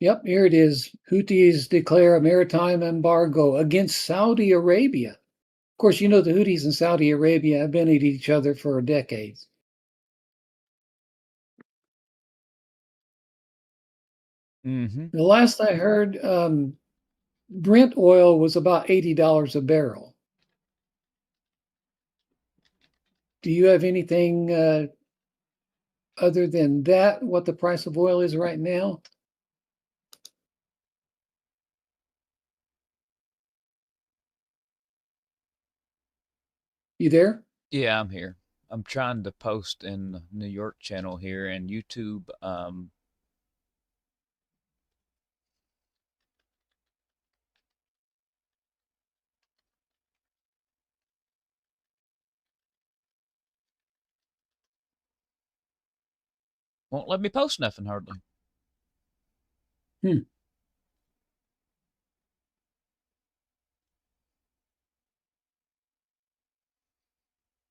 Yep, here it is. Houthis declare a maritime embargo against Saudi Arabia. Of course, you know the Houthis and Saudi Arabia have been at each other for decades. The last I heard, Brent oil was about $80 a barrel. Do you have anything other than that, what the price of oil is right now? You there? Yeah, I'm here. I'm trying to post in the New York channel here and YouTube. Won't let me post nothing hardly.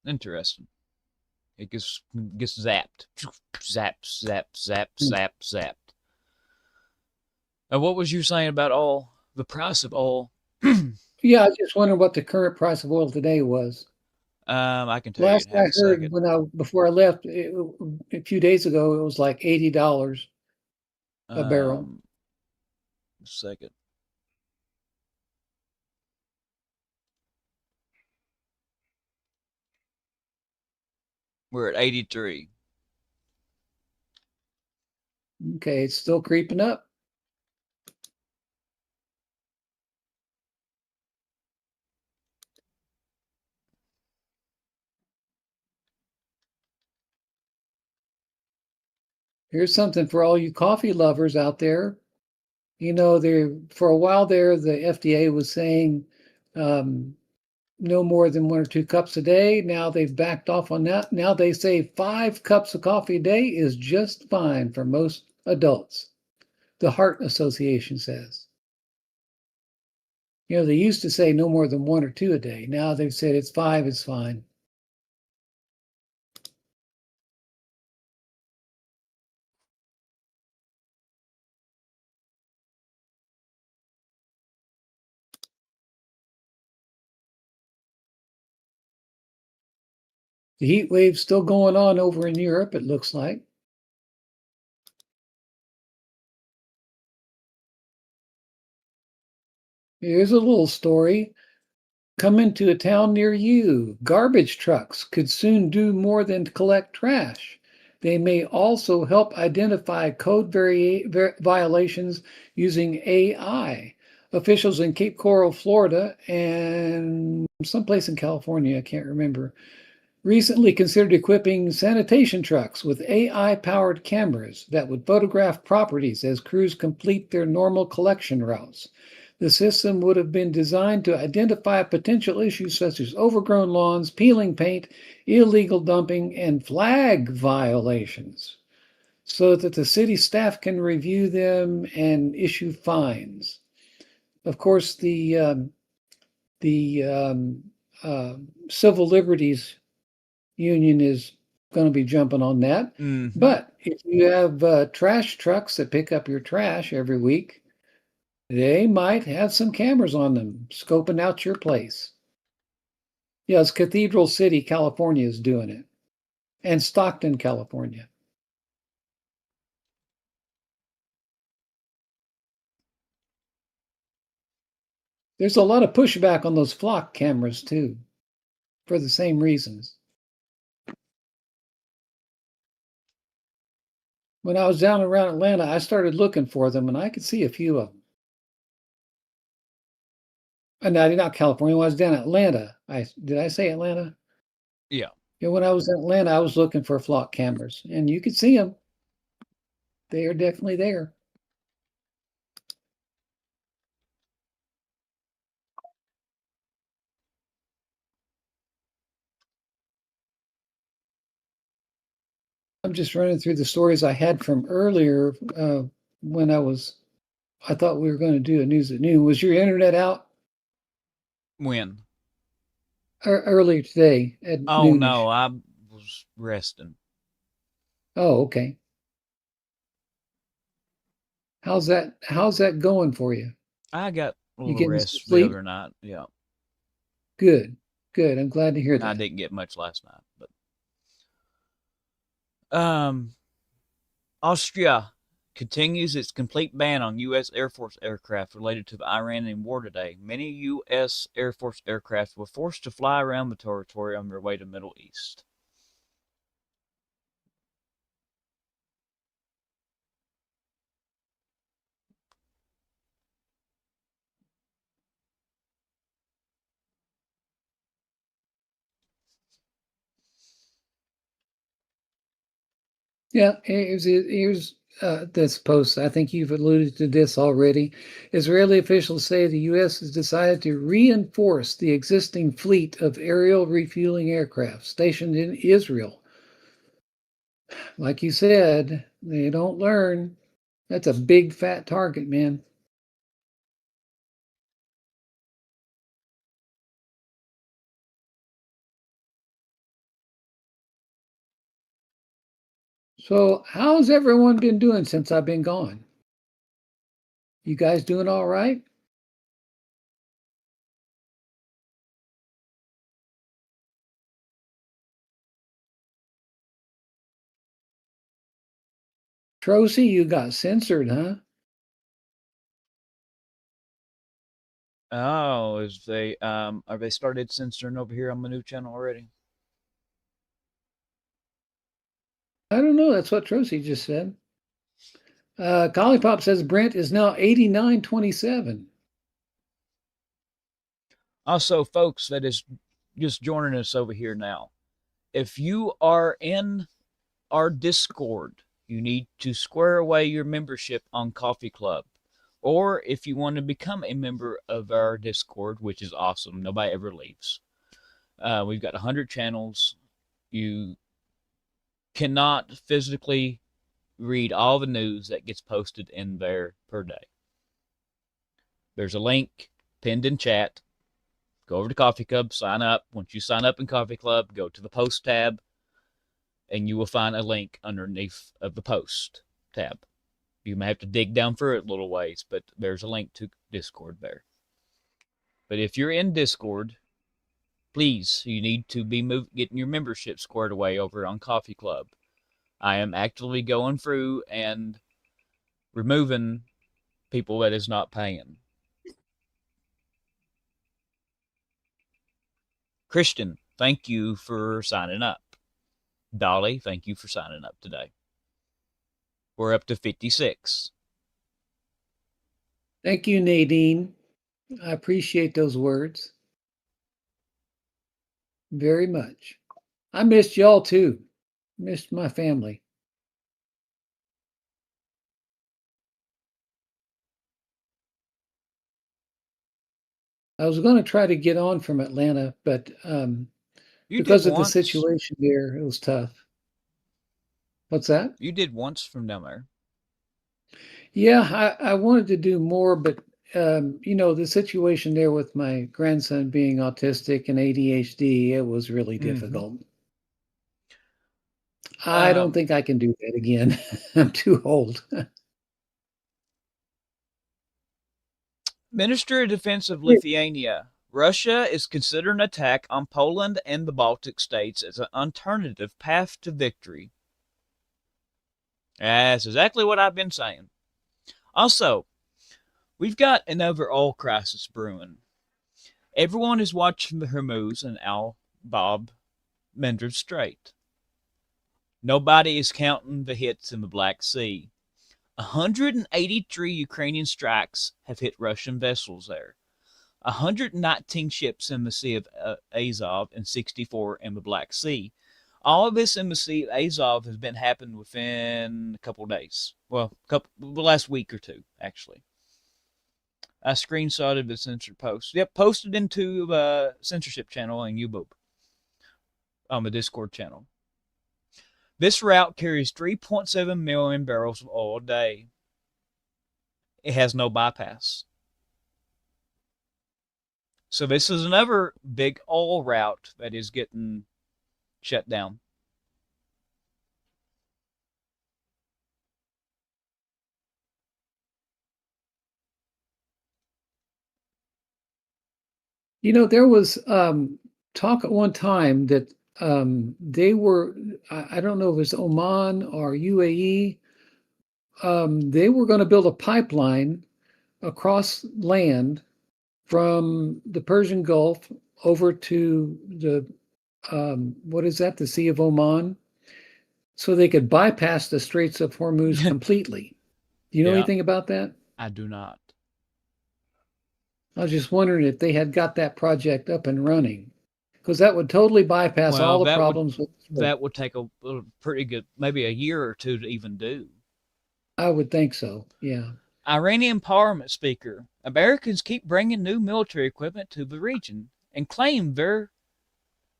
Interesting. It gets zapped. Zap, zap, zap, zap, zapped. And what was you saying about oil? The price of oil? Yeah, I just wondering what the current price of oil today was. I can tell you Last in half I a heard second. before I left a few days ago, it was like $80 a barrel. Second. We're at 83. Okay, it's still creeping up. Here's something for all you coffee lovers out there. You know, for a while there, the FDA was saying no more than 1 or 2 cups a day. Now they've backed off on that. Now they say 5 cups of coffee a day is just fine for most adults. The Heart Association says. You know, they used to say no more than 1 or 2 a day. Now they've said it's 5 is fine. The heat wave's still going on over in Europe, it looks like. Here's a little story. Coming to a town near you. Garbage trucks could soon do more than collect trash. They may also help identify code violations using AI. Officials in Cape Coral, Florida, and someplace in California, I can't remember, recently considered equipping sanitation trucks with AI-powered cameras that would photograph properties as crews complete their normal collection routes. The system would have been designed to identify potential issues such as overgrown lawns, peeling paint, illegal dumping, and flag violations, so that the city staff can review them and issue fines. Of course, the Civil Liberties Union is going to be jumping on that. But if you have trash trucks that pick up your trash every week, they might have some cameras on them scoping out your place. Yes, Cathedral City, California is doing it, and Stockton, California. There's a lot of pushback on those flock cameras too, for the same reasons. When I was down around Atlanta, I started looking for them, and I could see a few of them. And not California. When I was down in Atlanta, did I say Atlanta? Yeah. Yeah. When I was in Atlanta, I was looking for flock cameras, and you could see them. They are definitely there. I'm just running through the stories I had from earlier when I thought we were going to do a news at noon. Was your internet out When? earlier today at Oh, noonish? no, I was resting. Oh, okay. How's that going for you? I got a You little getting some rest the sleep? other night. Yeah. Good. Good. I'm glad to hear I that. didn't get much last night, but Austria continues its complete ban on U.S. Air Force aircraft related to the Iranian war today. Many U.S. Air Force aircraft were forced to fly around the territory on their way to Middle East. Yeah, here's this post. I think you've alluded to this already. Israeli officials say the U.S. has decided to reinforce the existing fleet of aerial refueling aircraft stationed in Israel. Like you said, they don't learn. That's a big fat target, man. So, how's everyone been doing since I've been gone? You guys doing all right? Trocy, you got censored, huh? Oh, are they started censoring over here on my new channel already? I don't know. That's what Trocy just said. Collipop says Brent is now 89.27. Also, folks, that is just joining us over here now. If you are in our Discord, you need to square away your membership on Coffee Club. Or if you want to become a member of our Discord, which is awesome, nobody ever leaves. We've got 100 channels. You cannot physically read all the news that gets posted in there per day. There's a link pinned in chat. Go over to Coffee Club, sign up. Once you sign up in Coffee Club, go to the post tab, and you will find a link underneath of the post tab. You may have to dig down for it a little ways, but there's a link to Discord there. But if you're in Discord, please, you need to be getting your membership squared away over on Coffee Club. I am actively going through and removing people that is not paying. Christian, thank you for signing up. Dolly, thank you for signing up today. We're up to 56. Thank you, Nadine. I appreciate those words very much. I missed y'all too. Missed my family. I was going to try to get on from Atlanta, but because of the situation there, it was tough. What's that? You did once from down there. Yeah, I wanted to do more, but the situation there with my grandson being autistic and ADHD, it was really difficult. I don't think I can do that again. I'm too old. Minister of Defense of Lithuania. Russia is considering attack on Poland and the Baltic states as an alternative path to victory. That's exactly what I've been saying. Also, we've got another oil crisis brewing. Everyone is watching the Hormuz and Al-Bab Mandeb Strait. Nobody is counting the hits in the Black Sea. 183 Ukrainian strikes have hit Russian vessels there. 119 ships in the Sea of Azov and 64 in the Black Sea. All of this in the Sea of Azov has been happened within a couple of days. Well, the last week or two, actually. I screenshotted the censored post. Yep, posted into the censorship channel on YouTube on the Discord channel. This route carries 3.7 million barrels of oil a day. It has no bypass. So this is another big oil route that is getting shut down. There was talk at one time that they were, I don't know if it was Oman or UAE, they were going to build a pipeline across land from the Persian Gulf over to the, what is that, the Sea of Oman, so they could bypass the Straits of Hormuz completely. Do you know anything about that? I do not. I was just wondering if they had got that project up and running, because that would totally bypass all the problems. That would take a pretty good, maybe a year or two to even do. I would think so, yeah. Iranian parliament speaker, Americans keep bringing new military equipment to the region and claim they're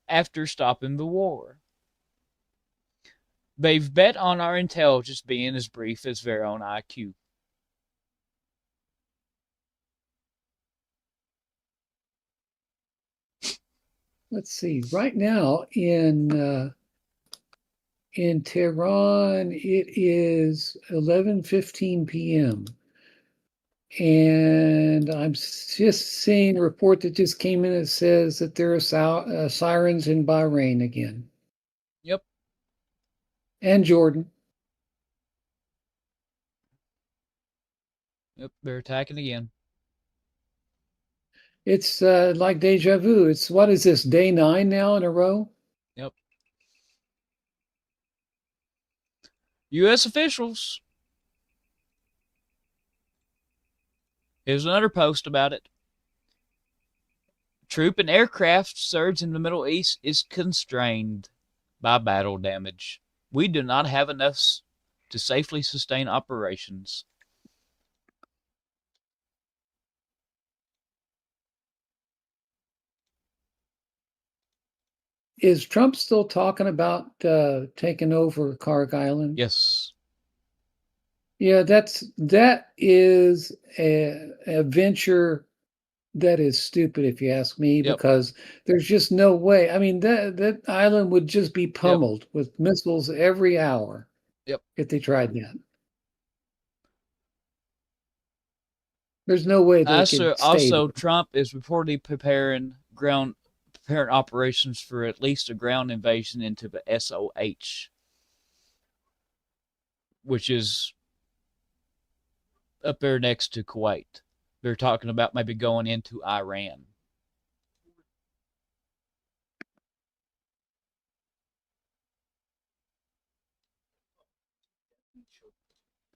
after stopping the war. They've bet on our intelligence being as brief as their own IQ. Let's see. Right now in Tehran, it is 11:15 p.m. And I'm just seeing a report that just came in that says that there are sirens in Bahrain again. Yep. And Jordan. Yep, they're attacking again. It's like deja vu. It's, what is this, day 9 now in a row? Yep. U.S. officials. Here's another post about it. Troop and aircraft surge in the Middle East is constrained by battle damage. We do not have enough to safely sustain operations. Is Trump still talking about taking over Karg Island? Yes. Yeah, that is a venture that is stupid, if you ask me, because there's just no way. I mean, that island would just be pummeled with missiles every hour. If they tried that. There's no way they could stay. Also, Trump is reportedly preparing operations for at least a ground invasion into the SOH, which is up there next to Kuwait. They're talking about maybe going into Iran.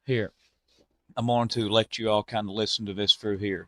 Here, I'm going to let you all kind of listen to this through here.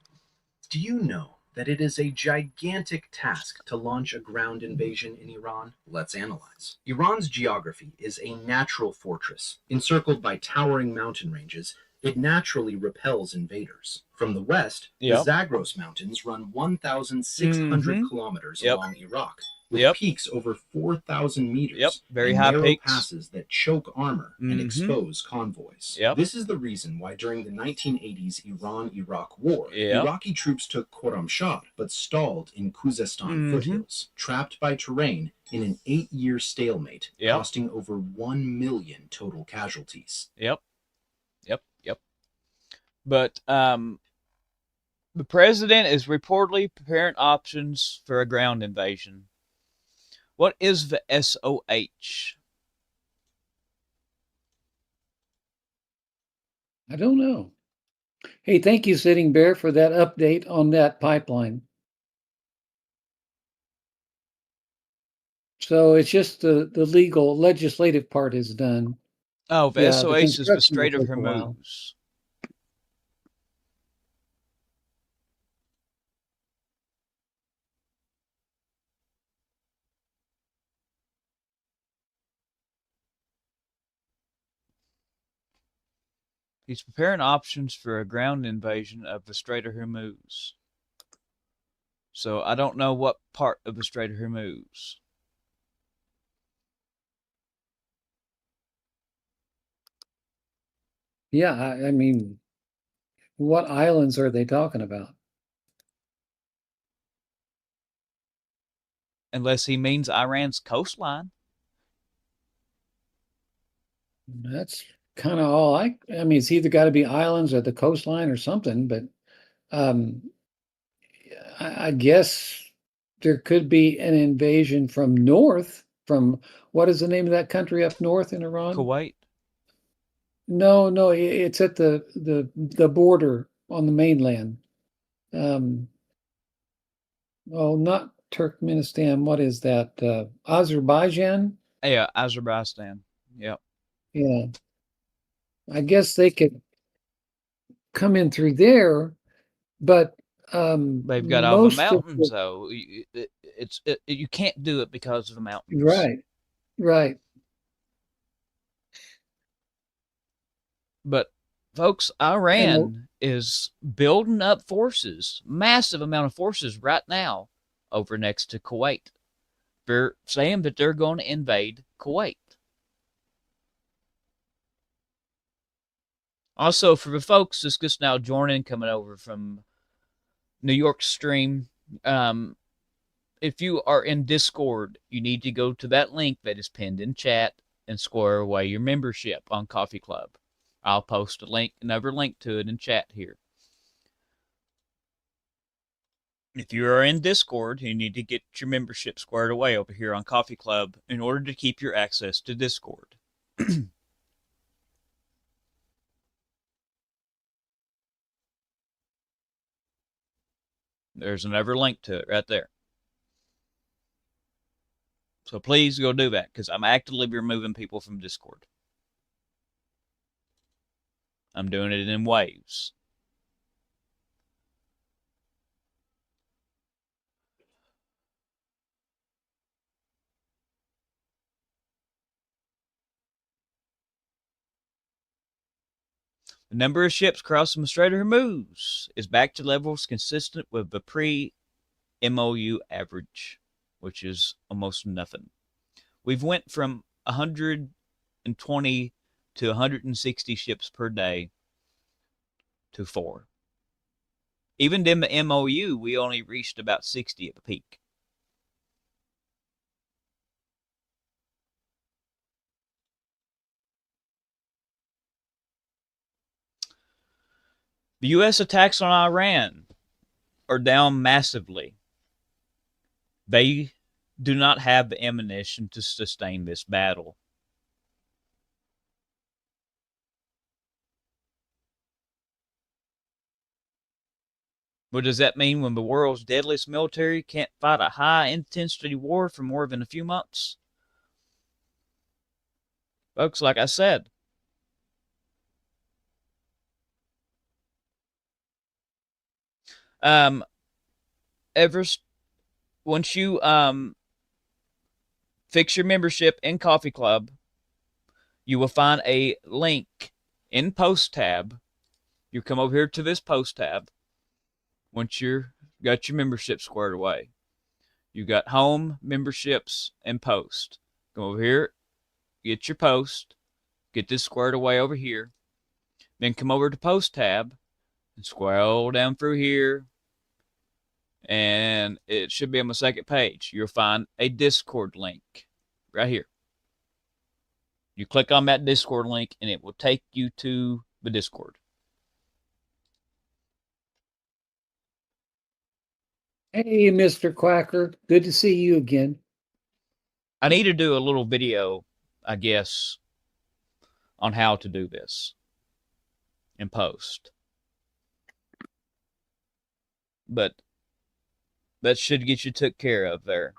Do you know that it is a gigantic task to launch a ground invasion in Iran? Let's analyze. Iran's geography is a natural fortress. Encircled by towering mountain ranges, it naturally repels invaders. From the west, the Zagros Mountains run 1,600 kilometers along Iraq, with peaks over 4,000 meters, very and high narrow peaks. passes that choke armor and expose convoys. This is the reason why during the 1980s Iran-Iraq War, Iraqi troops took Khorramshahr but stalled in Khuzestan foothills, trapped by terrain in an 8-year stalemate, costing over 1 million total casualties. But the president is reportedly preparing options for a ground invasion. What is the SOH? I don't know. Hey, thank you, Sitting Bear, for that update on that pipeline. So it's just the legal, legislative part is done. Oh, the SOH is the Strait of Hormuz. He's preparing options for a ground invasion of the Strait of Hormuz. So I don't know what part of the Strait of Hormuz. Yeah, I mean, what islands are they talking about? Unless he means Iran's coastline. That's kind of all I mean, it's either got to be islands or the coastline or something, but um, I guess there could be an invasion from north, from what is the name of that country up north in Iran? Kuwait. No, it's at the border on the mainland. Oh, not Turkmenistan. What is that? Azerbaijan? Yeah, Azerbaijan. Yep. Yeah. I guess they could come in through there, but They've got all the most of mountains, though. You can't do it because of the mountains. Right. But folks, Iran is building up forces, massive amount of forces right now over next to Kuwait. They're saying that they're going to invade Kuwait. Also, for the folks that's just now joining, coming over from New York stream, if you are in Discord, you need to go to that link that is pinned in chat and square away your membership on Coffee Club. I'll post another link to it in chat here. If you are in Discord, you need to get your membership squared away over here on Coffee Club in order to keep your access to Discord. There's another link to it right there. So please go do that, because I'm actively removing people from Discord. I'm doing it in waves. The number of ships crossing the Strait of Hormuz is back to levels consistent with the pre-MOU average, which is almost nothing. We've went from 120 to 160 ships per day to 4. Even in the MOU, we only reached about 60 at the peak. The U.S. attacks on Iran are down massively. They do not have the ammunition to sustain this battle. What does that mean when the world's deadliest military can't fight a high-intensity war for more than a few months? Folks, like I said, once you fix your membership in Coffee Club, you will find a link in Post tab. You come over here to this Post tab. Once you've got your membership squared away, you got Home, Memberships, and Post. Come over here, get your Post, get this squared away over here. Then come over to Post tab and scroll down through here, and it should be on the second page. You'll find a Discord link right here. You click on that Discord link, and it will take you to the Discord. Hey, Mr. Quacker. Good to see you again. I need to do a little video, I guess, on how to do this in post. But that should get you took care of there.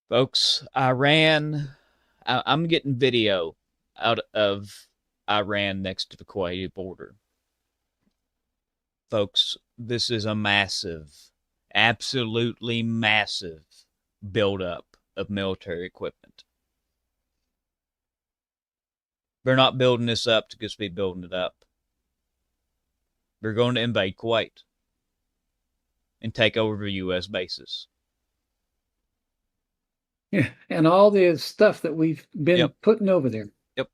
Folks, I'm getting video out of Iran next to the Kuwaiti border. Folks, this is a massive, absolutely massive buildup of military equipment. They're not building this up to just be building it up. They're going to invade Kuwait and take over the U.S. bases. Yeah, and all the stuff that we've been putting over there. Yep.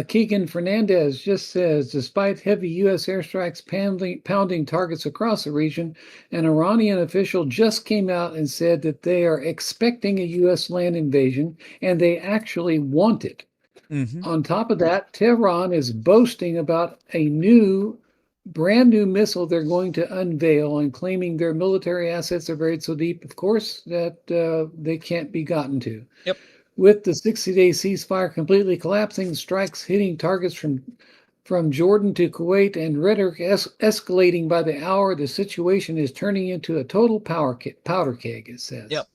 Keegan Fernandez just says, despite heavy U.S. airstrikes pounding targets across the region, an Iranian official just came out and said that they are expecting a U.S. land invasion, and they actually want it. Mm-hmm. On top of that, Tehran is boasting about a brand new missile they're going to unveil and claiming their military assets are buried so deep, of course, that they can't be gotten to. Yep. With the 60-day ceasefire completely collapsing, strikes hitting targets from Jordan to Kuwait, and rhetoric escalating by the hour, the situation is turning into a total powder keg, it says. Yep.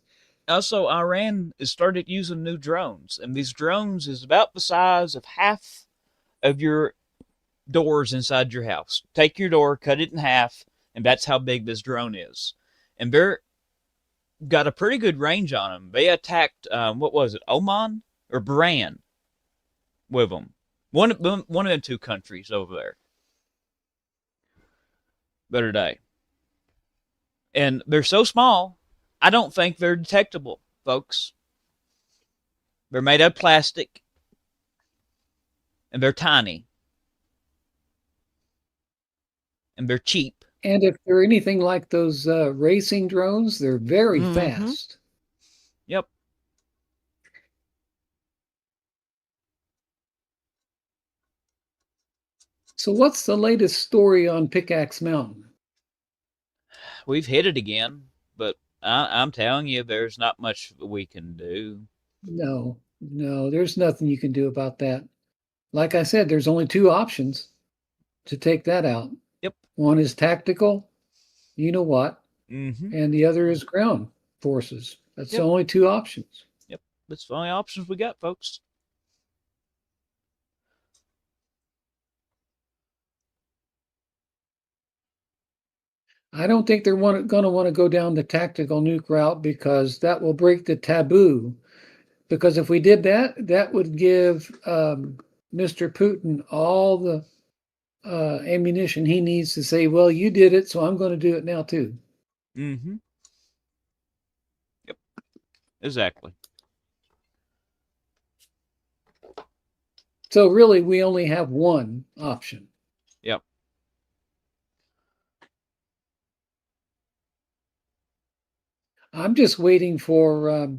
Also, Iran has started using new drones, and these drones is about the size of half of your doors inside your house. Take your door, cut it in half, and that's how big this drone is. And they're got a pretty good range on them. They attacked, what was it, Oman or Bahrain with them. One of the two countries over there. The other day. And they're so small, I don't think they're detectable, folks. They're made of plastic. And they're tiny. And they're cheap. And if they're anything like those racing drones, they're very fast. Yep. So what's the latest story on Pickaxe Mountain? We've hit it again, but I'm telling you, there's not much we can do. No, there's nothing you can do about that. Like I said, there's only two options to take that out. Yep. One is tactical, you know what, Mm-hmm. and the other is ground forces. That's the only two options. Yep. That's the only options we got, folks. I don't think they're going to want to go down the tactical nuke route, because that will break the taboo. Because if we did that, that would give Mr. Putin all the ammunition he needs to say, well, you did it, so I'm going to do it now too. Mm-hmm. Yep. Exactly. So really, we only have one option. Yep. I'm just waiting for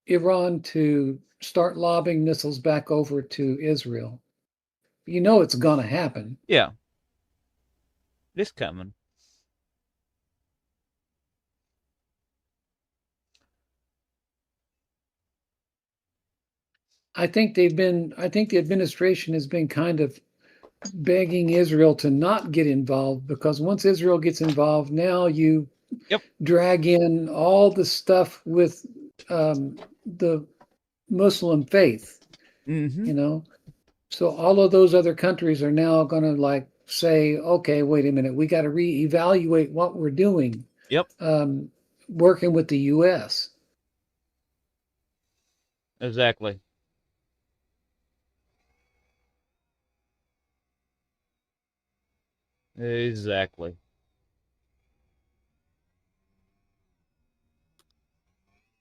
Iran to start lobbing missiles back over to Israel. You know it's going to happen. Yeah. It's coming. I think the administration has been kind of begging Israel to not get involved, because once Israel gets involved, now you drag in all the stuff with the Muslim faith, you know. So all of those other countries are now going to like say, okay, wait a minute, we got to reevaluate what we're doing. Yep. Working with the U.S. Exactly. Exactly.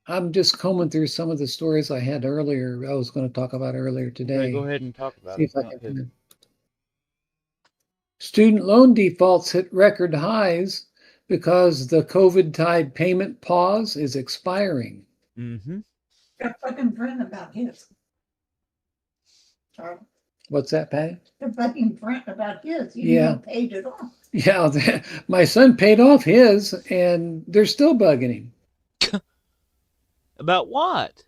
I'm just combing through some of the stories I had earlier. I was going to talk about earlier today. Okay, go ahead and talk about it. Student loan defaults hit record highs because the COVID-tide payment pause is expiring. Mm-hmm. Got fucking Brent about his. Charlie. What's that, Patty? They're fucking Brent about his. You paid it off. Yeah, my son paid off his, and they're still bugging him. About what?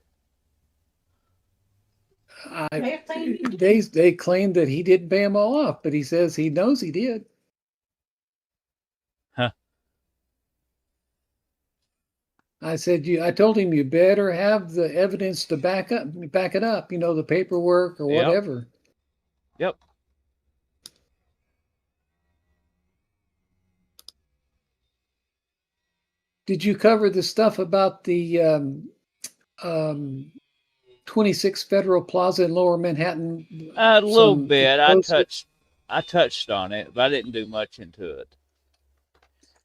They claim that he didn't pay them all off, but he says he knows he did. Huh. I told him you better have the evidence to back it up, you know, the paperwork or whatever. Yep. Did you cover the stuff about the 26 Federal Plaza in Lower Manhattan? A little bit. Explosives? I touched on it, but I didn't do much into it.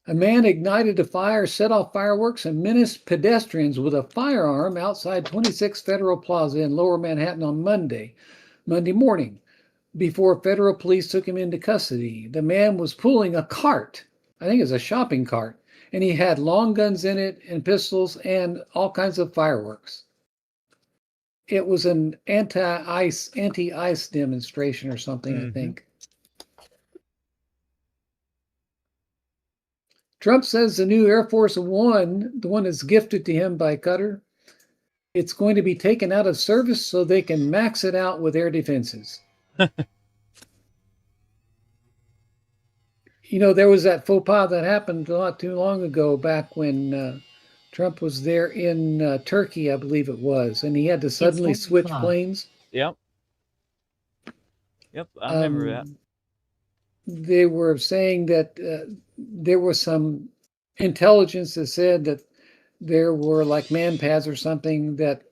A man ignited a fire, set off fireworks, and menaced pedestrians with a firearm outside 26 Federal Plaza in Lower Manhattan on Monday morning, before federal police took him into custody. The man was pulling a cart, I think it's a shopping cart, and he had long guns in it and pistols and all kinds of fireworks. It was an anti-ice demonstration or something, I think. Trump says the new Air Force One, the one that's gifted to him by Qatar, it's going to be taken out of service so they can max it out with air defenses. You know, there was that faux pas that happened not too long ago, back when Trump was there in Turkey, I believe it was, and he had to suddenly switch planes. Yep, I remember that. They were saying that there was some intelligence that said that there were like man pads or something that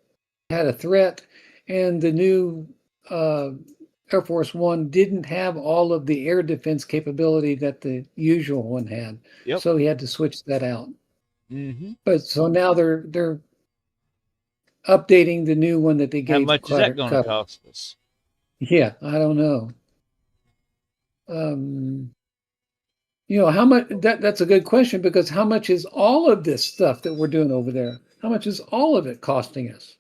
had a threat, and the new Air Force One didn't have all of the air defense capability that the usual one had. Yep. So he had to switch that out. But so now they're updating the new one that they gave. How much is that going to cost us? Yeah, I don't know. You know, how much, that's a good question, because how much is all of this stuff that we're doing over there? How much is all of it costing us?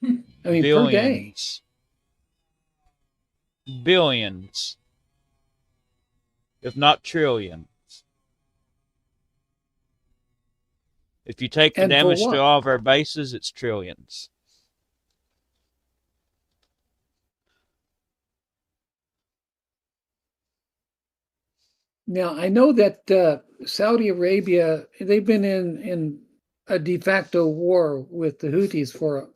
I mean, Billions. Per day. Billions. If not trillions. If you take the damage to all of our bases, it's trillions. Now, I know that Saudi Arabia, they've been in a de facto war with the Houthis for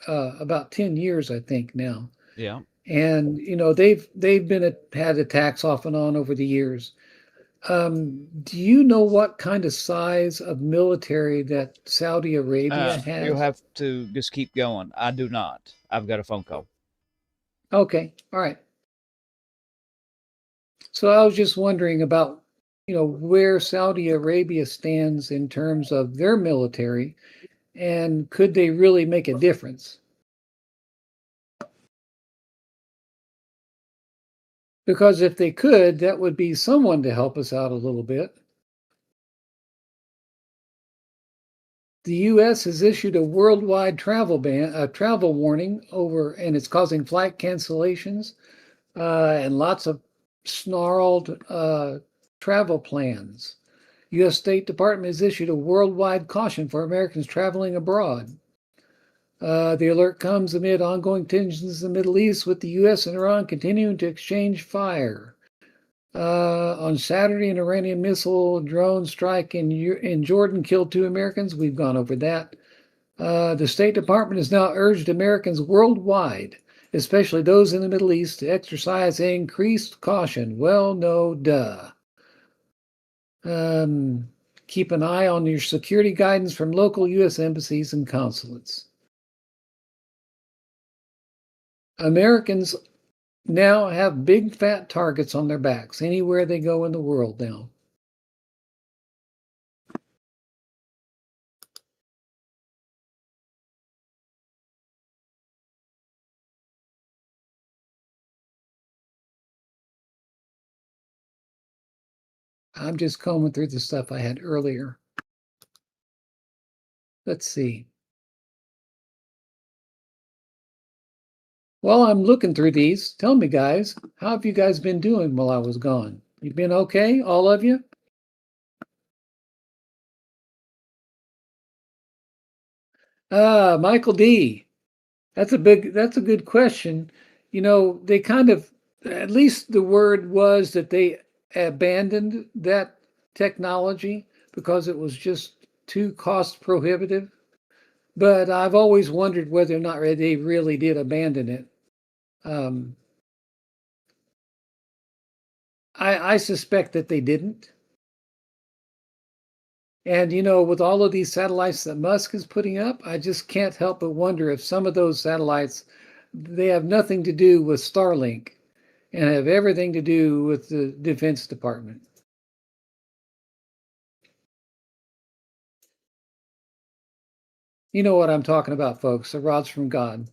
about 10 years, I think now. Yeah. And, you know, they've had attacks off and on over the years. Do you know what kind of size of military that Saudi Arabia has? You'll have to just keep going. I do not. I've got a phone call. Okay. All right. So I was just wondering about, you know, where Saudi Arabia stands in terms of their military, and could they really make a difference? Because if they could, that would be someone to help us out a little bit. The U.S. has issued a worldwide travel ban, a travel warning over, and it's causing flight cancellations and lots of snarled travel plans. U.S. State Department has issued a worldwide caution for Americans traveling abroad. The alert comes amid ongoing tensions in the Middle East, with the U.S. and Iran continuing to exchange fire. On Saturday, an Iranian missile drone strike in Jordan killed 2 Americans. We've gone over that. The State Department has now urged Americans worldwide, especially those in the Middle East, to exercise increased caution. Well, no, duh. Keep an eye on your security guidance from local U.S. embassies and consulates. Americans now have big fat targets on their backs anywhere they go in the world now. I'm just combing through the stuff I had earlier. Let's see. While I'm looking through these, tell me, guys, how have you guys been doing while I was gone? You been okay, all of you? Michael D. That's a good question. You know, they kind of, at least the word was that they abandoned that technology because it was just too cost prohibitive. But I've always wondered whether or not they really did abandon it. I suspect that they didn't. And, with all of these satellites that Musk is putting up, I just can't help but wonder if some of those satellites, they have nothing to do with Starlink and have everything to do with the Defense Department. You know what I'm talking about, folks. The rods from God.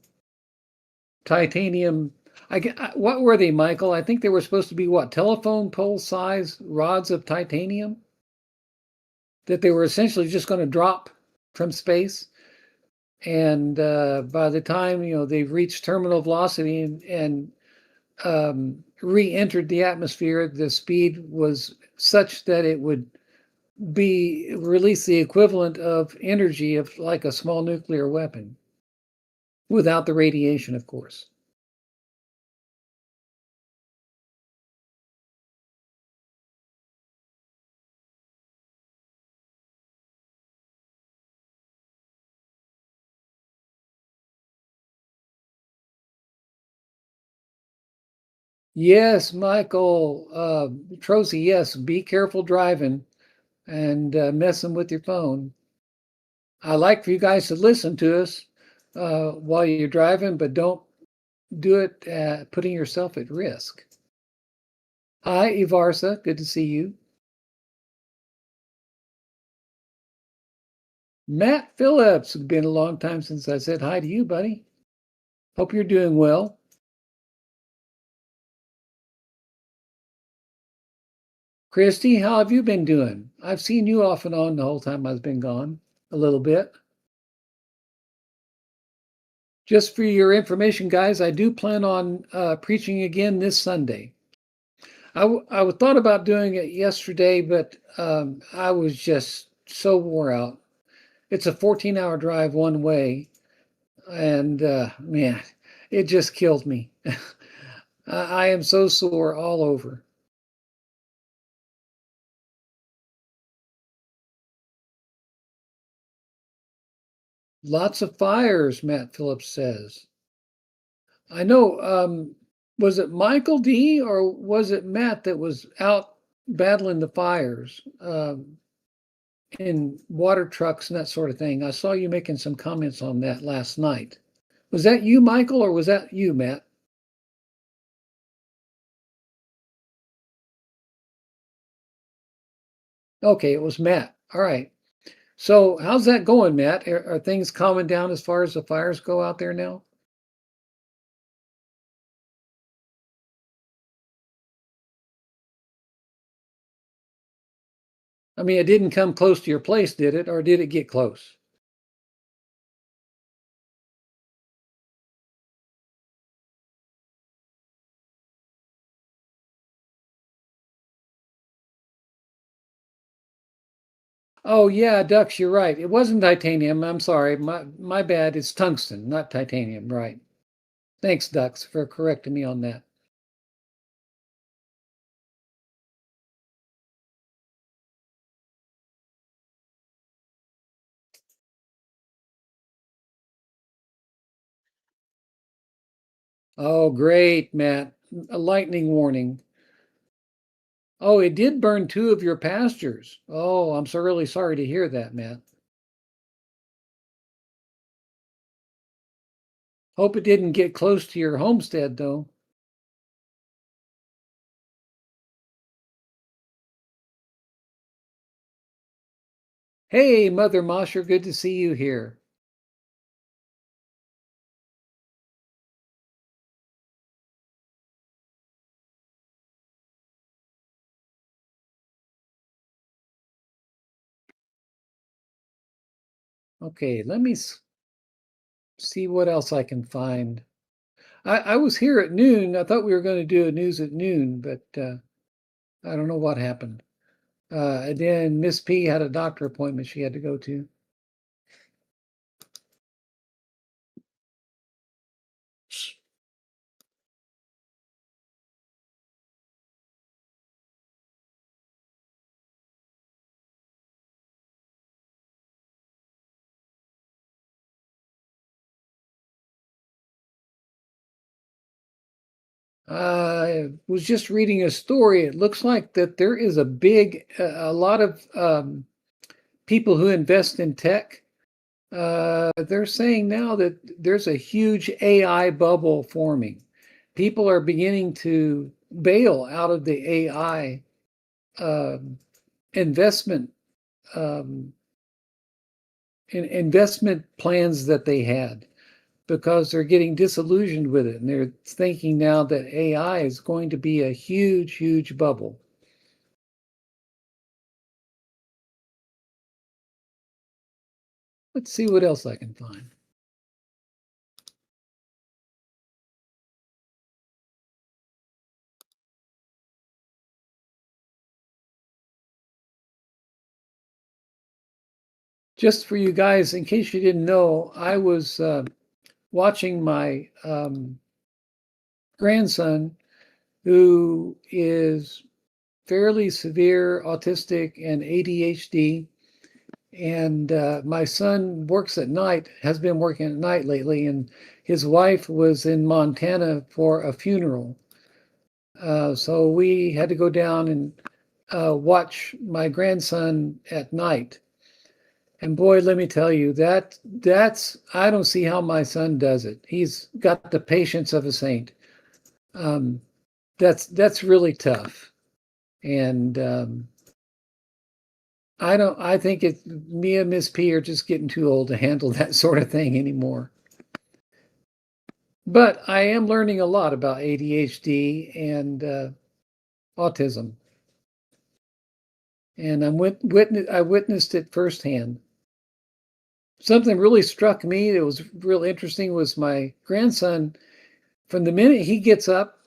Titanium. What were they, Michael? I think they were supposed to be what? Telephone pole size rods of titanium? That they were essentially just going to drop from space. And by the time, they've reached terminal velocity and re-entered the atmosphere, the speed was such that it would release the equivalent of energy of like a small nuclear weapon, without the radiation, of course. Yes, Michael, Trocy, yes, be careful driving and messing with your phone. I like for you guys to listen to us while you're driving, but don't do it putting yourself at risk. Hi, Ivarsa, good to see you. Matt Phillips, it's been a long time since I said hi to you, buddy. Hope you're doing well. Christy, how have you been doing? I've seen you off and on the whole time I've been gone, a little bit. Just for your information, guys, I do plan on preaching again this Sunday. I thought about doing it yesterday, but I was just so wore out. It's a 14-hour drive one way, and man, it just killed me. I am so sore all over. Lots of fires, Matt Phillips says. I know. Was it Michael D. or was it Matt that was out battling the fires in water trucks and that sort of thing? I saw you making some comments on that last night. Was that you, Michael, or was that you, Matt? Okay, it was Matt. All right. So how's that going, Matt? Are things calming down as far as the fires go out there now? I mean, it didn't come close to your place, did it? Or did it get close? Oh yeah, Dux, you're right. It wasn't titanium. I'm sorry. My bad. It's tungsten, not titanium. Right. Thanks, Dux, for correcting me on that. Oh, great, Matt. A lightning warning. Oh, it did burn 2 of your pastures. Oh, I'm so really sorry to hear that, Matt. Hope it didn't get close to your homestead, though. Hey, Mother Mosher, good to see you here. Okay, let me see what else I can find. I was here at noon. I thought we were going to do a news at noon, but I don't know what happened. And then Miss P had a doctor appointment she had to go to. I was just reading a story. It looks like that there is a lot of people who invest in tech, they're saying now that there's a huge AI bubble forming. People are beginning to bail out of the AI investment investment plans that they had, because they're getting disillusioned with it, and they're thinking now that AI is going to be a huge, huge bubble. Let's see what else I can find. Just for you guys, in case you didn't know, I was watching my grandson, who is fairly severe autistic and ADHD. And my son works at night, has been working at night lately, and his wife was in Montana for a funeral. So we had to go down and watch my grandson at night. And boy, let me tell you, I don't see how my son does it. He's got the patience of a saint. That's really tough. And I think me and Miss P are just getting too old to handle that sort of thing anymore. But I am learning a lot about ADHD and autism. And I witnessed it firsthand. Something really struck me that was real interesting was my grandson, from the minute he gets up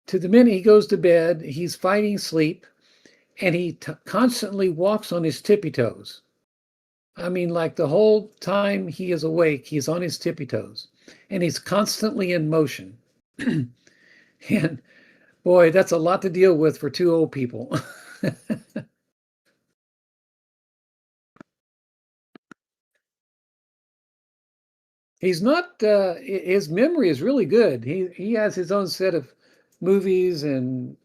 to the minute he goes to bed, he's fighting sleep, and he constantly walks on his tippy toes. I mean, like the whole time he is awake, he's on his tippy toes, and he's constantly in motion. And boy, that's a lot to deal with for two old people. He's not, his memory is really good. He has his own set of movies and,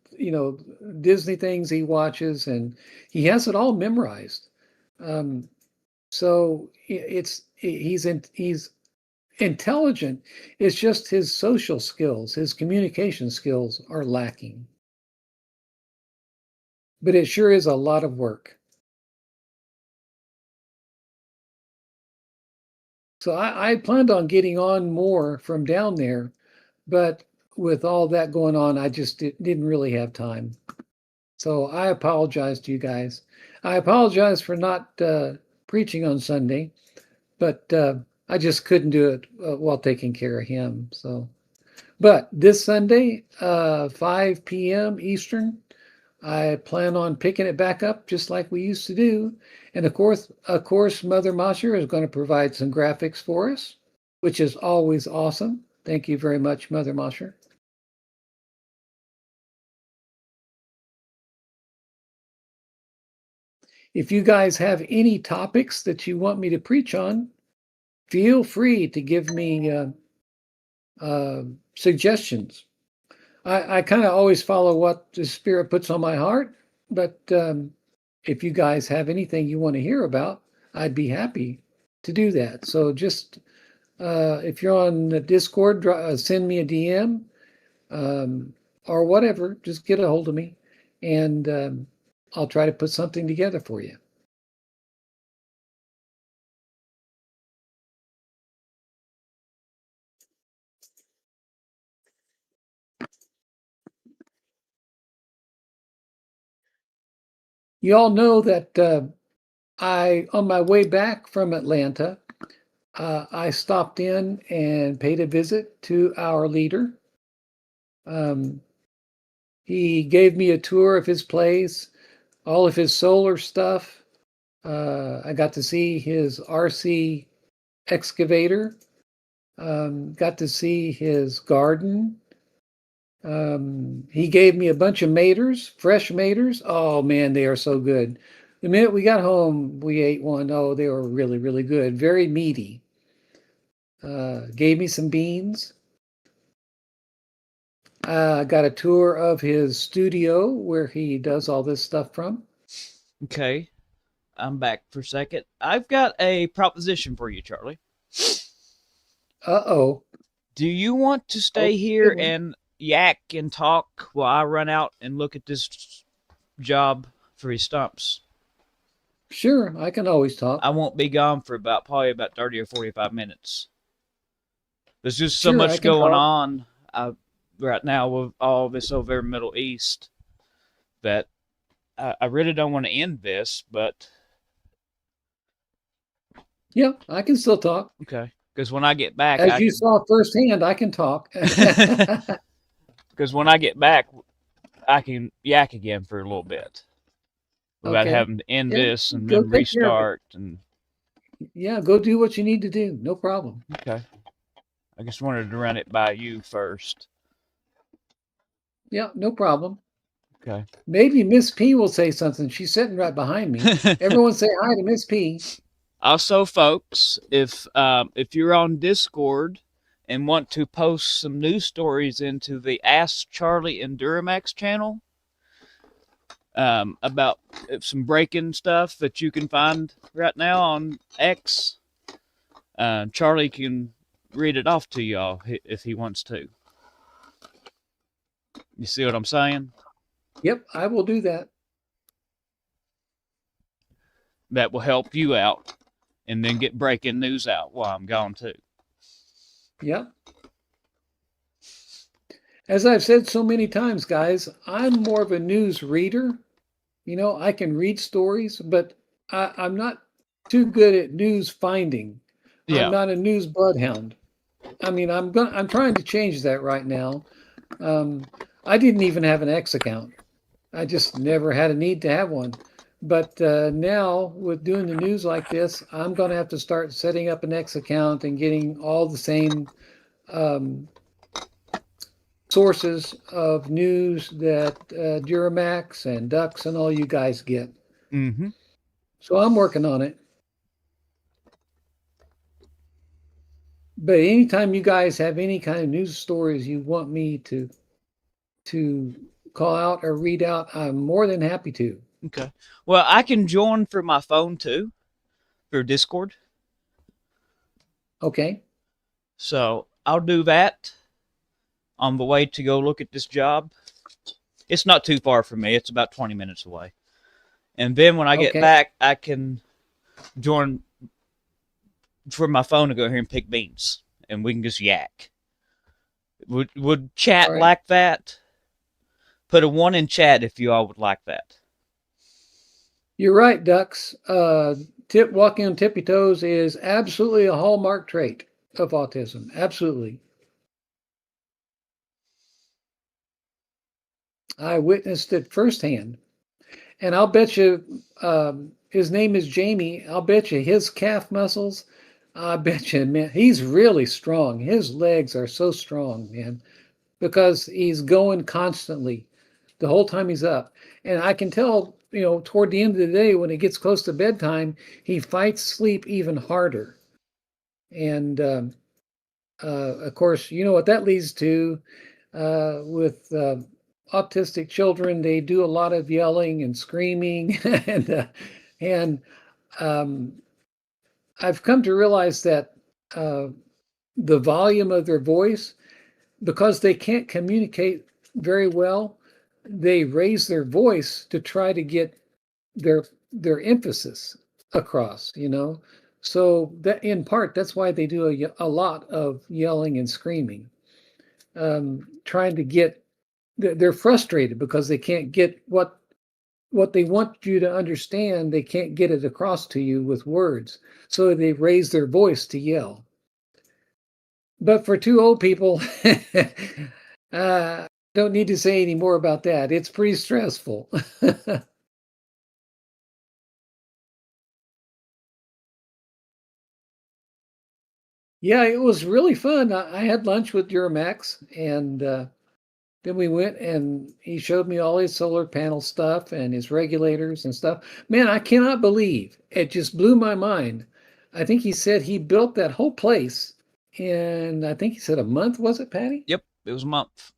Disney things he watches, and he has it all memorized. So he's intelligent. It's just his social skills, his communication skills are lacking. But it sure is a lot of work. So I planned on getting on more from down there, but with all that going on, I just didn't really have time. So I apologize to you guys. I apologize for not preaching on Sunday, but I just couldn't do it while taking care of him. So, but this Sunday, 5 p.m. Eastern, I plan on picking it back up just like we used to do. And of course, Mother Mosher is going to provide some graphics for us, which is always awesome. Thank you very much, Mother Mosher. If you guys have any topics that you want me to preach on, feel free to give me suggestions. I kind of always follow what the Spirit puts on my heart, but if you guys have anything you want to hear about, I'd be happy to do that. So just if you're on the Discord, send me a DM or whatever. Just get a hold of me, and I'll try to put something together for you. You all know that on my way back from Atlanta, I stopped in and paid a visit to our leader. He gave me a tour of his place, all of his solar stuff. I got to see his RC excavator, got to see his garden. He gave me a bunch of maters, fresh maters. Oh man, they are so good. The minute we got home, we ate one. Oh, they were really, really good. Very meaty. Gave me some beans. Got a tour of his studio where he does all this stuff from. Okay. I'm back for a second. I've got a proposition for you, Charlie. Uh-oh. Do you want to stay here and yak and talk while I run out and look at this job for his stumps? Sure, I can always talk. I won't be gone for probably about 30 or 45 minutes. There's just so Sure, much going on right now with all this over Middle East that I really don't want to end this, but... Yeah, I can still talk. Okay. Because when I get back... As you saw firsthand, I can talk. Because when I get back, I can yak again for a little bit. Without having to end this and then restart. And yeah, go do what you need to do. No problem. Okay. I just wanted to run it by you first. Yeah, no problem. Okay. Maybe Miss P will say something. She's sitting right behind me. Everyone say hi to Miss P. Also, folks, if you're on Discord and want to post some news stories into the Ask Charlie and Duramax channel about some breaking stuff that you can find right now on X, Charlie can read it off to y'all if he wants to. You see what I'm saying? Yep, I will do that. That will help you out, and then get breaking news out while I'm gone too. Yep. As I've said so many times, guys, I'm more of a news reader. You know, I can read stories, but I'm not too good at news finding. Yeah. I'm not a news bloodhound. I mean, I'm trying to change that right now. I didn't even have an X account. I just never had a need to have one. But now, with doing the news like this, I'm going to have to start setting up an X account and getting all the same sources of news that Duramax and Ducks and all you guys get. Mm-hmm. So I'm working on it. But anytime you guys have any kind of news stories you want me to call out or read out, I'm more than happy to. Okay. Well, I can join for my phone too, through Discord. Okay. So I'll do that on the way to go look at this job. It's not too far from me. It's about 20 minutes away. And then when I get back, I can join for my phone to go here and pick beans, and we can just yak. Would chat like that? Put a 1 in chat if you all would like that. You're right, Ducks. Walking on tippy toes is absolutely a hallmark trait of autism. Absolutely. I witnessed it firsthand. And I'll bet you, his name is Jamie. I'll bet you his calf muscles, I bet you, man, he's really strong. His legs are so strong, man, because he's going constantly the whole time he's up. And I can tell, you know, toward the end of the day, when it gets close to bedtime, he fights sleep even harder. And of course, you know what that leads to with autistic children. They do a lot of yelling and screaming, and I've come to realize that the volume of their voice, because they can't communicate very well, they raise their voice to try to get their emphasis across, you know. So that in part, that's why they do a lot of yelling and screaming, trying to get. They're frustrated because they can't get what they want you to understand. They can't get it across to you with words, so they raise their voice to yell. But for two old people, don't need to say any more about that. It's pretty stressful. Yeah, it was really fun. I had lunch with Duramax, and then we went and he showed me all his solar panel stuff and his regulators and stuff. Man, I cannot believe it. Just blew my mind. I think he said he built that whole place in, I think he said a month, was it, Patty? Yep, it was a month.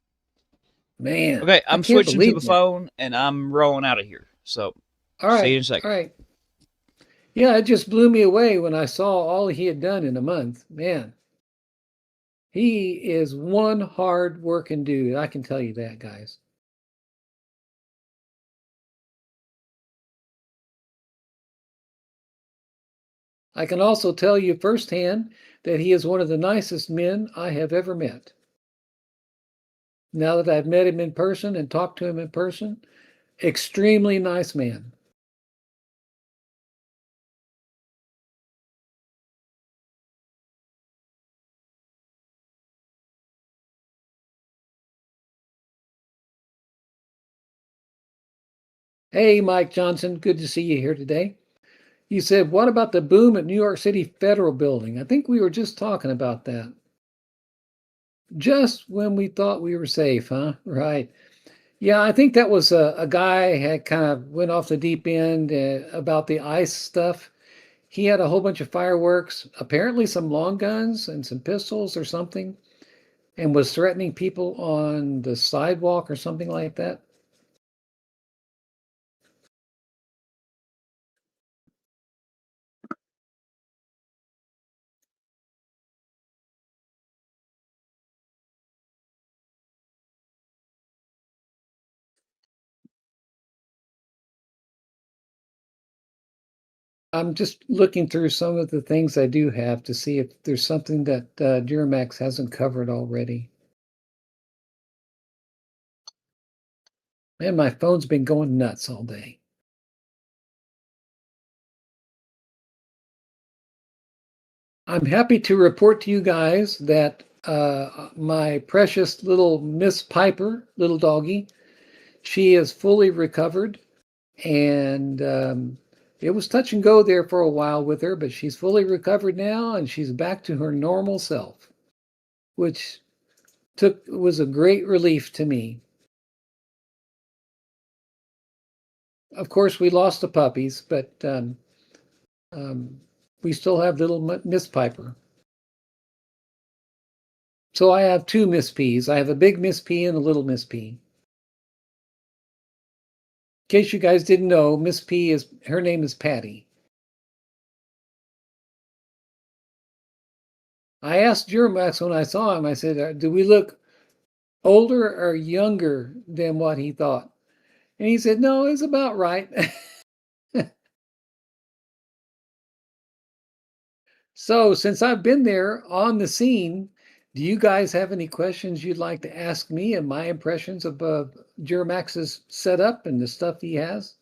Man. Okay, I'm switching to the phone and I'm rolling out of here. So, all right, see you in a second. All right. Yeah, it just blew me away when I saw all he had done in a month. Man, he is one hard working dude. I can tell you that, guys. I can also tell you firsthand that he is one of the nicest men I have ever met. Now that I've met him in person and talked to him in person, extremely nice man. Hey, Mike Johnson, good to see you here today. You said, what about the boom at New York City Federal Building? I think we were just talking about that. Just when we thought we were safe, huh? Right. Yeah, I think that was a guy had kind of went off the deep end about the ICE stuff. He had a whole bunch of fireworks, apparently some long guns and some pistols or something, and was threatening people on the sidewalk or something like that. I'm just looking through some of the things I do have to see if there's something that Duramax hasn't covered already. Man, my phone's been going nuts all day. I'm happy to report to you guys that my precious little Miss Piper, little doggie, she is fully recovered. And it was touch and go there for a while with her, but she's fully recovered now and she's back to her normal self, which was a great relief to me. Of course, we lost the puppies, but we still have little Miss Piper. So I have two Miss P's. I have a big Miss P and a little Miss P. In case you guys didn't know, Miss P is her name is Patty. I asked Jermax when I saw him, I said, do we look older or younger than what he thought? And he said, no, it's about right. So, since I've been there on the scene, do you guys have any questions you'd like to ask me and my impressions of Duramax's setup and the stuff he has?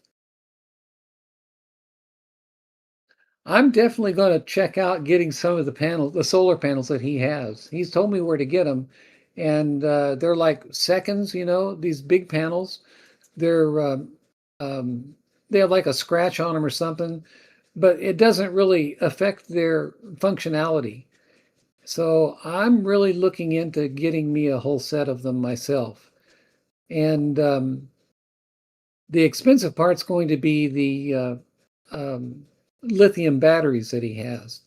I'm definitely going to check out getting some of the solar panels that he has. He's told me where to get them, and they're like seconds, these big panels. They're they have like a scratch on them or something, but it doesn't really affect their functionality. So I'm really looking into getting me a whole set of them myself. And the expensive part's going to be the lithium batteries that he has.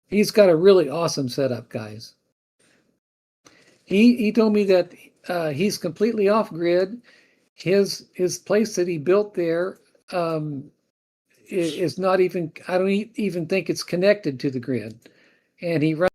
He's got a really awesome setup, guys. He told me that he's completely off grid. His place that he built there is not even, I don't even think it's connected to the grid. And he runs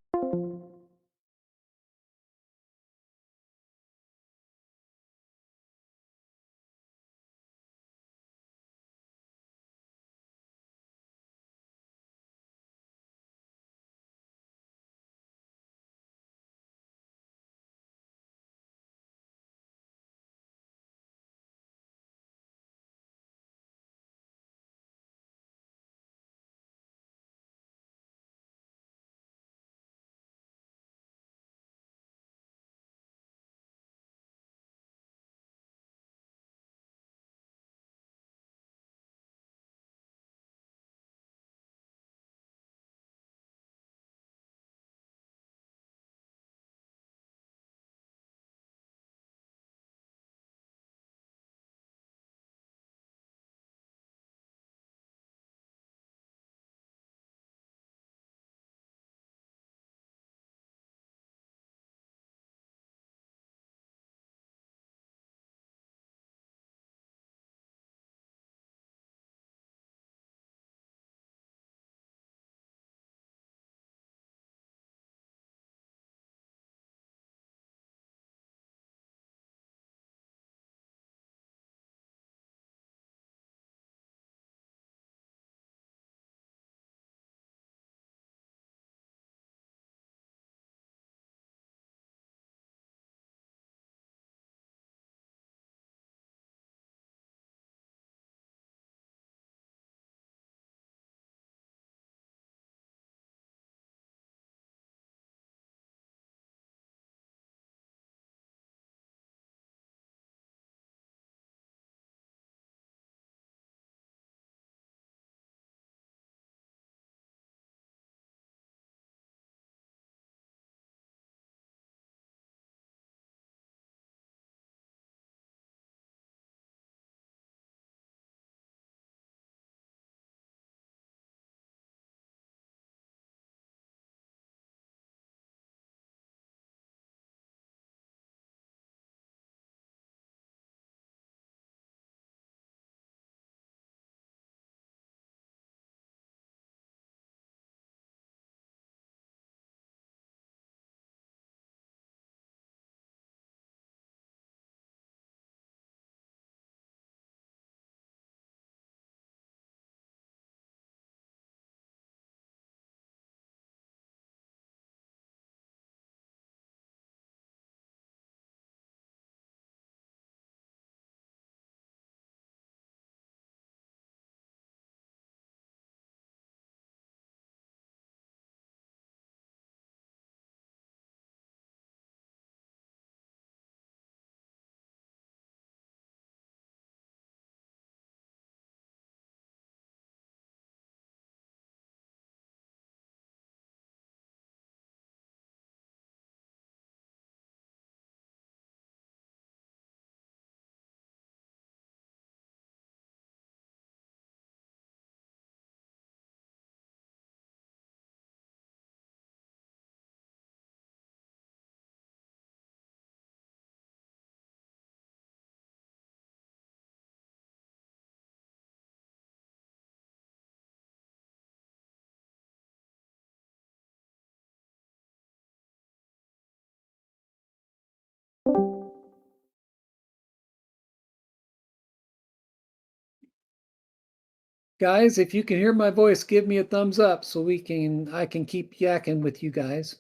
Guys, if you can hear my voice, give me a thumbs up so I can keep yakking with you guys.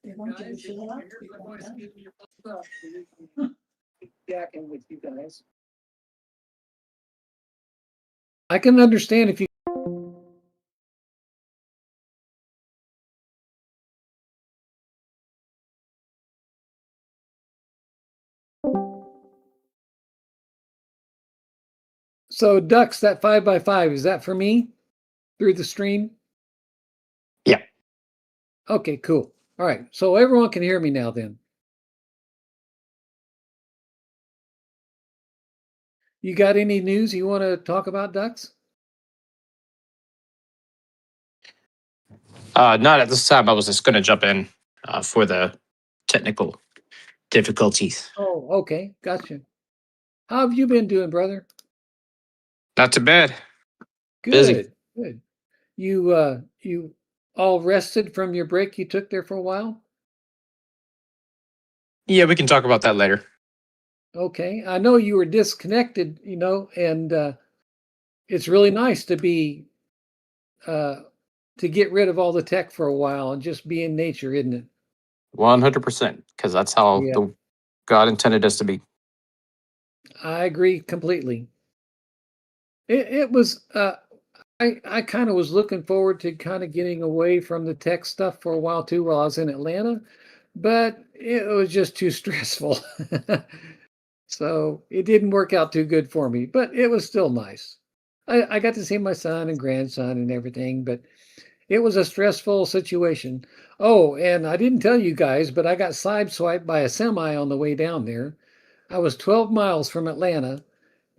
They want you to Guys, if shut you up. can hear my voice, give me a thumbs up so we can keep yakking with you guys. I can understand if you. So ducks, that 5x5, is that for me through the stream? Yeah. Okay, cool. All right. So everyone can hear me now then. You got any news you want to talk about, ducks? Not at this time. I was just going to jump in for the technical difficulties. Oh, okay. Gotcha. How have you been doing, brother? Not too bad. Busy. Good. Good. You all rested from your break you took there for a while? Yeah, we can talk about that later. Okay. I know you were disconnected, and it's really nice to be to get rid of all the tech for a while and just be in nature, isn't it? 100%, because that's how Yeah. the God intended us to be. I agree completely. It was I kind of was looking forward to kind of getting away from the tech stuff for a while too while I was in Atlanta, but it was just too stressful. So it didn't work out too good for me, but it was still nice. I got to see my son and grandson and everything, but it was a stressful situation. Oh, and I didn't tell you guys, but I got sideswiped by a semi on the way down there. I was 12 miles from Atlanta,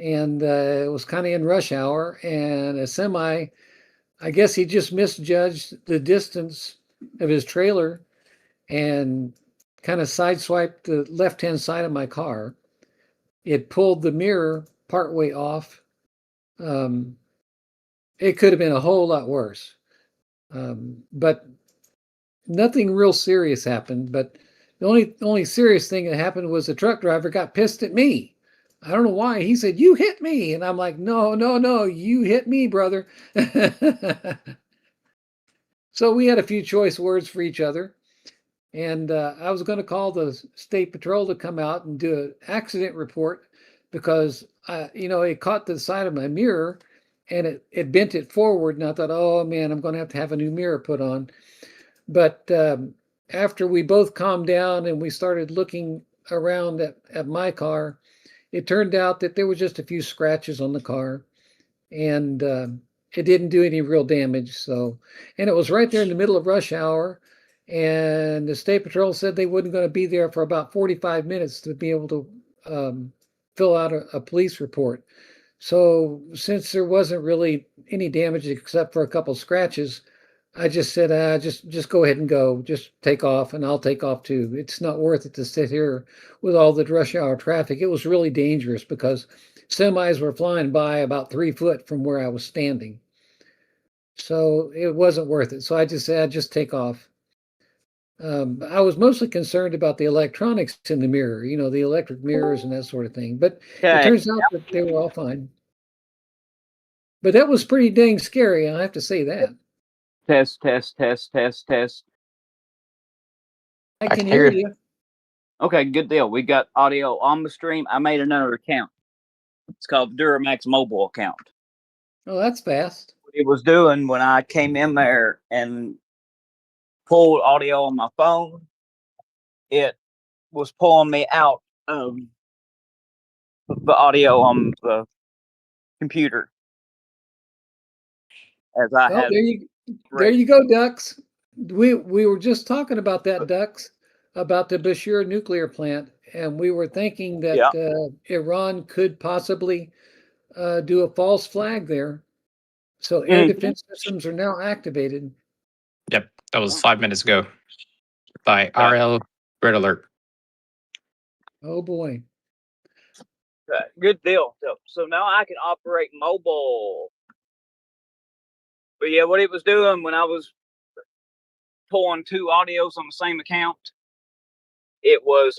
and it was kind of in rush hour, and a semi, I guess he just misjudged the distance of his trailer and kind of sideswiped the left-hand side of my car. It pulled the mirror partway off. Um, it could have been a whole lot worse. But nothing real serious happened. But the only serious thing that happened was the truck driver got pissed at me. I don't know why. He said, "You hit me," and I'm like, "No, no, no, you hit me, brother." So we had a few choice words for each other. And I was going to call the state patrol to come out and do an accident report because, it caught the side of my mirror and it bent it forward. And I thought, oh man, I'm going to have a new mirror put on. But after we both calmed down and we started looking around at my car, it turned out that there were just a few scratches on the car. And it didn't do any real damage. So, and it was right there in the middle of rush hour. And the state patrol said they weren't going to be there for about 45 minutes to be able to fill out a police report. So, since there wasn't really any damage except for a couple scratches, I just said, just go ahead and go. Just take off, and I'll take off too. It's not worth it to sit here with all the rush hour traffic. It was really dangerous because semis were flying by about 3 foot from where I was standing. So it wasn't worth it. So I just said, just take off. I was mostly concerned about the electronics in the mirror, the electric mirrors and that sort of thing. But it turns out that they were all fine. But that was pretty dang scary. I have to say that. Test, test, test, test, test. I can hear you. Okay, good deal. We got audio on the stream. I made another account. It's called Duramax Mobile account. Oh, that's fast. What it was doing when I came in there and pulled audio on my phone, it was pulling me out of the audio on the computer. As I had. There you go, Ducks. We were just talking about that, Ducks, about the Bashir nuclear plant, and we were thinking that Iran could possibly do a false flag there. So air defense systems are now activated. Yep, that was 5 minutes ago by RL Red Alert. Oh boy. Good deal. So now I can operate mobile. But yeah, what it was doing when I was pulling two audios on the same account, it was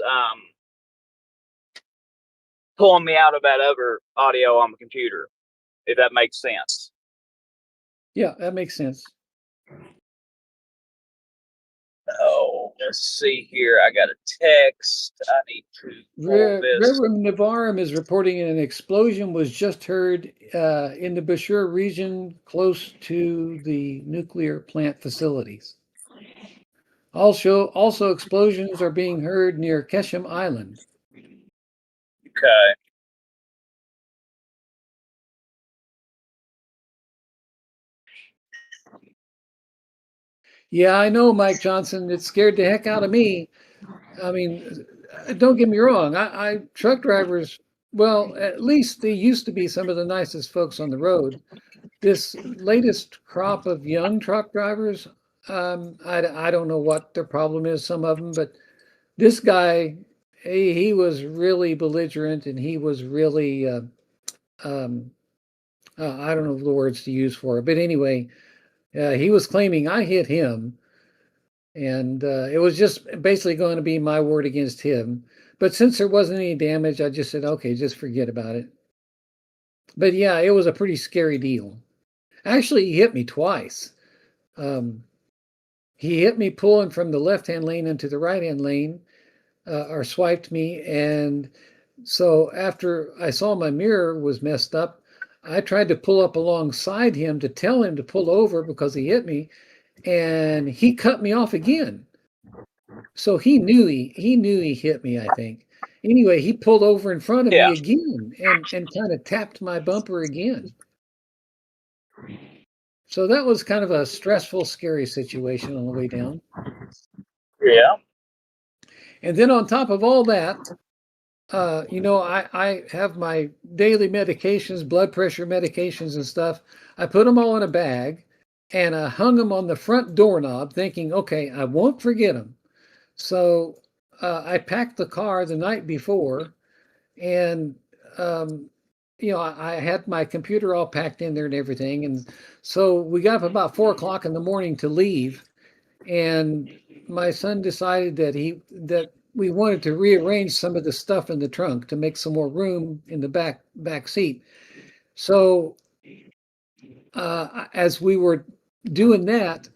pulling me out of that other audio on the computer, if that makes sense. Yeah, that makes sense. Oh, let's see here. I got a text. I need to pull this. Reverend Navarim is reporting an explosion was just heard in the Bashur region close to the nuclear plant facilities. Also explosions are being heard near Keshem Island. Okay. Yeah, I know, Mike Johnson. It scared the heck out of me. I mean, don't get me wrong. I truck drivers, well, at least they used to be some of the nicest folks on the road. This latest crop of young truck drivers, I don't know what their problem is, some of them, but this guy, he was really belligerent and he was really, I don't know the words to use for it, but anyway, he was claiming I hit him. And it was just basically going to be my word against him. But since there wasn't any damage, I just said, okay, just forget about it. But yeah, it was a pretty scary deal. Actually, he hit me twice. He hit me pulling from the left-hand lane into the right-hand lane, or swiped me. And so after I saw my mirror was messed up, I tried to pull up alongside him to tell him to pull over because he hit me. And he cut me off again. So he knew he hit me, I think. Anyway, he pulled over in front of me again and kind of tapped my bumper again. So that was kind of a stressful, scary situation on the way down. Yeah. And then on top of all that, I have my daily medications, blood pressure medications and stuff. I put them all in a bag and I hung them on the front doorknob thinking, okay, I won't forget them. So I packed the car the night before, and I had my computer all packed in there and everything. And so we got up about 4 o'clock in the morning to leave, and my son decided that we wanted to rearrange some of the stuff in the trunk to make some more room in the back seat. So as we were doing that,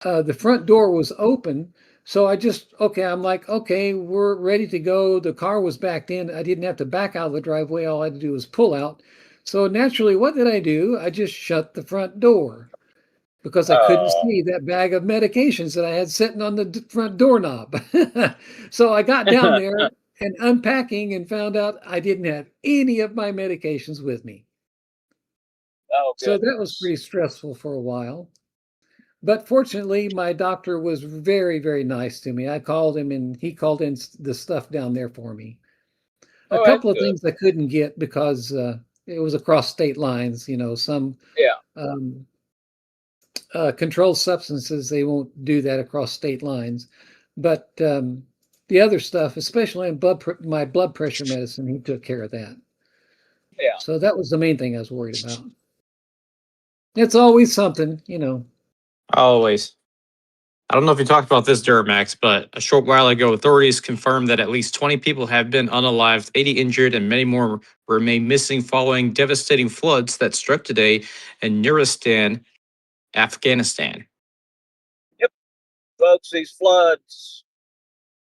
the front door was open. So I'm like, okay, we're ready to go. The car was backed in. I didn't have to back out of the driveway. All I had to do was pull out. So naturally, what did I do? I just shut the front door because I couldn't see that bag of medications that I had sitting on the front doorknob. So I got down there and unpacking and found out I didn't have any of my medications with me. Oh, so that was pretty stressful for a while. But fortunately, my doctor was very, very nice to me. I called him and he called in the stuff down there for me. A couple of things I couldn't get because it was across state lines, some controlled substances, they won't do that across state lines. But the other stuff, especially in my blood pressure medicine, he took care of that. Yeah. So that was the main thing I was worried about. It's always something, Always. I don't know if you talked about this, Duramax, but a short while ago, authorities confirmed that at least 20 people have been unalived, 80 injured, and many more remain missing following devastating floods that struck today in Nuristan, Afghanistan. Yep. Folks, these floods,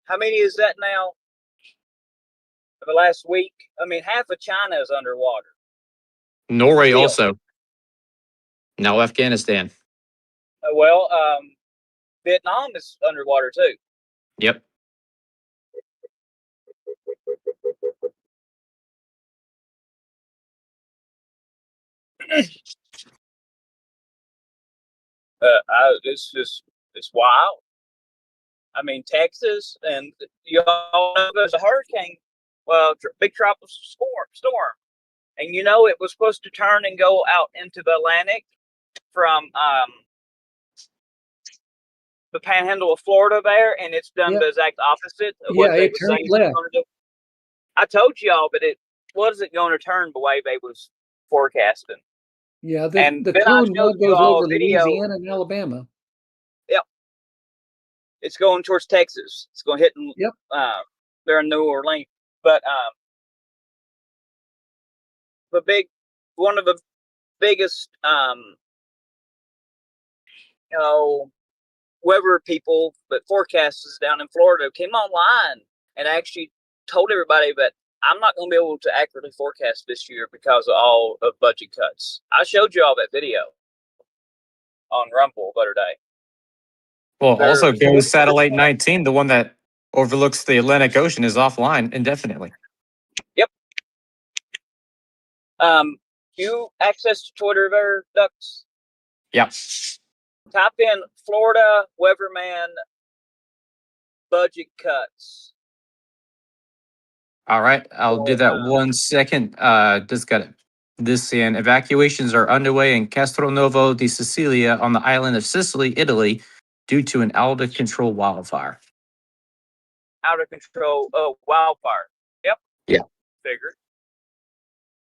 how many is that now? For the last week? I mean, half of China is underwater. Norway also. Now Afghanistan. Well, Vietnam is underwater too. Yep. It's wild. I mean, Texas, and you all know there's a hurricane, big tropical storm, and it was supposed to turn and go out into the Atlantic from the panhandle of Florida there, and it's done the exact opposite of what they were saying. I told y'all, but it wasn't going to turn the way they was forecasting. Yeah, the cone now goes over Louisiana and Alabama. Yep. It's going towards Texas. It's going to hit there in New Orleans. But one of the biggest, weather people that forecasters down in Florida came online and actually told everybody that I'm not going to be able to accurately forecast this year because of all of budget cuts. I showed you all that video on Rumble the other day. Well, also GOES Satellite 19, the one that overlooks the Atlantic Ocean, is offline indefinitely. Yep. You access to Twitter there, Ducks? Yep. Type in Florida weatherman budget cuts. All right, I'll do that 1 second. Just got this in. Evacuations are underway in Castronovo di Sicilia on the island of Sicily, Italy, due to an out of control wildfire. Out of control wildfire. Yep. Yeah. Figured.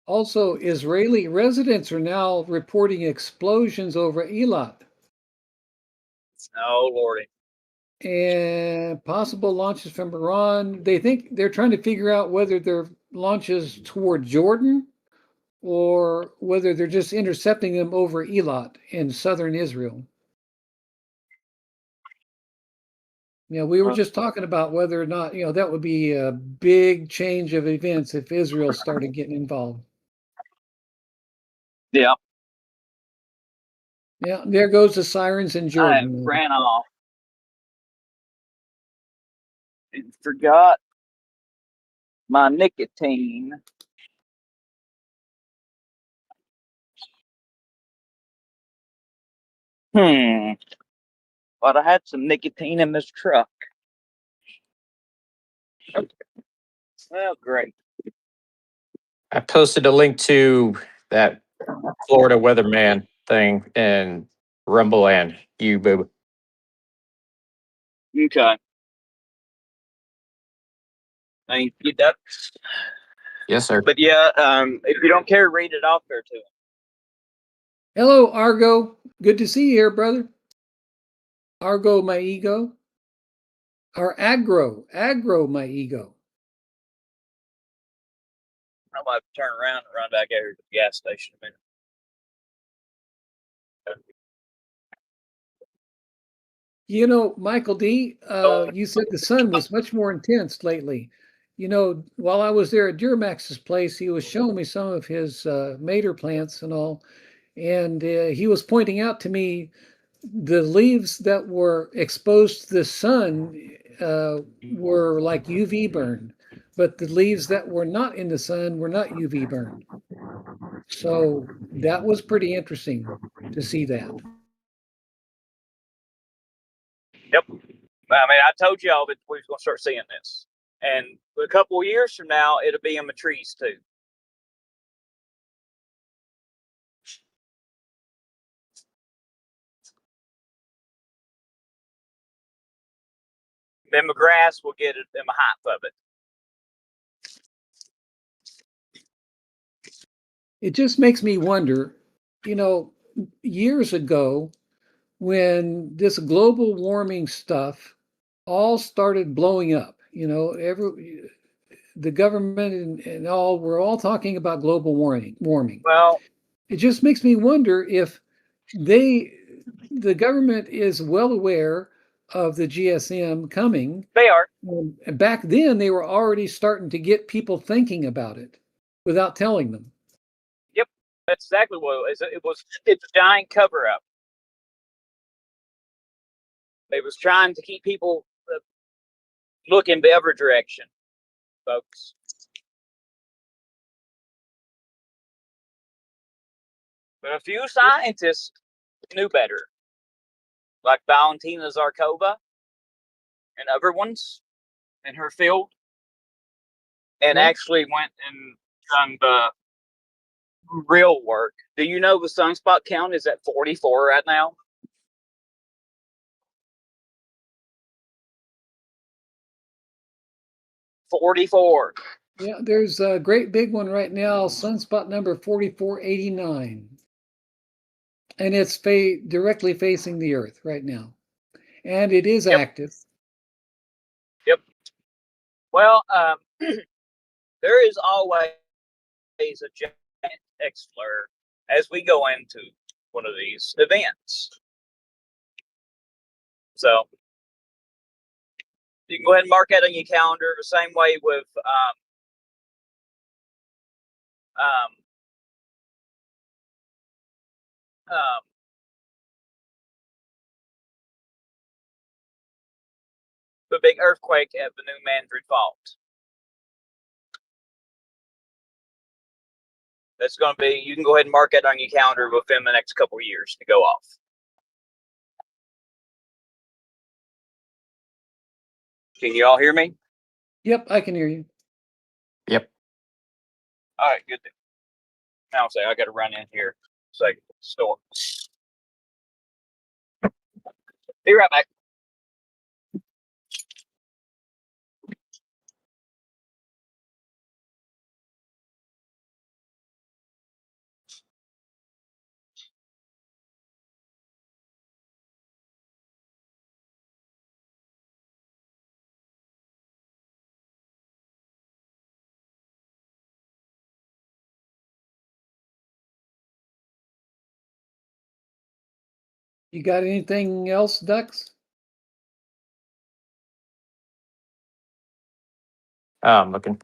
Also, Israeli residents are now reporting explosions over Eilat. Oh, Lordy. And possible launches from Iran. They think they're trying to figure out whether they're launches toward Jordan or whether they're just intercepting them over Eilat in southern Israel. We were just talking about whether or not, that would be a big change of events if Israel started getting involved. Yeah. Yeah, there goes the sirens in Jordan. I ran off. And forgot my nicotine. But I had some nicotine in this truck. Well, great. I posted a link to that Florida weatherman thing in Rumble and YouTube. Okay. Thank you, Ducks. Yes, sir. But yeah, if you don't care, read it off there to him. Hello, Argo. Good to see you here, brother. Argo, my ego. Or aggro, my ego. I'm about to turn around and run back over to the gas station a minute. Michael D., you said the sun was much more intense lately. While I was there at Duramax's place, he was showing me some of his mater plants and all. And he was pointing out to me the leaves that were exposed to the sun were like UV burn, but the leaves that were not in the sun were not UV burned. So that was pretty interesting to see that. Yep. I mean, I told y'all that we was going to start seeing this. And a couple of years from now, it'll be in the trees too. Then the grass will get it in the height of it. It just makes me wonder, years ago, when this global warming stuff all started blowing up, the government and all, we're all talking about global warming. Well, it just makes me wonder if the government is well aware of the GSM coming. They are. Back then, they were already starting to get people thinking about it without telling them. Yep, that's exactly what it was. It's a giant cover-up. They was trying to keep people looking the other direction, folks. But a few scientists knew better, like Valentina Zarkova and other ones in her field, and actually went and done the real work. Do you know the sunspot count is at 44 right now? $44. Yeah, there's a great big one right now, sunspot number 4489. And it's directly facing the Earth right now. And it is active. Yep. Well, there is always a giant X-Flare as we go into one of these events. So you can go ahead and mark that on your calendar the same way with the big earthquake at the New Mandarin Fault. That's going to be, you can go ahead and mark that on your calendar within the next couple of years to go off. Can you all hear me? Yep, I can hear you. Yep. All right, good. Now say I got to run in here. Second store. Be right back. You got anything else, Dux? I'm looking.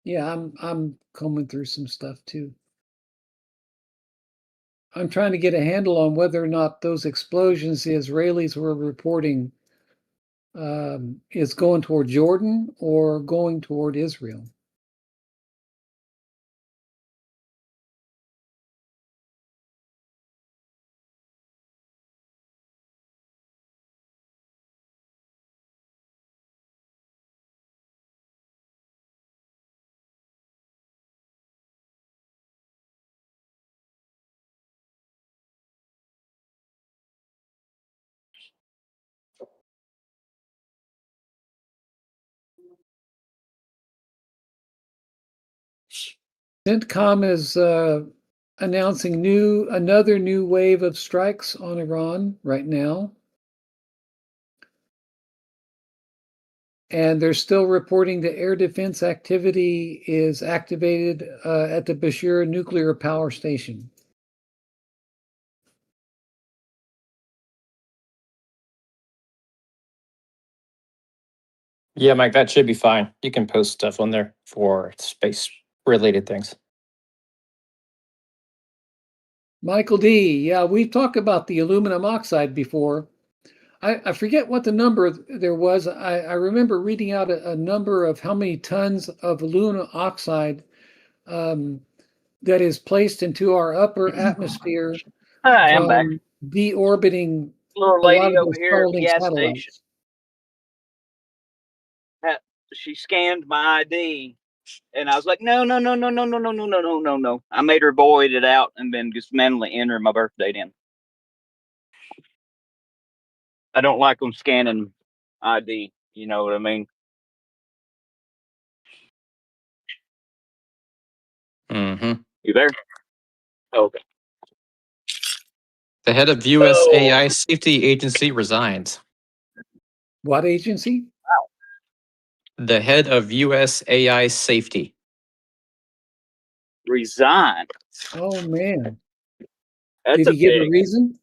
Yeah, I'm combing through some stuff too. I'm trying to get a handle on whether or not those explosions the Israelis were reporting is going toward Jordan or going toward Israel. CENTCOM is announcing another new wave of strikes on Iran right now. And they're still reporting that air defense activity is activated at the Bashir nuclear power station. Yeah, Mike, that should be fine. You can post stuff on there for space-related things. Michael D. Yeah, we've talked about the aluminum oxide before. I forget what the number there was. I remember reading out a number of how many tons of aluminum oxide that is placed into our upper atmosphere Hi, I'm back. from deorbiting Little a lot lady of over the here at the Starlink gas satellites. station. She scanned my ID, and I was like, no. I made her void it out and then just manually enter my birth date in. I don't like them scanning ID. You know what I mean? Mm-hmm. You there? Okay. The head of U.S. AI Safety Agency resigns. What agency? The head of U.S. AI Safety. Resigned. Oh man. That's Did a he give a big. reason?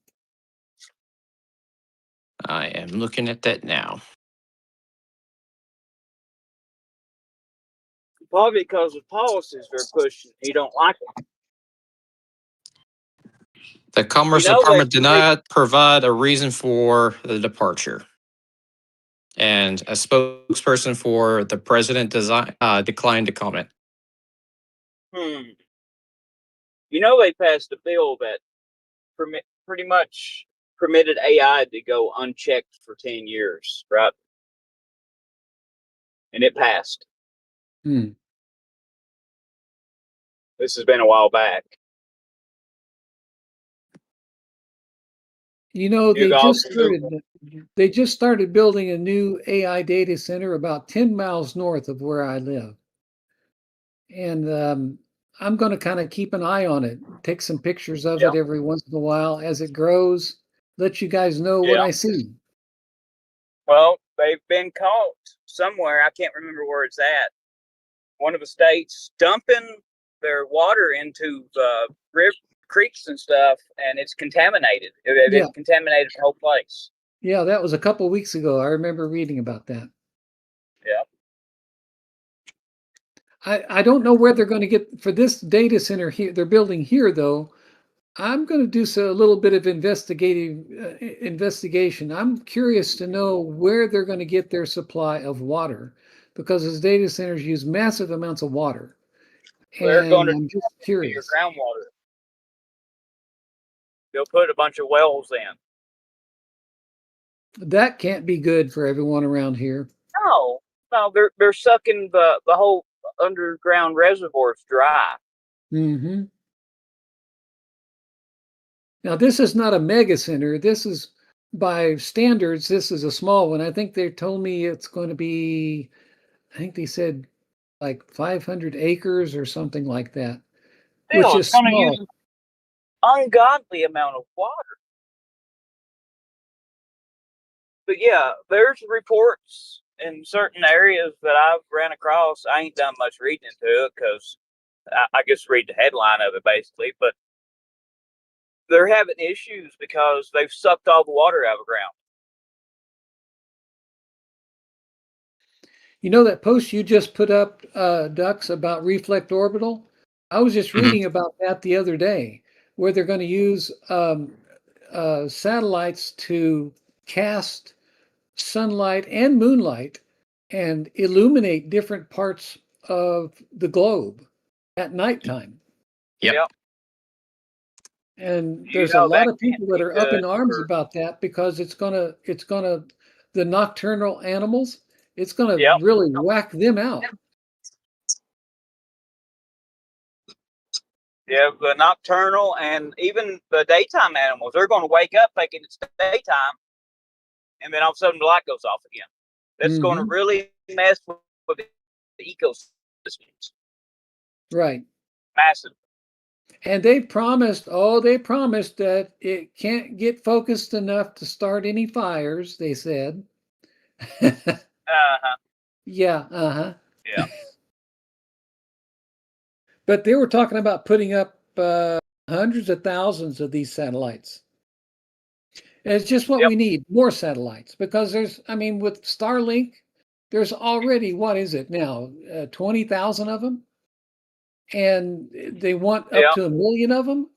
I am looking at that now. Probably because of policies they're pushing. He don't like them. The Commerce Department did not provide a reason for the departure. And a spokesperson for the president declined to comment. You know, they passed a bill that pretty much permitted AI to go unchecked for 10 years, right? And it passed. This has been a while back. You know, they just started building a new AI data center about 10 miles north of where I live. And I'm going to kind of keep an eye on it, take some pictures of it every once in a while as it grows, let you guys know what I see. Well, they've been caught somewhere. I can't remember where it's at. One of the states dumping their water into the creeks and stuff, and it's contaminated. It contaminated the whole place. Yeah, that was a couple of weeks ago. I remember reading about that. Yeah. I don't know where they're going to get for this data center here. They're building here, though. I'm going to do a little bit of investigation. I'm curious to know where they're going to get their supply of water, because these data centers use massive amounts of water. They're And going to I'm just curious. Your groundwater. They'll put a bunch of wells in. That can't be good for everyone around here. No, they're sucking the whole underground reservoirs dry. Mm-hmm. Now, this is not a mega center. This is, by standards, this is a small one. I think they told me it's going to be, I think they said like 500 acres or something like that, Still, which it's is going to small. use an ungodly amount of water. But yeah, there's reports in certain areas that I've ran across. I ain't done much reading into it because I just read the headline of it basically, but they're having issues because they've sucked all the water out of the ground. You know that post you just put up, Ducks, about reflect orbital? I was just reading about that the other day, where they're going to use satellites to cast sunlight and moonlight and illuminate different parts of the globe at nighttime. Yep. And there's a lot of people that are up in arms about that, because it's gonna the nocturnal animals, it's gonna really whack them out. Yeah, the nocturnal and even the daytime animals, they're going to wake up thinking it's daytime, and then all of a sudden the light goes off again. That's going to really mess with the ecosystems. Right. Massive. And they promised that it can't get focused enough to start any fires, they said. Uh-huh. Yeah, uh-huh. Yeah. But they were talking about putting up hundreds of thousands of these satellites. And it's just what we need, more satellites, because with Starlink, there's already, what is it now, 20,000 of them? And they want up to 1 million of them.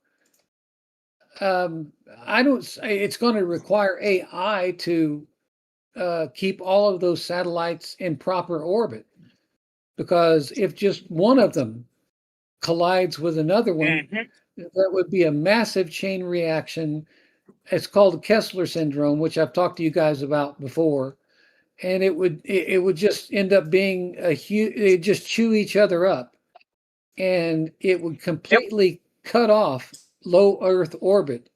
It's going to require AI to keep all of those satellites in proper orbit, because if just one of them collides with another one, that would be a massive chain reaction. It's called the Kessler syndrome, which I've talked to you guys about before, and it would just end up being they just chew each other up, and it would completely cut off low Earth orbit.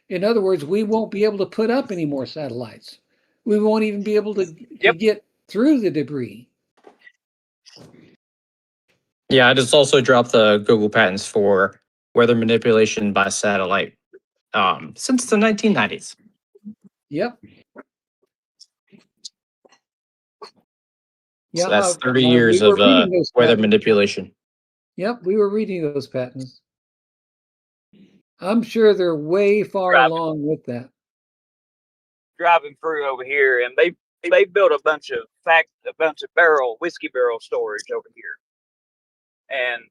In other words, we won't be able to put up any more satellites. We won't even be able to get through the debris. Yeah, I just also dropped the Google patents for weather manipulation by satellite since the 1990s. Yep. Yeah, so that's 30 years of weather manipulation. Yep, we were reading those patents. I'm sure they're way far along with that. Driving through over here, and they built a bunch of whiskey barrel storage over here, and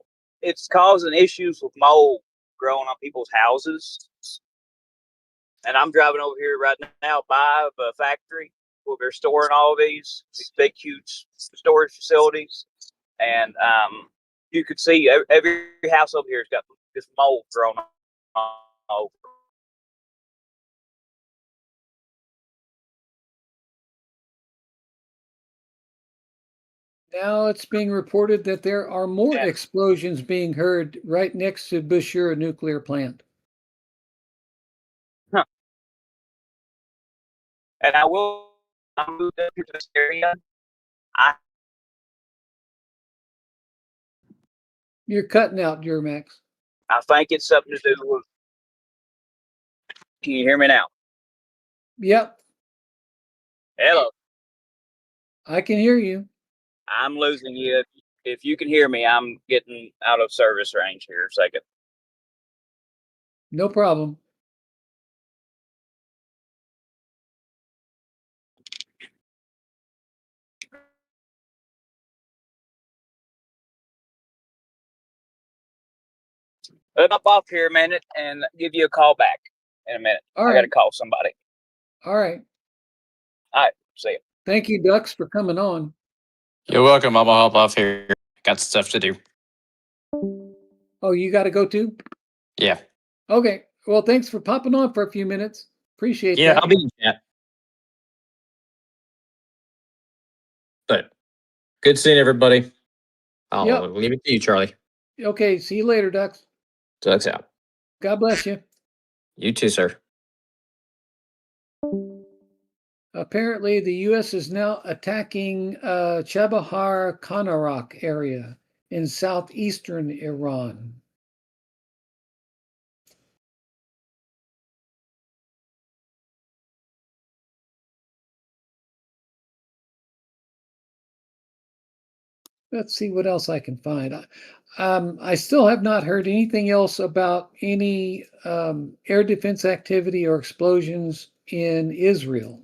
it's causing issues with mold growing on people's houses. And I'm driving over here right now by a factory where they're storing all these big, huge storage facilities, and you could see every house over here has got this mold growing on over. Now it's being reported that there are more explosions being heard right next to Bushura nuclear plant. Huh. And I moved up here to this area. You're cutting out, Duramax. I think it's something to do with. Can you hear me now? Yep. Hello. I can hear you. I'm losing you if you can hear me, I'm getting out of service range here a second. No problem. Let me hop off here a minute and give you a call back in a minute. All I got to right. call somebody. All right. All right. See you. Thank you, Ducks, for coming on. You're welcome. I'm gonna hop off here. Got stuff to do. Oh, you got to go too? Yeah. Okay. Well, thanks for popping on for a few minutes. Appreciate Yeah, that. I'll be in chat. But good seeing everybody. I'll Yep. leave it to you, Charlie. Okay. See you later, Ducks. Ducks out. God bless you. You too, sir. Apparently, the U.S. is now attacking Chabahar Kanarak area in southeastern Iran. Let's see what else I can find. I still have not heard anything else about any air defense activity or explosions in Israel.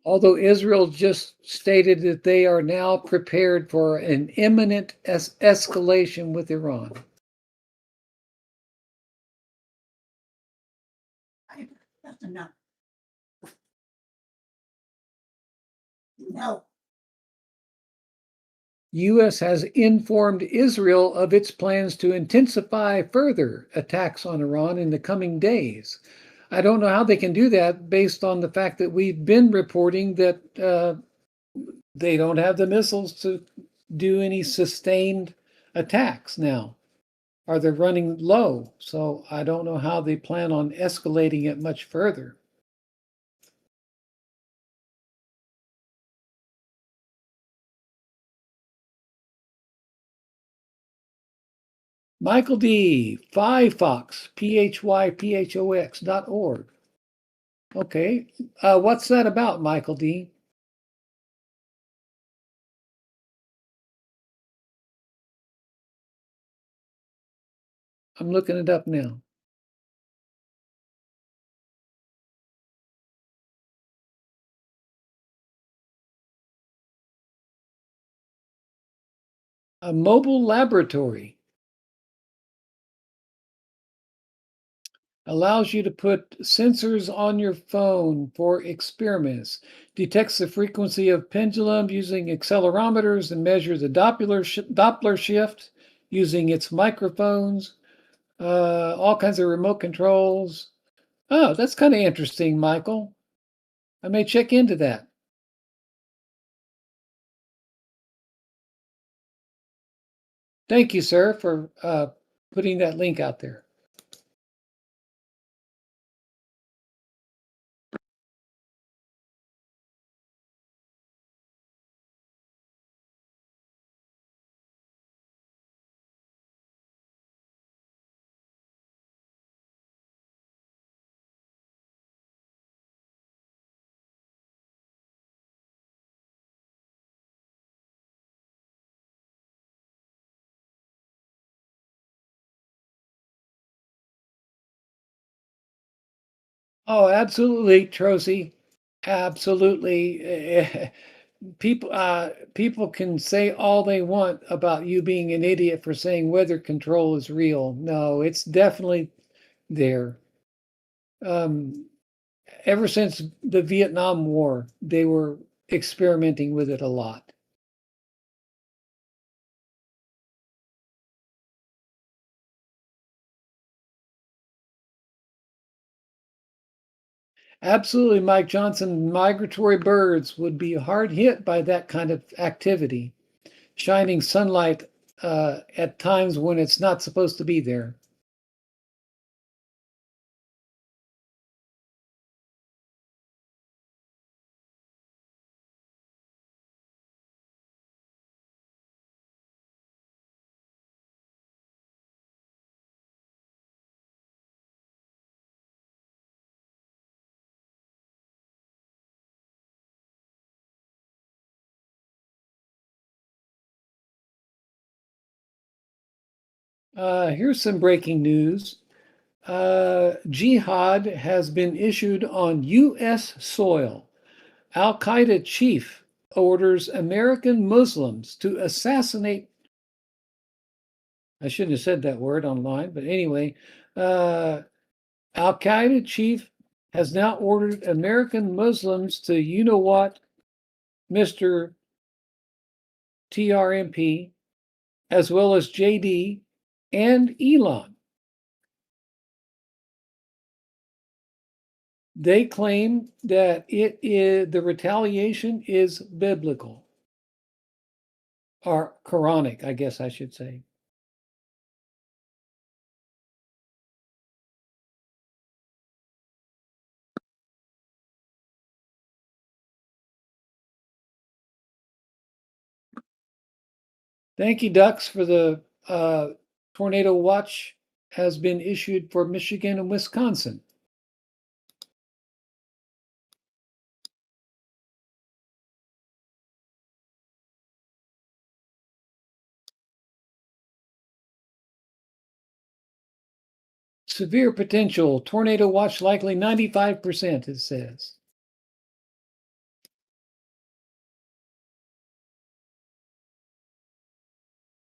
Although Israel just stated that they are now prepared for an imminent escalation with Iran. That's enough. No. U.S. has informed Israel of its plans to intensify further attacks on Iran in the coming days. I don't know how they can do that based on the fact that we've been reporting that they don't have the missiles to do any sustained attacks now, or they're running low. So I don't know how they plan on escalating it much further. Michael D. Phyphox, PHYPHOX.org. Okay. What's that about, Michael D? I'm looking it up now. A mobile laboratory allows you to put sensors on your phone for experiments, detects the frequency of pendulum using accelerometers, and measures the Doppler shift using its microphones, all kinds of remote controls. Oh, that's kind of interesting, Michael. I may check into that. Thank you, sir, for putting that link out there. Oh, absolutely, Trocy. Absolutely. People can say all they want about you being an idiot for saying weather control is real. No, it's definitely there. Ever since the Vietnam War, they were experimenting with it a lot. Absolutely, Mike Johnson. Migratory birds would be hard hit by that kind of activity, shining sunlight at times when it's not supposed to be there. Here's some breaking news. Jihad has been issued on U.S. soil. Al-Qaeda chief orders American Muslims to assassinate. I shouldn't have said that word online, but anyway, Al-Qaeda chief has now ordered American Muslims to, you know what, Mr. TRMP, as well as JD and Elon. They claim that the retaliation is biblical, or Quranic, I guess I should say. Thank you, Ducks, for the tornado watch has been issued for Michigan and Wisconsin. Severe potential, tornado watch likely 95%, it says.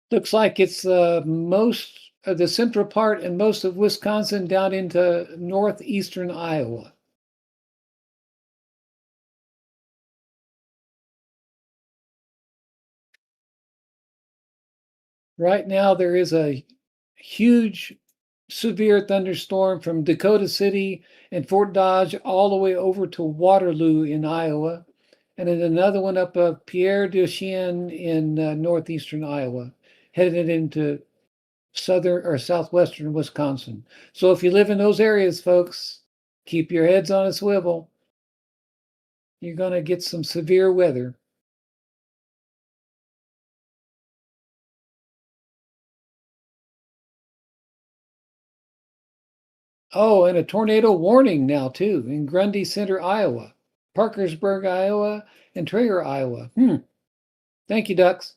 Looks like it's most of the central part and most of Wisconsin down into northeastern Iowa. Right now, there is a huge, severe thunderstorm from Dakota City and Fort Dodge all the way over to Waterloo in Iowa, and then another one up Pierre de Chien in northeastern Iowa, headed into southern or southwestern Wisconsin. So if you live in those areas, folks, keep your heads on a swivel. You're going to get some severe weather. Oh, and a tornado warning now, too, in Grundy Center, Iowa, Parkersburg, Iowa, and Traeger, Iowa. Thank you, Ducks.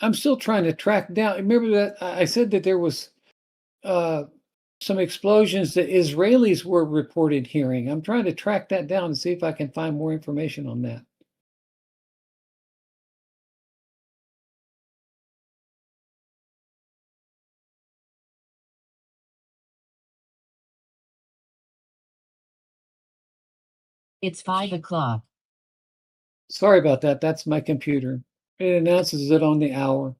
I'm still trying to track down. Remember that I said that there was some explosions that Israelis were reported hearing. I'm trying to track that down and see if I can find more information on that. It's 5 o'clock. Sorry about that. That's my computer. It announces it on the hour.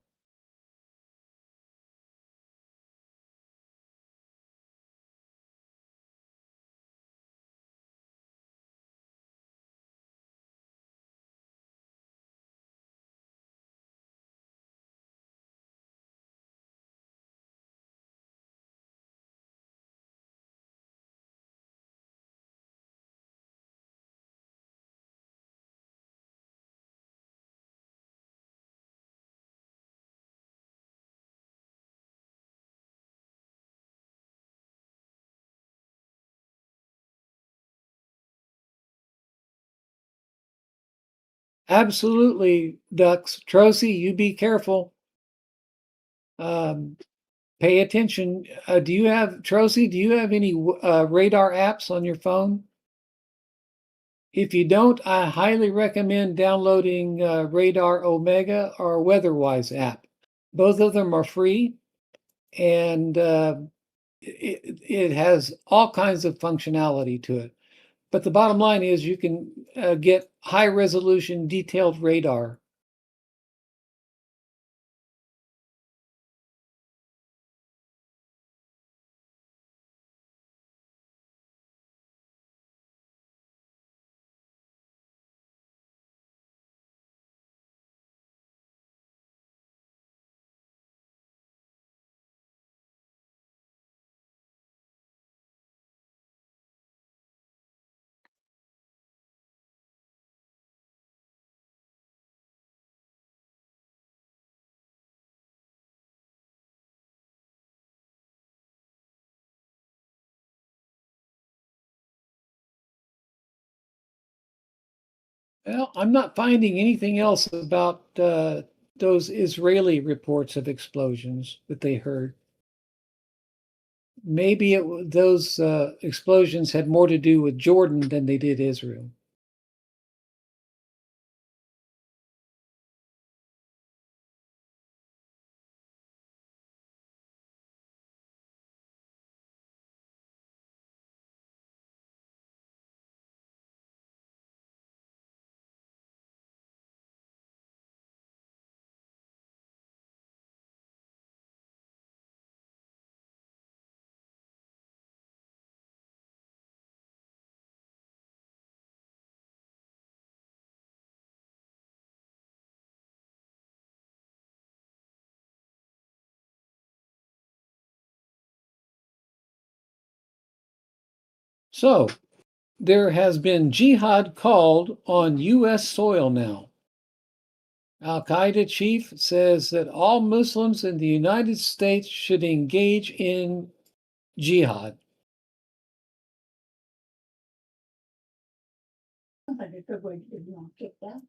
Absolutely, Ducks. Trocy, you be careful. Pay attention. Do you have, Trocy, do you have any radar apps on your phone? If you don't, I highly recommend downloading Radar Omega or WeatherWise app. Both of them are free, and it has all kinds of functionality to it. But the bottom line is you can get high resolution detailed radar. Well, I'm not finding anything else about those Israeli reports of explosions that they heard. Maybe those explosions had more to do with Jordan than they did Israel. So there has been jihad called on U.S. soil now. Al Qaeda chief says that all Muslims in the United States should engage in jihad. Somebody could wait to not get that.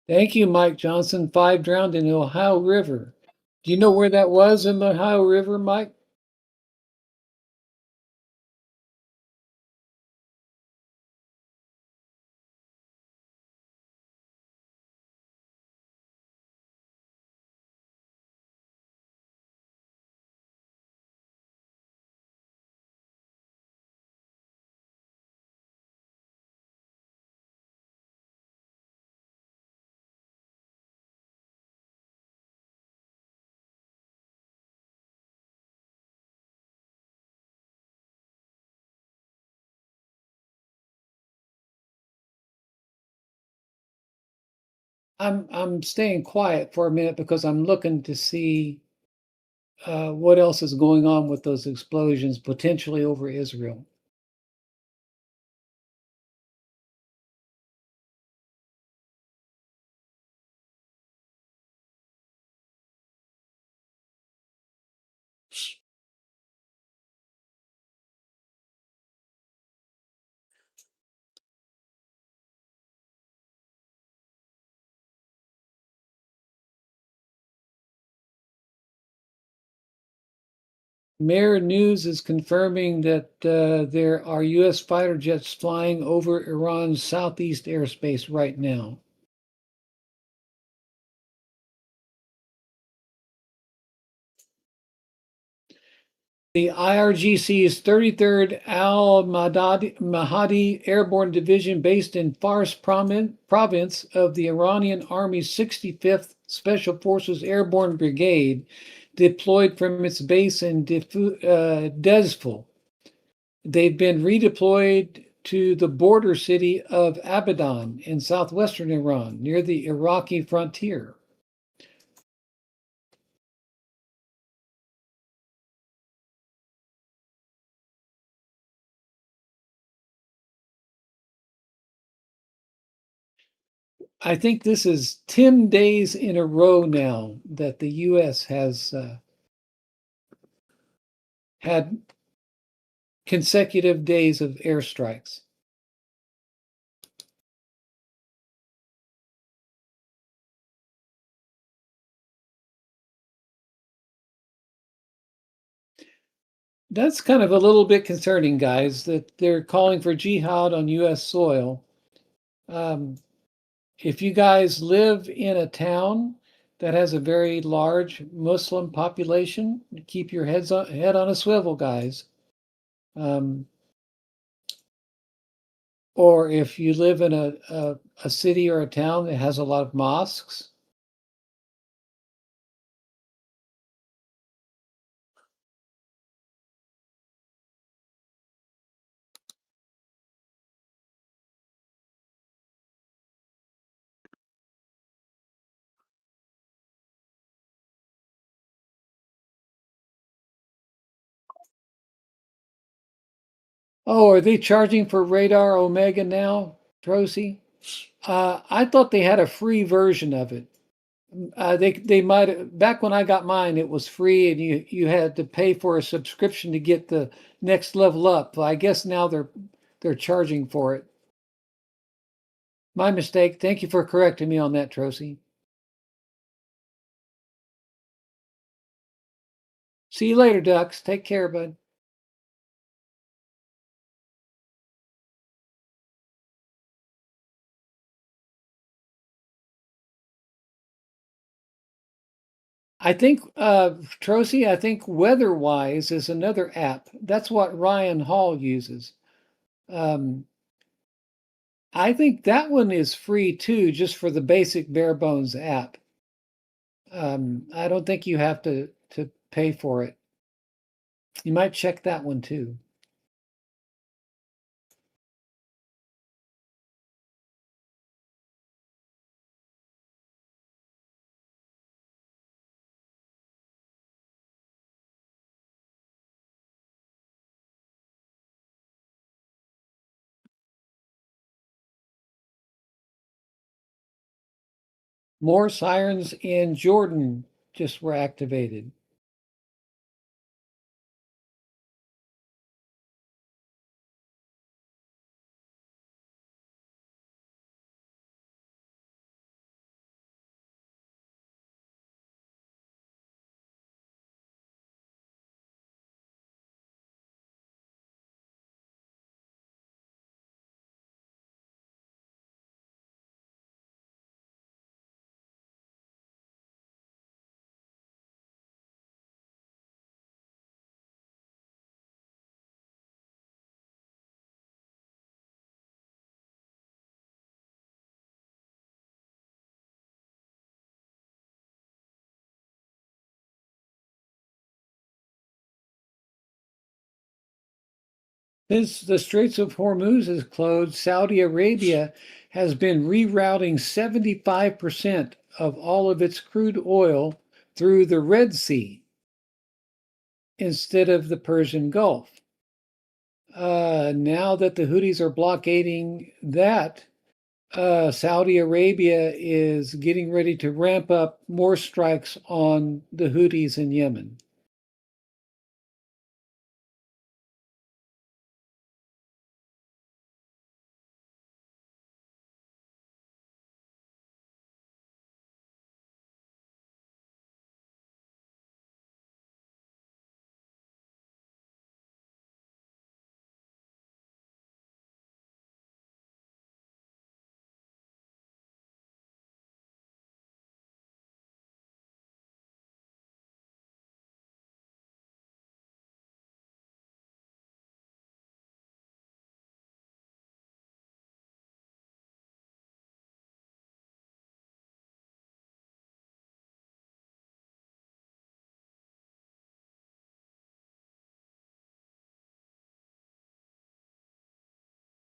Thank you, Mike Johnson. 5 drowned in the Ohio River. Do you know where that was in the Ohio River, Mike? I'm staying quiet for a minute because I'm looking to see what else is going on with those explosions potentially over Israel. Mirror News is confirming that there are U.S. fighter jets flying over Iran's southeast airspace right now. The IRGC's 33rd Al Mahdi Airborne Division, based in Fars province of the Iranian Army's 65th Special Forces Airborne Brigade, deployed from its base in Dezful. They've been redeployed to the border city of Abadan in southwestern Iran, near the Iraqi frontier. I think this is 10 days in a row now that the U.S. has had consecutive days of airstrikes. That's kind of a little bit concerning, guys, that they're calling for jihad on U.S. soil. If you guys live in a town that has a very large Muslim population, keep your head on a swivel, guys. Or if you live in a city or a town that has a lot of mosques, oh, are they charging for Radar Omega now, Trocy? I thought they had a free version of it. They might back when I got mine, it was free, and you had to pay for a subscription to get the next level up. I guess now they're charging for it. My mistake. Thank you for correcting me on that, Trocy. See you later, Ducks. Take care, bud. I think, Trocy, I think WeatherWise is another app. That's what Ryan Hall uses. I think that one is free too, just for the basic bare bones app. I don't think you have to pay for it. You might check that one too. More sirens in Jordan just were activated. Since the Straits of Hormuz is closed, Saudi Arabia has been rerouting 75% of all of its crude oil through the Red Sea instead of the Persian Gulf. Now that the Houthis are blockading that, Saudi Arabia is getting ready to ramp up more strikes on the Houthis in Yemen.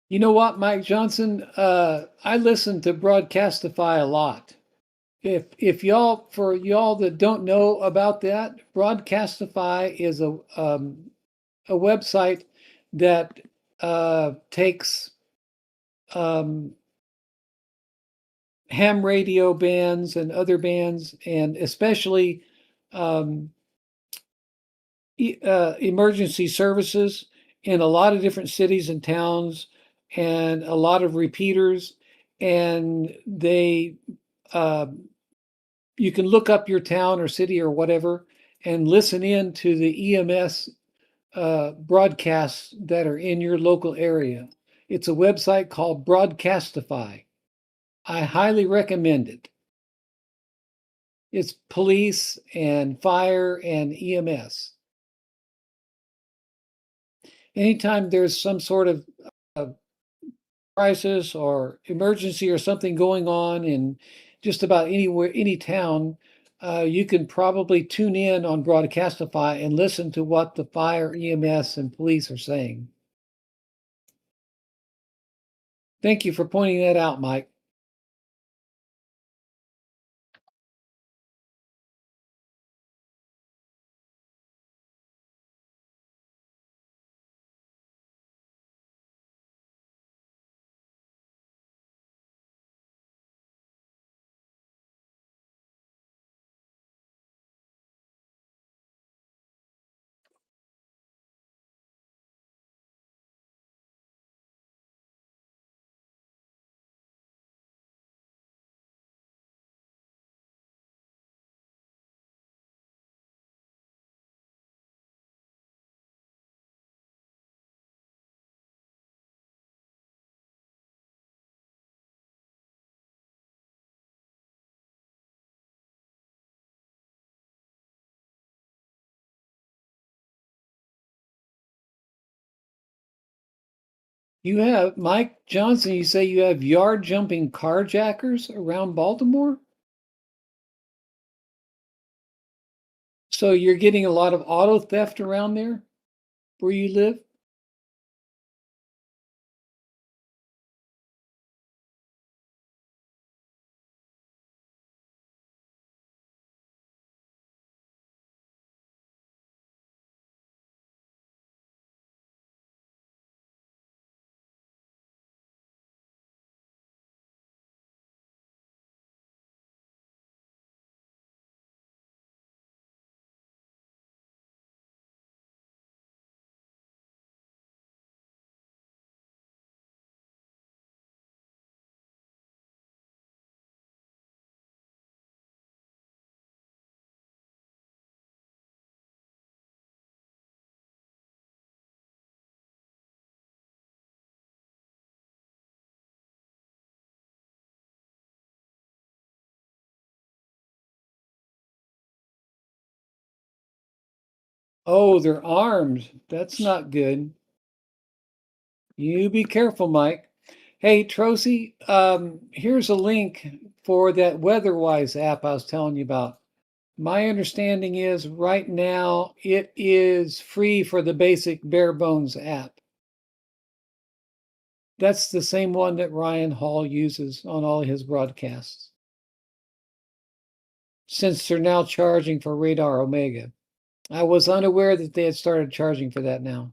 You know what, Mike Johnson? I listen to Broadcastify a lot. If y'all, for y'all that don't know about that, Broadcastify is a website that takes ham radio bands and other bands, and especially emergency services in a lot of different cities and towns, and a lot of repeaters, and they you can look up your town or city or whatever and listen in to the EMS broadcasts that are in your local area. It's a website called Broadcastify. I highly recommend it. It's police and fire and EMS. Anytime there's some sort of crisis or emergency or something going on in just about anywhere, any town, you can probably tune in on Broadcastify and listen to what the fire, EMS, and police are saying. Thank you for pointing that out, Mike. You have Mike Johnson, you say you have yard jumping carjackers around Baltimore? So you're getting a lot of auto theft around there where you live? Oh, they're armed. That's not good. You be careful, Mike. Hey, Trocy, here's a link for that WeatherWise app I was telling you about. My understanding is right now it is free for the basic bare bones app. That's the same one that Ryan Hall uses on all his broadcasts. Since they're now charging for Radar Omega. I was unaware that they had started charging for that now.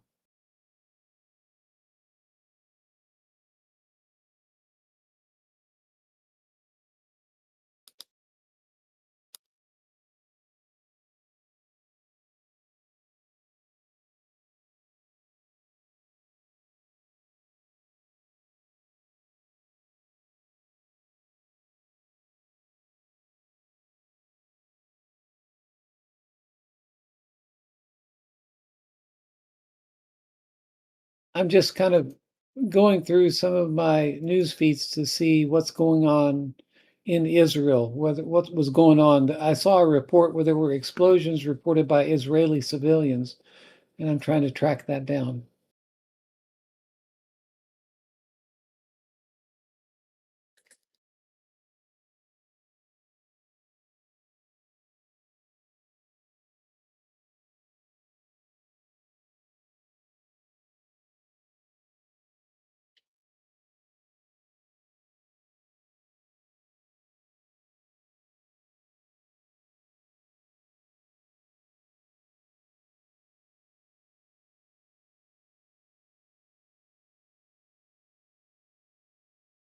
I'm just kind of going through some of my news feeds to see what's going on in Israel, what was going on. I saw a report where there were explosions reported by Israeli civilians, and I'm trying to track that down.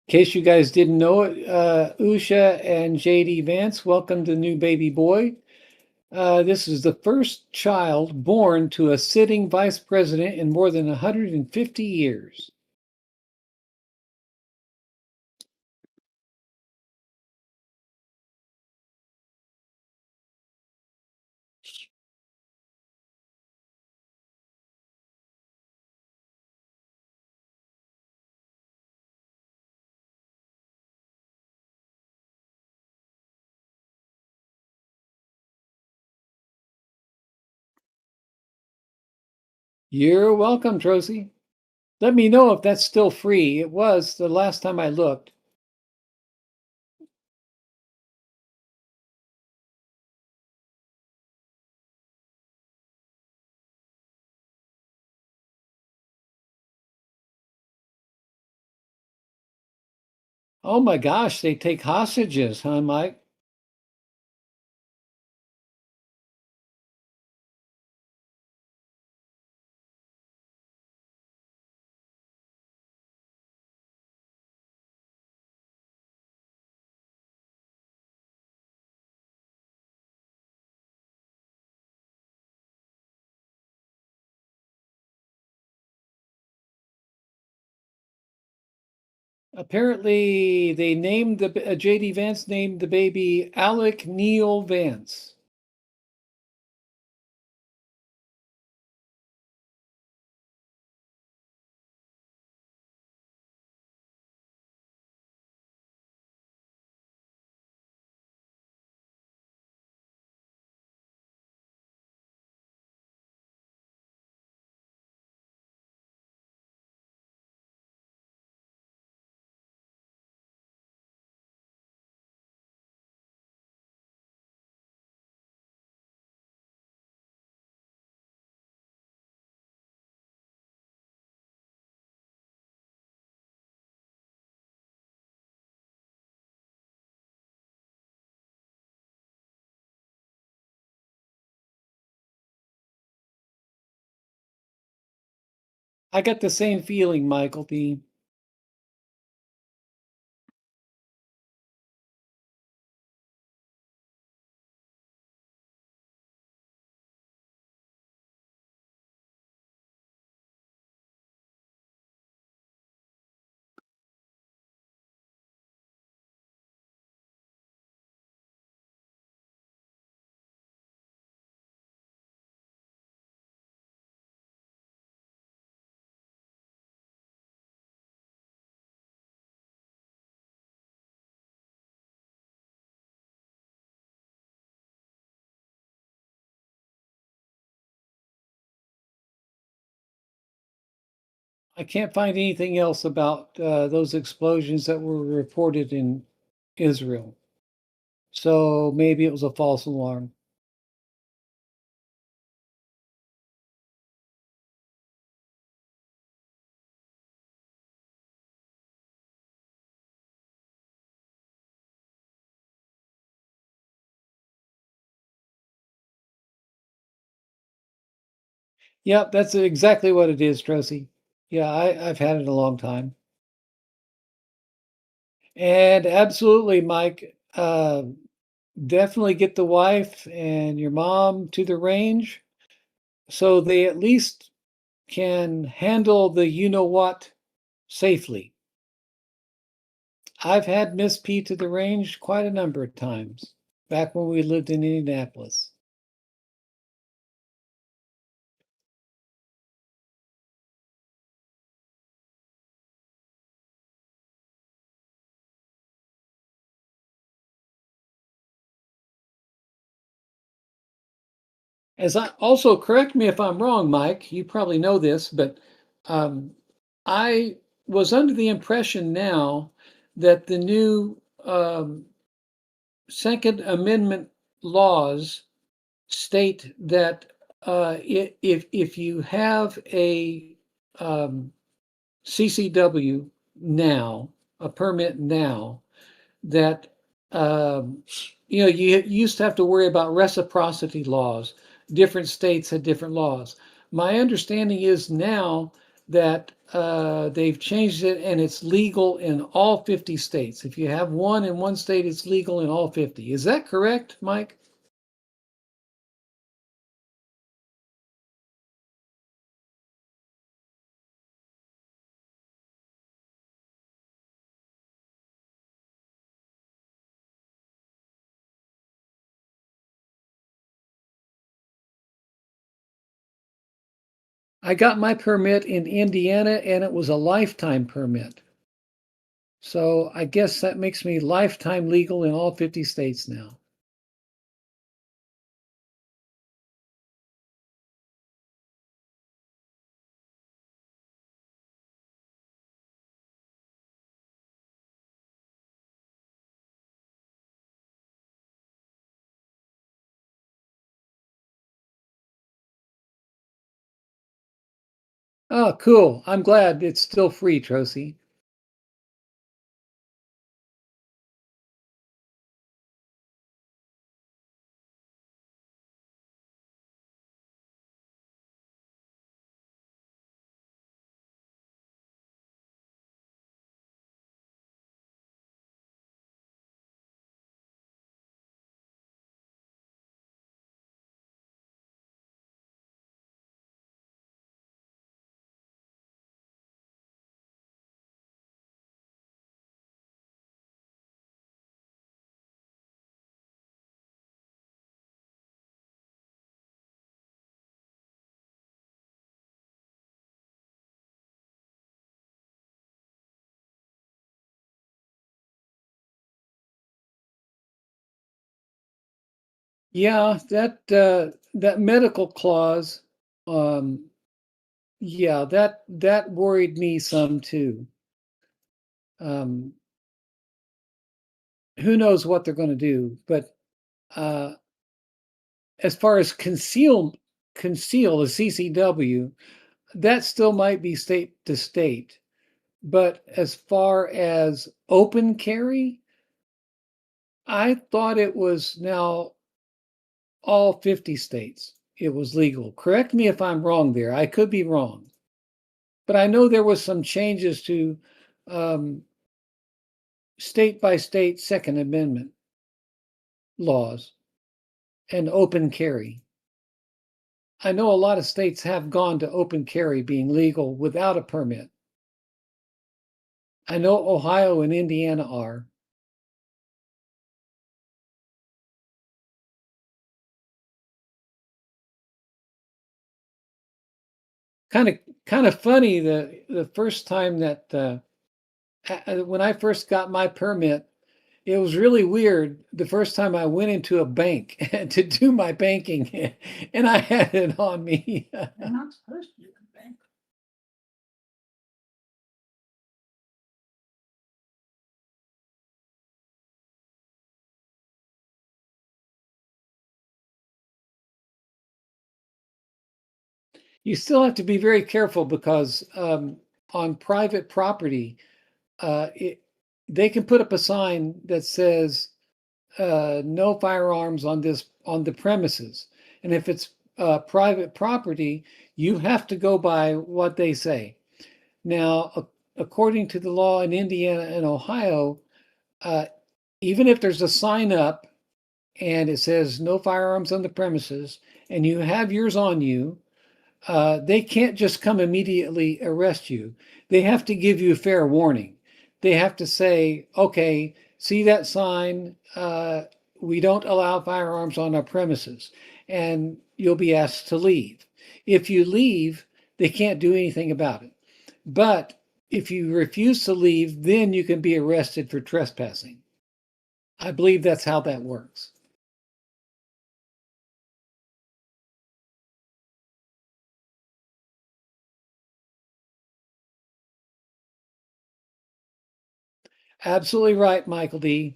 In case you guys didn't know it, Usha and JD Vance, welcome to new baby boy. This is the first child born to a sitting vice president in more than 150 years. You're welcome, Trocy. Let me know if that's still free. It was the last time I looked. Oh my gosh, they take hostages, huh, Mike? Apparently, they named the J.D. Vance named the baby Alec Neil Vance. I got the same feeling, Michael D. I can't find anything else about those explosions that were reported in Israel. So maybe it was a false alarm. Yep, that's exactly what it is, Tracy. Yeah, I've had it a long time. And absolutely, Mike, definitely get the wife and your mom to the range so they at least can handle the you know what safely. I've had Miss P to the range quite a number of times back when we lived in Indianapolis. As I also, correct me if I'm wrong, Mike, you probably know this, but I was under the impression now that the new Second Amendment laws state that if you have a CCW now, a permit now, that you used to have to worry about reciprocity laws. Different states had different laws. My understanding is now that they've changed it and it's legal in all 50 states. If you have one in one state, it's legal in all 50. Is that correct, Mike? I got my permit in Indiana and it was a lifetime permit. So I guess that makes me lifetime legal in all 50 states now. Oh, cool. I'm glad it's still free, Trocy. Yeah, that medical clause, yeah, that worried me some too. Um, who knows what they're going to do? But as far as conceal the CCW, that still might be state to state. But as far as open carry, I thought it was now all 50 states. It was legal. Correct me if I'm wrong there. I could be wrong. but I know there was some changes to state by state Second Amendment laws and open carry. I know a lot of states have gone to open carry being legal without a permit. I know Ohio and Indiana are. Kind of funny, the first time that when I first got my permit, it was really weird. The first time I went into a bank to do my banking, and I had it on me. They're not supposed to do the bank. You still have to be very careful because on private property, they can put up a sign that says no firearms on the premises, and if it's private property, you have to go by what they say. Now, according to the law in Indiana and Ohio, even if there's a sign up and it says no firearms on the premises, and you have yours on you, they can't just come immediately arrest you. They have to give you a fair warning. They have to say, okay, see that sign? We don't allow firearms on our premises, and you'll be asked to leave. If you leave, they can't do anything about it. But if you refuse to leave, then you can be arrested for trespassing. I believe that's how that works. Absolutely right, Michael D.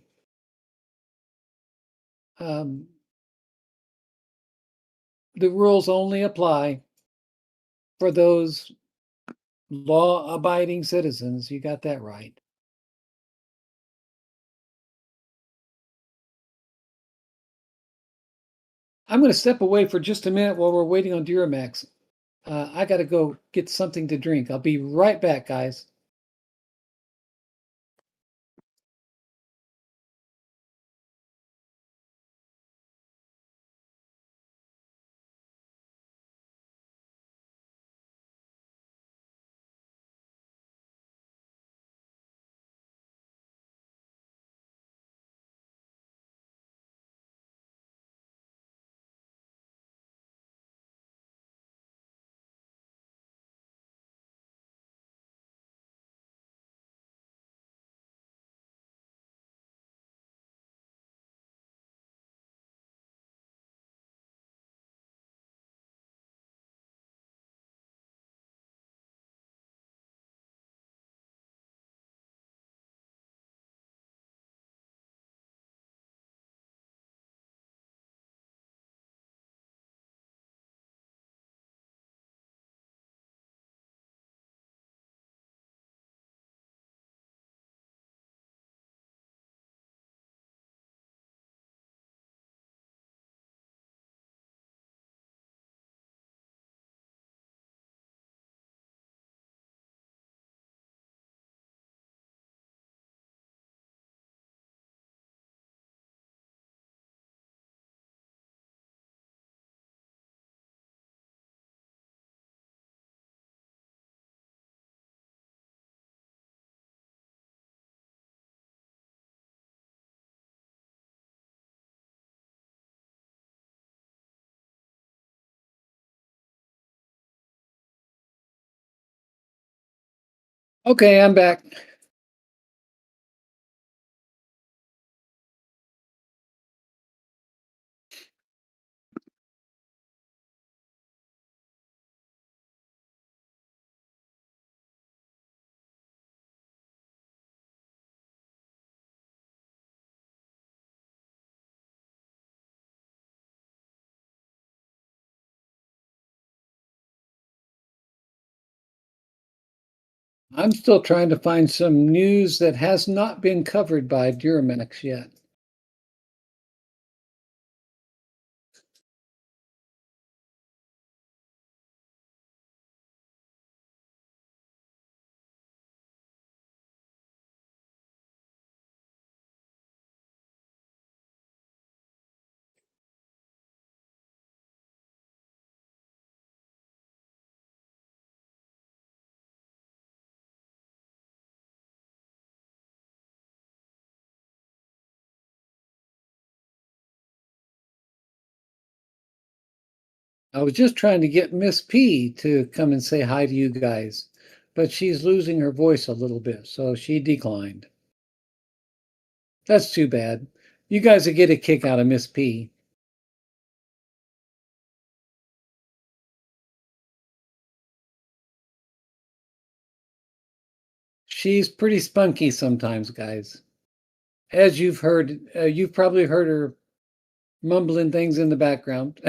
The rules only apply for those law-abiding citizens. You got that right. I'm going to step away for just a minute while we're waiting on Duramax. I got to go get something to drink. I'll be right back, guys. Okay, I'm back. I'm still trying to find some news that has not been covered by Duramax yet. I was just trying to get Miss P to come and say hi to you guys, but she's losing her voice a little bit, so she declined. That's too bad. You guys would get a kick out of Miss P. She's pretty spunky sometimes, guys. As you've heard, you've probably heard her mumbling things in the background.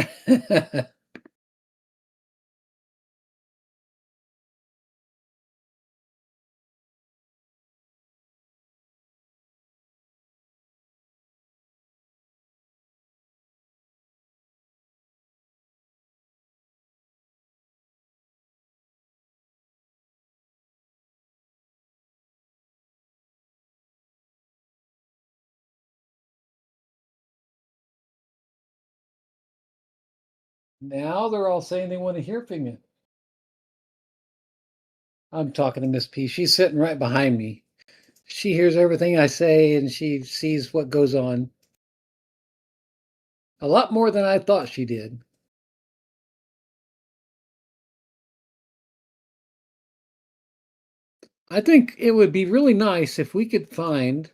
Now they're all saying they want to hear from you. I'm talking to Miss P. She's sitting right behind me. She hears everything I say and she sees what goes on. A lot more than I thought she did. I think it would be really nice if we could find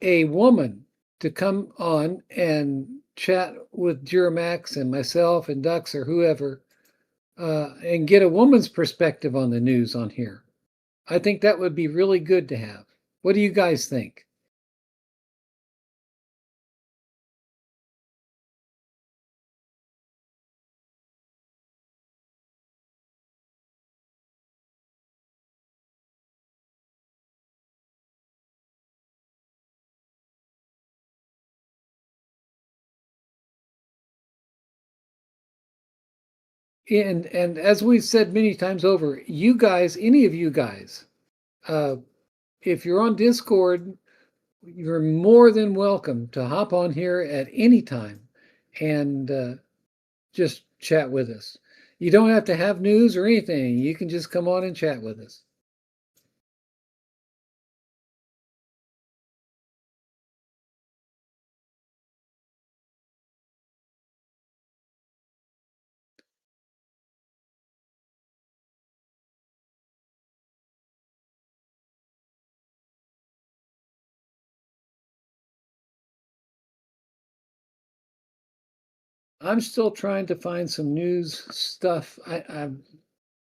a woman to come on and chat with Duramax and myself and Dux or whoever and get a woman's perspective on the news on here. I think that would be really good to have. What do you guys think? And as we've said many times over, you guys, any of you guys, if you're on Discord, you're more than welcome to hop on here at any time and just chat with us. You don't have to have news or anything. You can just come on and chat with us. I'm still trying to find some news stuff.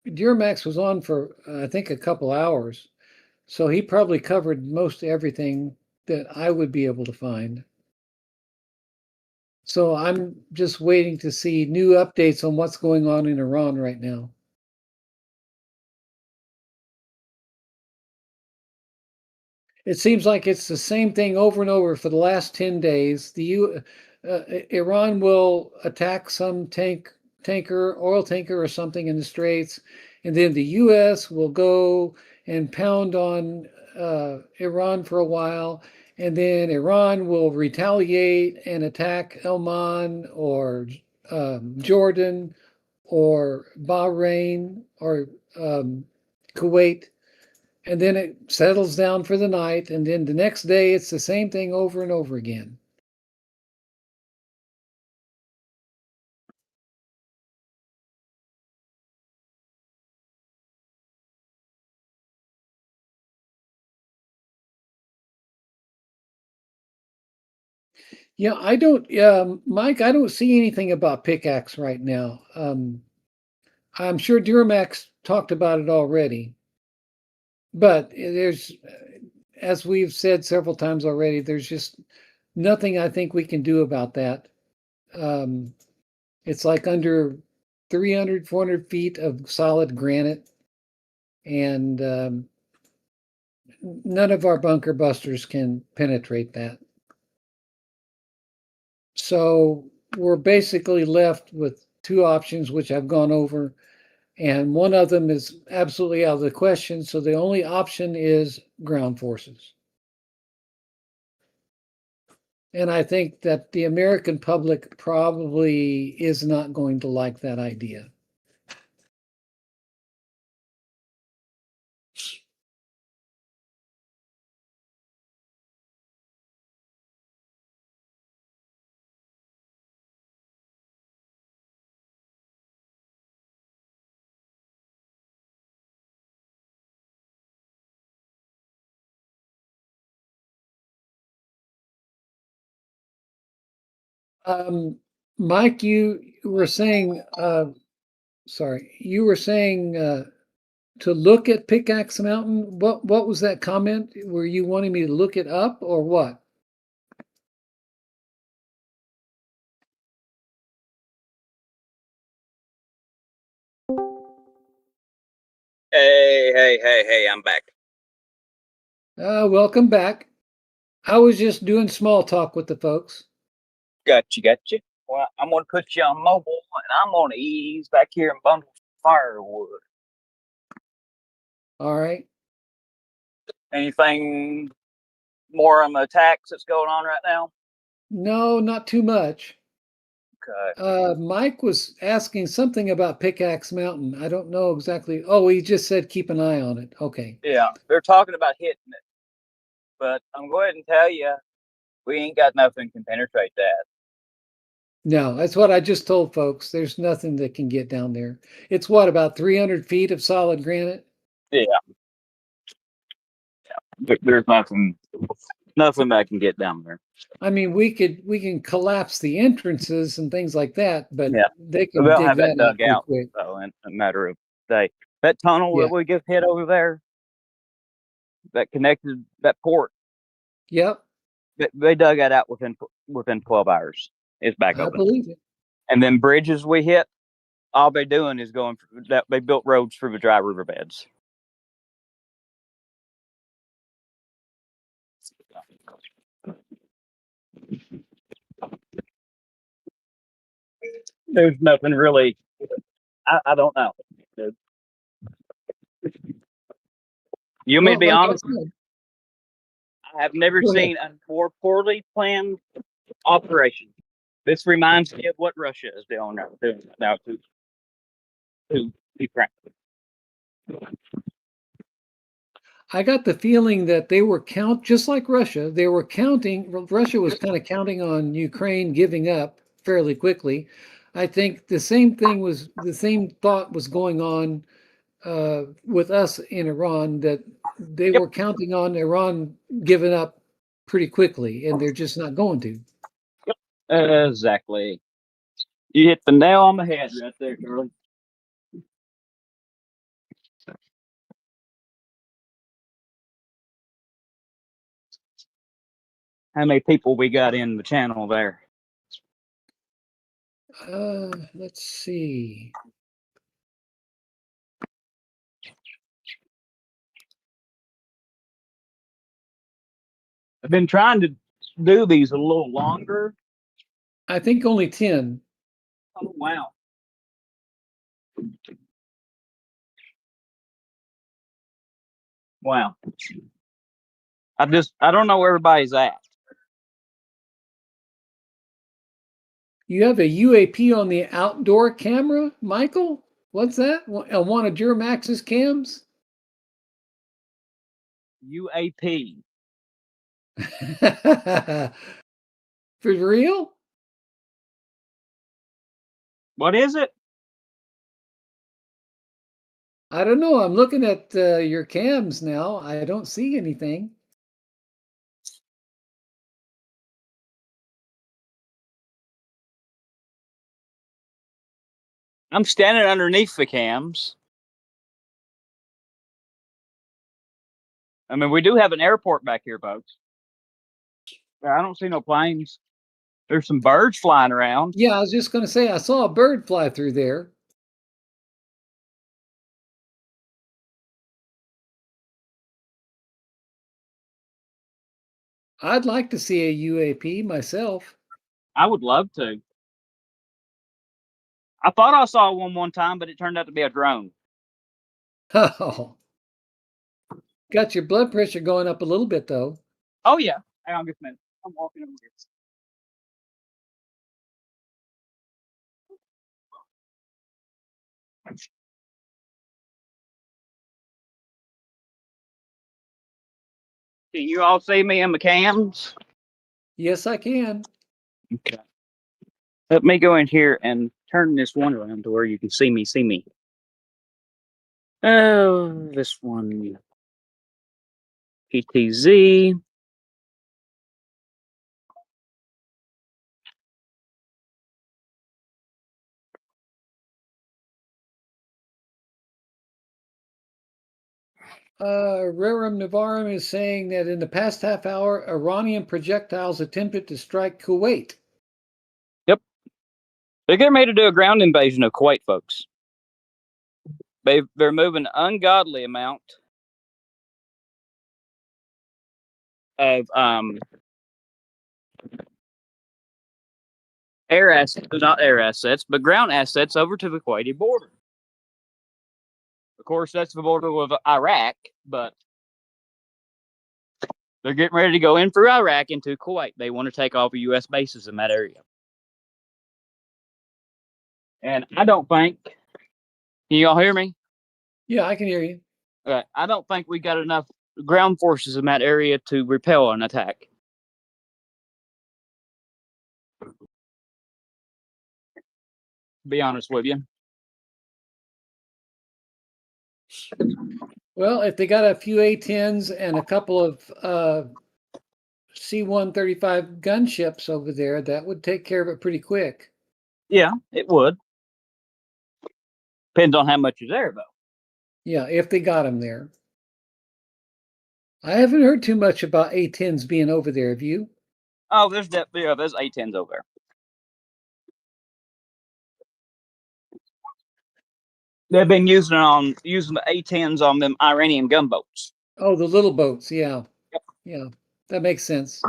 Duramax was on for I think a couple hours, so he probably covered most everything that I would be able to find. So I'm just waiting to see new updates on what's going on in Iran right now. It seems like it's the same thing over and over for the last 10 days. Iran will attack some oil tanker or something in the Straits, and then the U.S. will go and pound on Iran for a while, and then Iran will retaliate and attack Oman or Jordan or Bahrain or Kuwait, and then it settles down for the night, and then the next day it's the same thing over and over again. Yeah, I don't, Mike, I don't see anything about pickaxe right now. I'm sure Duramax talked about it already, but there's, as we've said several times already, there's just nothing I think we can do about that. It's like under 300, 400 feet of solid granite, and none of our bunker busters can penetrate that. So we're basically left with two options, which I've gone over, and one of them is absolutely out of the question. So the only option is ground forces. And I think that the American public probably is not going to like that idea. Mike, you were saying, you were saying to look at Pickaxe Mountain. What was that comment? Were you wanting me to look it up or what? Hey, I'm back. Welcome back. I was just doing small talk with the folks. Gotcha. Well, I'm going to put you on mobile, and I'm going to ease back here and bundle firewood. All right. Anything more on the attacks that's going on right now? No, not too much. Okay. Mike was asking something about Pickaxe Mountain. I don't know exactly. Oh, he just said keep an eye on it. Okay. Yeah, they're talking about hitting it. But I'm going to tell you, we ain't got nothing can penetrate that. No, that's what I just told folks. There's nothing that can get down there. It's what, about 300 feet of solid granite? Yeah. There's nothing that can get down there. I mean, we can collapse the entrances and things like that, but yeah, they can they'll dig have that dug out quick. so in a matter of days. That tunnel that we just hit over there, that connected that port. Yep. They dug that out within 12 hours. It's back open. I believe it. And then bridges we hit, all they're doing is going. They built roads through the dry riverbeds. There's nothing really. I don't know. You may be honest. I have never seen a more poorly planned operation. This reminds me of what Russia is doing now to Ukraine. I got the feeling that they were just like Russia. They were counting. Russia was kind of counting on Ukraine giving up fairly quickly. I think the same thought was going on with us in Iran, that they were counting on Iran giving up pretty quickly, and they're just not going to. Yep. Exactly. You hit the nail on the head right there, Charlie. How many people we got in the channel there? Let's see. I've been trying to do these a little longer. I think only 10. Oh, wow. Wow. I don't know where everybody's at. You have a UAP on the outdoor camera, Michael? What's that? On one of Duramax's cams? UAP. For real? What is it? I don't know. I'm looking at your cams now. I don't see anything. I'm standing underneath the cams. I mean, we do have an airport back here, folks. I don't see no planes. There's some birds flying around. Yeah, I was just going to say, I saw a bird fly through there. I'd like to see a UAP myself. I would love to. I thought I saw one time, but it turned out to be a drone. Oh. Got your blood pressure going up a little bit, though. Oh, yeah. Hang on just a minute. I'm walking over here. Can you all see me in the cams? Yes, I can. Okay. Let me go in here and turn this one around to where you can see me. Oh, this one. PTZ. Rerum Navarum is saying that in the past half hour, Iranian projectiles attempted to strike Kuwait. Yep. They're getting ready to do a ground invasion of Kuwait, folks. They're moving an ungodly amount of air assets, not air assets, but ground assets over to the Kuwaiti border. Of course, that's the border with Iraq, but they're getting ready to go in through Iraq into Kuwait. They want to take all the U.S. bases in that area. And I don't think, can you all hear me? Yeah, I can hear you. I don't think we got enough ground forces in that area to repel an attack. To be honest with you. Well, if they got a few A-10s and a couple of C-135 gunships over there, that would take care of it pretty quick. Yeah, it would. Depends on how much is there, though. Yeah, if they got them there. I haven't heard too much about A-10s being over there. Have you? Oh, there's A-10s over there. They've been using the A-10s on them Iranian gunboats. Oh, the little boats. Yeah. Yep. Yeah, that makes sense.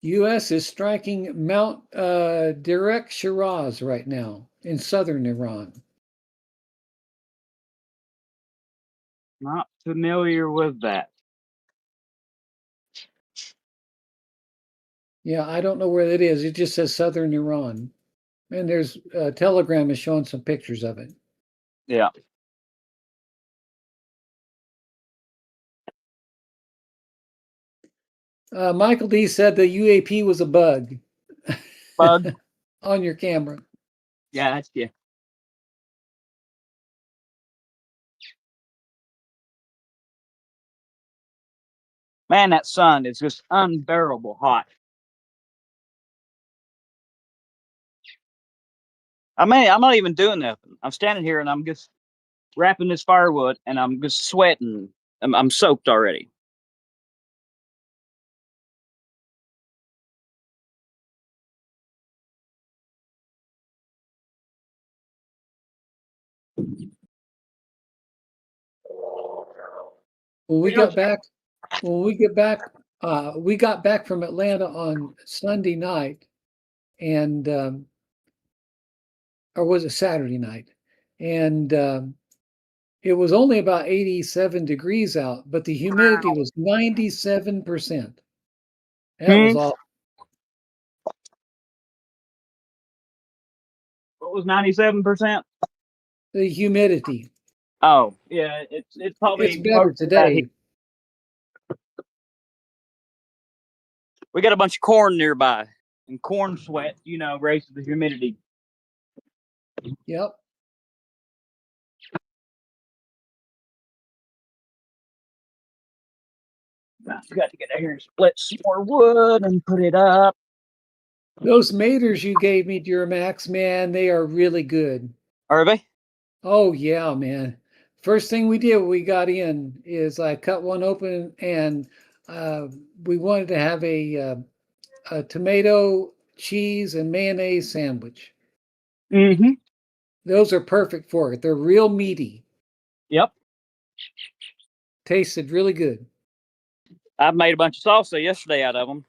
U.S. is striking Mount Derek Shiraz right now in southern Iran. Not familiar with that. Yeah, I don't know where that is. It just says southern Iran. And there's Telegram is showing some pictures of it. Yeah. Michael D said the UAP was a bug. Bug? On your camera. Yeah, that's yeah. Man, that sun is just unbearable hot. I mean, I'm not even doing nothing. I'm standing here and I'm just wrapping this firewood and I'm just sweating. I'm soaked already. When we got back from Atlanta on Sunday night, and or was it Saturday night? And it was only about 87 degrees out, but the humidity was 97%. That was awful. What was 97%? The humidity. Oh, yeah, it's probably it's better today. We got a bunch of corn nearby, and corn sweat, raises the humidity. Yep. I got to get out here and split some more wood and put it up. Those maters you gave me, Duramax, man, they are really good. Are they? Oh, yeah, man. First thing we did when we got in is I cut one open, and we wanted to have a tomato, cheese, and mayonnaise sandwich. Mm-hmm. Those are perfect for it. They're real meaty. Yep. Tasted really good. I made a bunch of salsa yesterday out of them.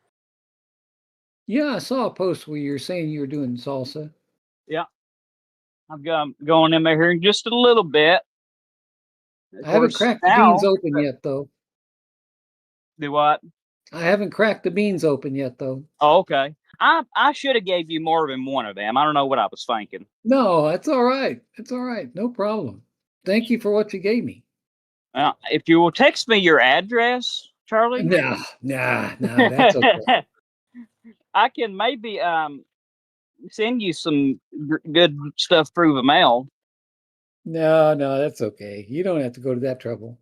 Yeah, I saw a post where you're saying you were doing salsa. Yeah. I've got going in there here in just a little bit. I haven't cracked the beans open yet, though. Do what? I haven't cracked the beans open yet, though. Oh, okay. I should have gave you more than one of them. I don't know what I was thinking. No, that's all right. It's all right. No problem. Thank you for what you gave me. If you will text me your address, Charlie. Nah, that's okay. I can maybe send you some good stuff through the mail. No, that's okay. You don't have to go to that trouble.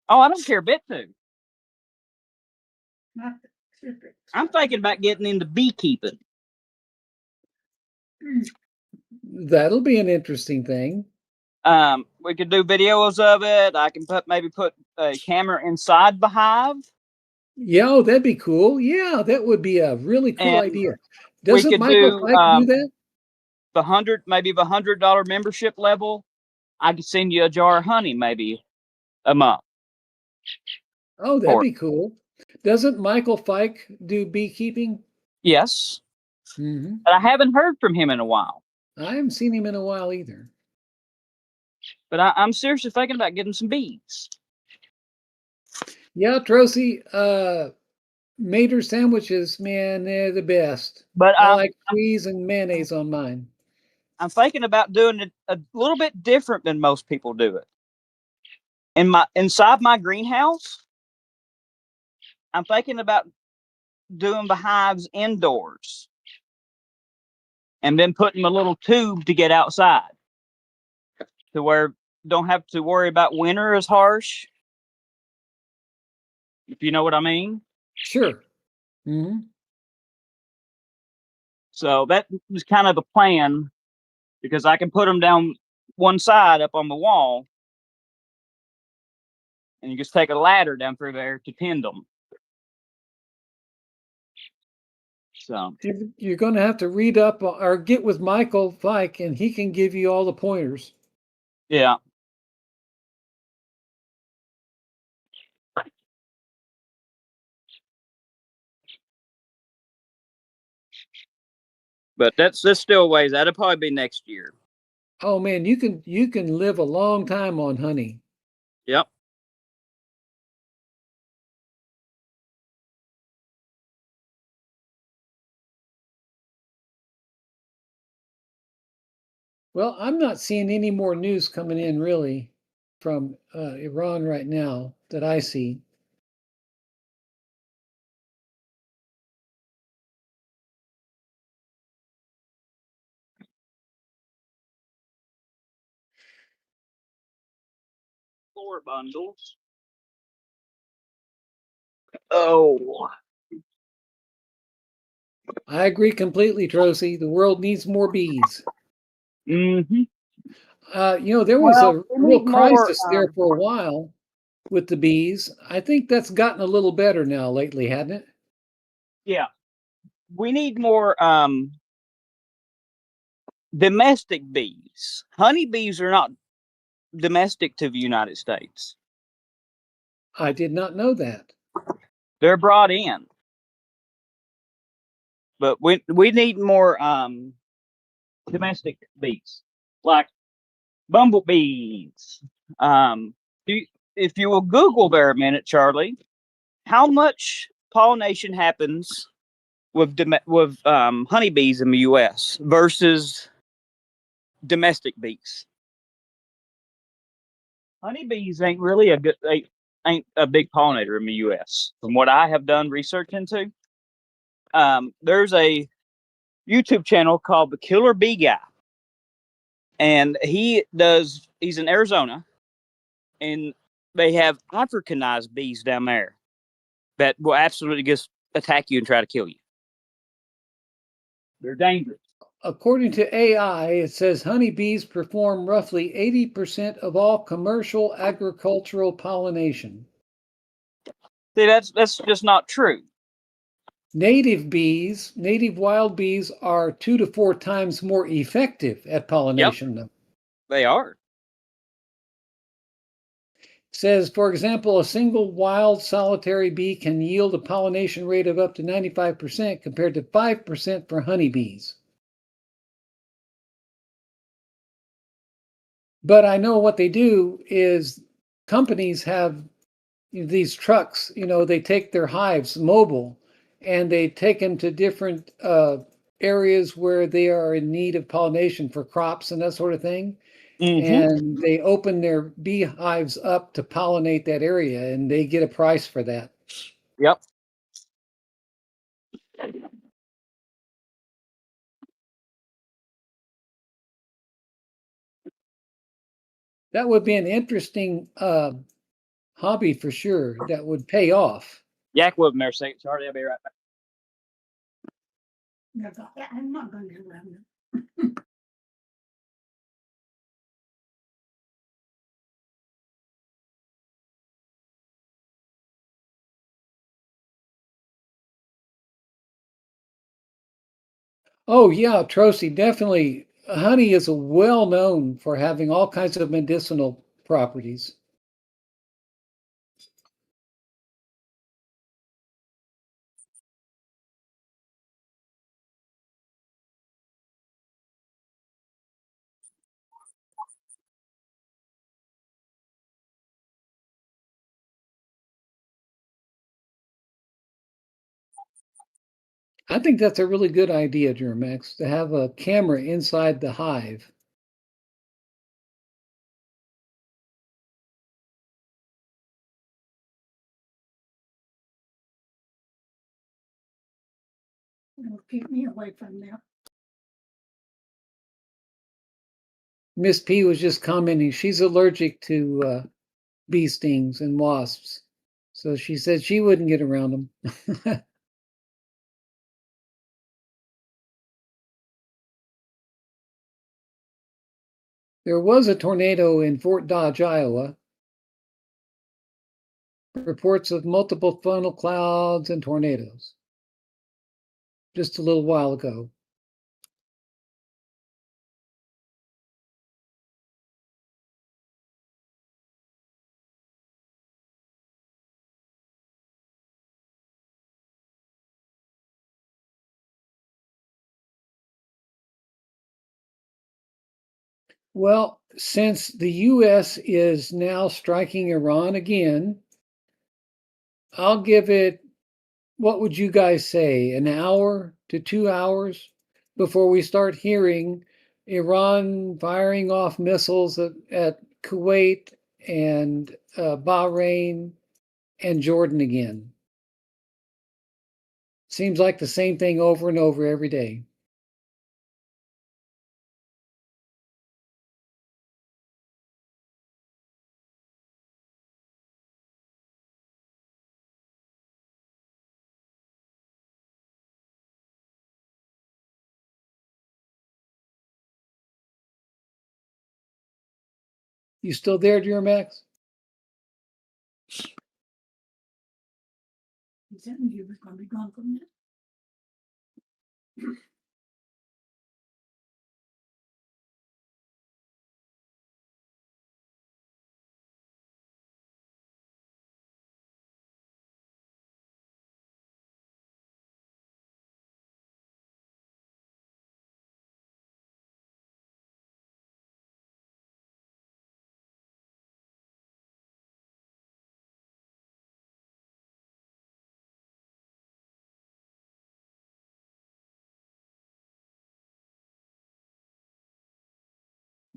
Oh, I don't care a bit to. Not the secret. I'm thinking about getting into beekeeping. That'll be an interesting thing. We could do videos of it. I can maybe put a camera inside the hive. Yeah, that'd be cool. Yeah, that would be a really cool And idea. we Doesn't could Michael do Pike do that? the $100 membership level. I could send you a jar of honey maybe a month. Oh, that'd be cool. Doesn't Michael Fike do beekeeping? Yes. Mm-hmm. But I haven't heard from him in a while. I haven't seen him in a while either. But I'm seriously thinking about getting some bees. Yeah, Trocy, Mater sandwiches, man, they're the best. But I like cheese and mayonnaise on mine. I'm thinking about doing it a little bit different than most people do it. Inside my greenhouse, I'm thinking about doing the hives indoors and then putting a little tube to get outside to where don't have to worry about winter as harsh. If you know what I mean. Sure. Mm-hmm. So that was kind of the plan, because I can put them down one side up on the wall, and you just take a ladder down through there to tend them. So you're going to have to read up or get with Michael Fike, and he can give you all the pointers. Yeah. But that's still ways. That'll probably be next year. Oh man, you can live a long time on honey. Yep. Well, I'm not seeing any more news coming in really from Iran right now that I see. Four bundles. Oh. I agree completely, Trocy. The world needs more bees. Mm-hmm. There was a real crisis there for a while with the bees. I think that's gotten a little better now lately, hasn't it? Yeah. We need more domestic bees. Honeybees are not domestic to the United States. I did not know that. They're brought in. But we need more domestic bees, like bumblebees. If you will Google there a minute, Charlie, how much pollination happens with honeybees in the U.S. versus domestic bees? Honeybees ain't really ain't a big pollinator in the U.S. From what I have done research into. There's a YouTube channel called The Killer Bee Guy, and he's in Arizona, and they have Africanized bees down there that will absolutely just attack you and try to kill you. They're dangerous. According to AI, it says honeybees perform roughly 80% of all commercial agricultural pollination. See, that's just not true. Native wild bees are 2 to 4 times more effective at pollination. Yep, they are. Says, for example, a single wild solitary bee can yield a pollination rate of up to 95% compared to 5% for honeybees. But I know what they do is companies have these trucks, they take their hives mobile and they take them to different areas where they are in need of pollination for crops and that sort of thing. Mm-hmm. And they open their beehives up to pollinate that area, and they get a price for that. Yep. That would be an interesting hobby for sure. That would pay off. Yak with there, say sorry, I'll be right back. I'm not going to run them. Oh yeah, Trocy, definitely. Honey is well known for having all kinds of medicinal properties. I think that's a really good idea, Germax, to have a camera inside the hive. It'll keep me away from them. Miss P was just commenting she's allergic to bee stings and wasps. So she said she wouldn't get around them. There was a tornado in Fort Dodge, Iowa. Reports of multiple funnel clouds and tornadoes just a little while ago. Well, since the U.S. is now striking Iran again, I'll give it, what would you guys say, an hour to 2 hours before we start hearing Iran firing off missiles at Kuwait and Bahrain and Jordan again. Seems like the same thing over and over every day. You still there, dear Max? He said he was going to be gone from there.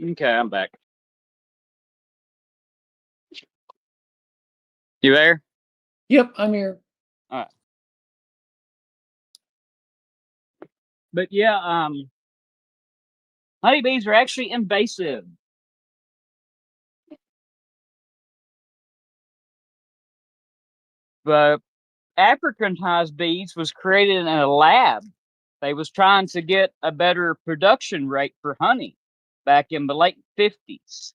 Okay, I'm back. You there? Yep, I'm here. All right. But yeah, honeybees are actually invasive. The Africanized bees was created in a lab. They was trying to get a better production rate for honey back in the late 50s,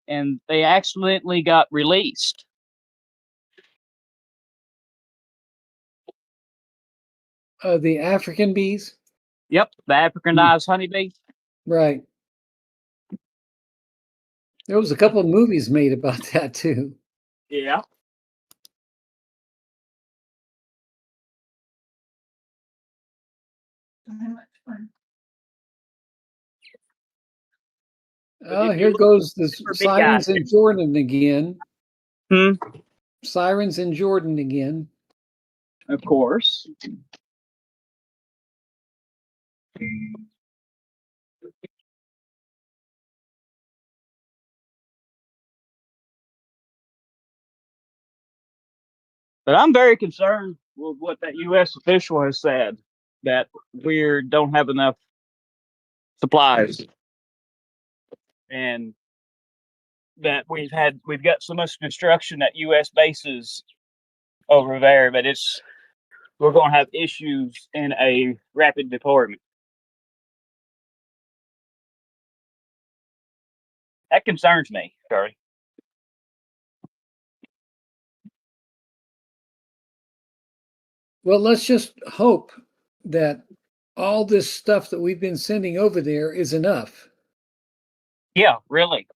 and they accidentally got released. The African bees? Yep, the Africanized honeybees. Right. There was a couple of movies made about that too. Yeah. Much fun. Oh, here goes the sirens in Jordan again. Sirens in Jordan again. Of course. But I'm very concerned with what that U.S. official has said, that we don't have enough supplies. And that we've got so much destruction at U.S. bases over there that we're going to have issues in a rapid deployment. That concerns me, Charlie. Well, let's just hope that all this stuff that we've been sending over there is enough. Yeah, really.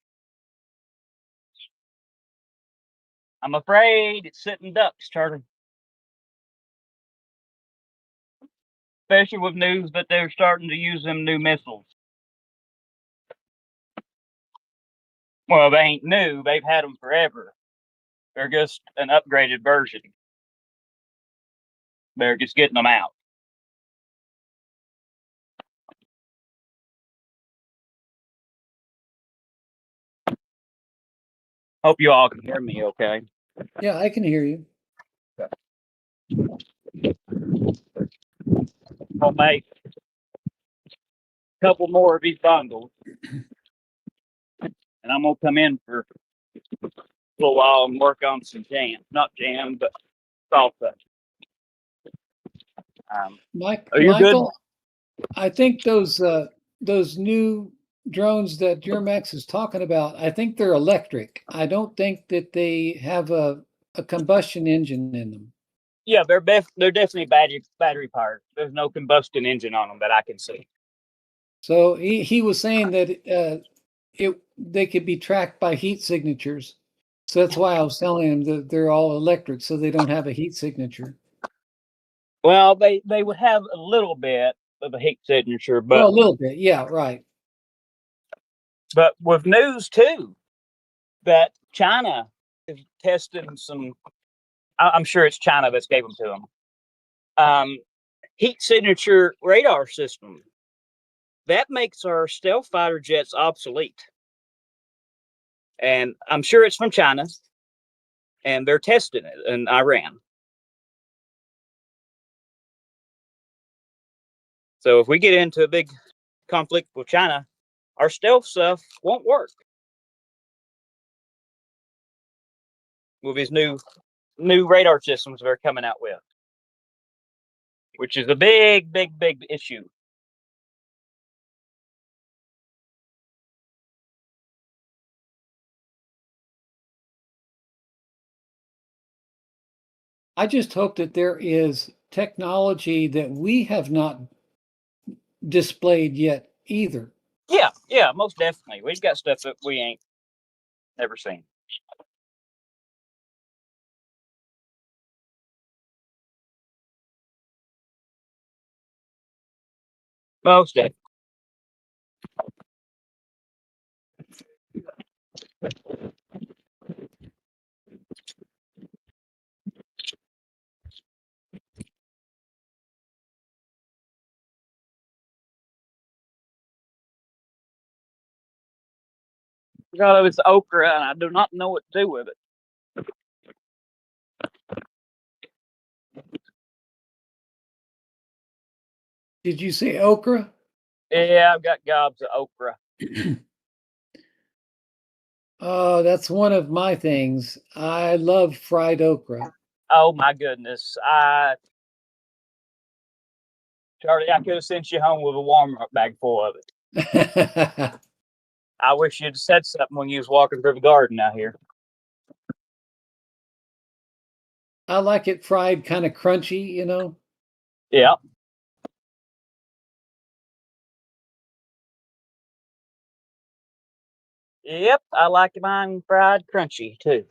I'm afraid it's sitting ducks, Charlie. Especially with news that they're starting to use them new missiles. Well, they ain't new. They've had them forever. They're just an upgraded version. They're just getting them out. Hope you all can hear me okay. Yeah, I can hear you. I'll make a couple more of these bundles. And I'm going to come in for a little while and work on some jam. Not jam, but salsa. Are you Michael, good? I think those new drones that Germax is talking about, I think they're electric. I don't think that they have a combustion engine in them. Yeah, they're definitely battery powered. There's no combustion engine on them that I can see. So he was saying that they could be tracked by heat signatures. So that's why I was telling him that they're all electric, so they don't have a heat signature. Well, they would have a little bit of a heat signature, but a little bit, yeah, right. But with news too, that China is testing some. I'm sure it's China that's gave them to them. Heat signature radar system that makes our stealth fighter jets obsolete, and I'm sure it's from China, and they're testing it in Iran. So if we get into a big conflict with China, our stealth stuff won't work with these new radar systems they're coming out with, which is a big issue. I just hope that there is technology that we have not displayed yet either. Yeah, most definitely. We've got stuff that we ain't never seen. Most definitely. God, it's okra, and I do not know what to do with it. Did you say okra? Yeah, I've got gobs of okra. Oh, that's one of my things. I love fried okra. Oh my goodness. Charlie, I could have sent you home with a Walmart bag full of it. I wish you'd said something when you was walking through the garden out here. I like it fried kind of crunchy, you know? Yeah. Yep, I like mine fried crunchy too.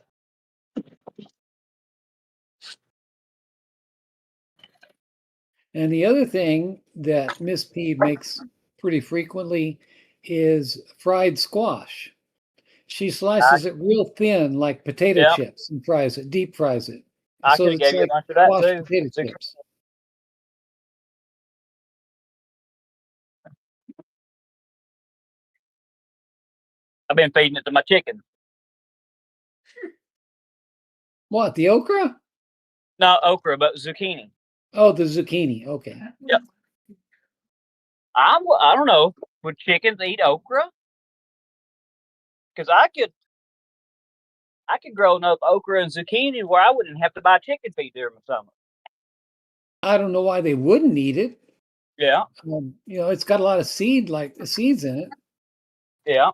And the other thing that Miss P makes pretty frequently is fried squash. She slices it real thin like potato chips and fries it, deep fries it. I So could have it's gave you a like bunch of that squash too. potato chips. I've been feeding it to my chicken. What, the okra? Not okra, but zucchini. Oh, the zucchini. Okay. Yep. I don't know. Would chickens eat okra? Because I could grow enough okra and zucchini where I wouldn't have to buy chicken feed during the summer. I don't know why they wouldn't eat it. Yeah. It's got a lot of seeds in it. Yeah.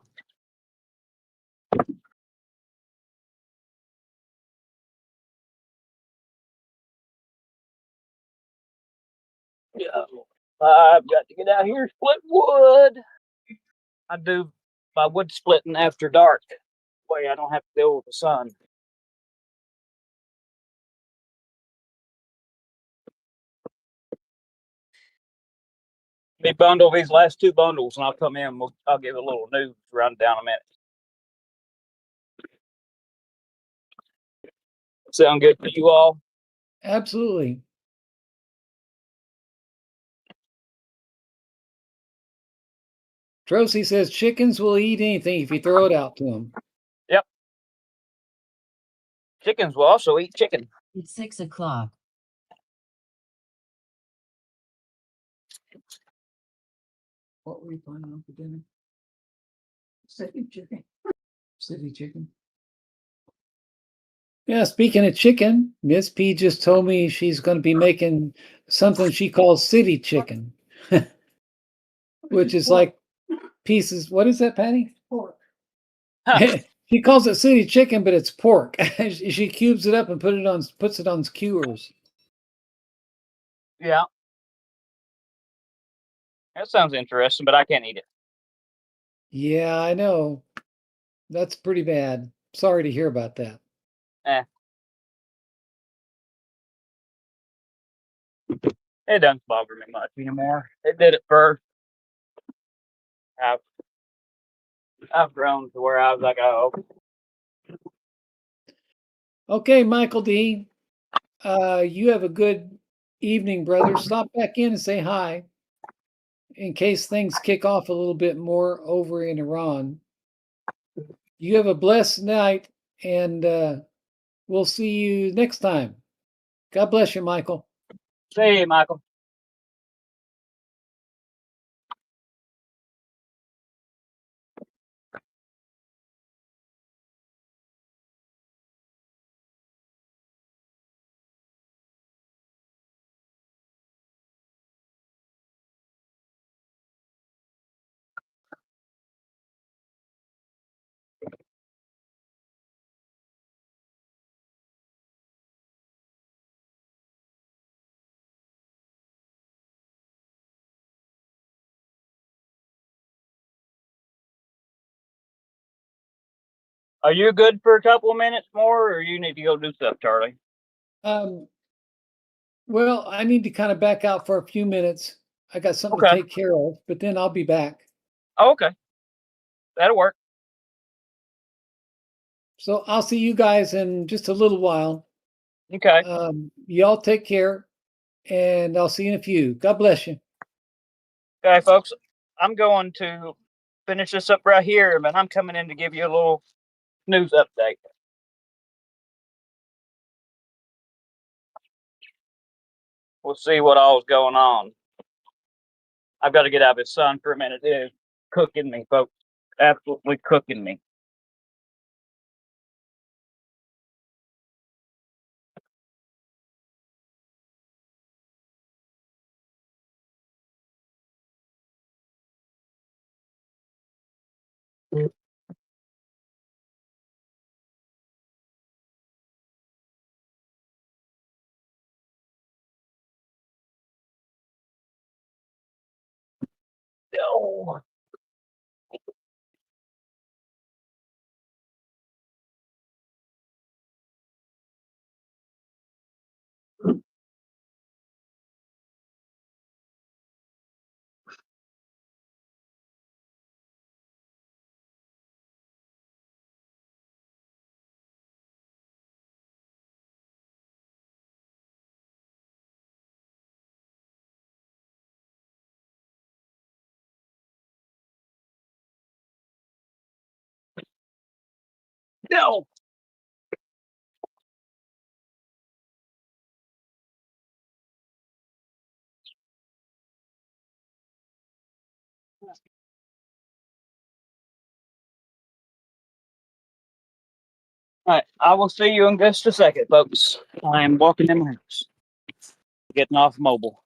Yeah. I've got to get out here and split wood. I do my wood splitting after dark. Way I don't have to deal with the sun. Me bundle these last 2 bundles, and I'll come in. I'll give a little news rundown a minute. Sound good to you all? Absolutely. Trocy says chickens will eat anything if you throw it out to them. Yep. Chickens will also eat chicken. It's 6 o'clock. What were you planning on for dinner? City chicken. City chicken. Yeah, speaking of chicken, Miss P just told me she's going to be making something she calls city chicken, which is like pieces. What is that, Patty? Pork. She calls it city chicken, but it's pork. She cubes it up and puts it on skewers. Yeah. That sounds interesting, but I can't eat it. Yeah, I know. That's pretty bad. Sorry to hear about that. It doesn't bother me much anymore. It did at first. I've grown to where I was like, oh. Okay, Michael D. You have a good evening, brother. Stop back in and say hi in case things kick off a little bit more over in Iran. You have a blessed night, and we'll see you next time. God bless you, Michael. Hey, Michael. Are you good for a couple of minutes more, or you need to go do stuff, Charlie? Well, I need to kind of back out for a few minutes. I got something to take care of, but then I'll be back. Oh, okay. That'll work. So I'll see you guys in just a little while. Okay. Y'all take care, and I'll see you in a few. God bless you. Okay, folks. I'm going to finish this up right here, but I'm coming in to give you a little news update. We'll see what all's going on. I've got to get out of his sun for a minute. It is cooking me, folks. Absolutely cooking me. Oh. No. All right, I will see you in just a second, folks. I am walking in my house, getting off mobile.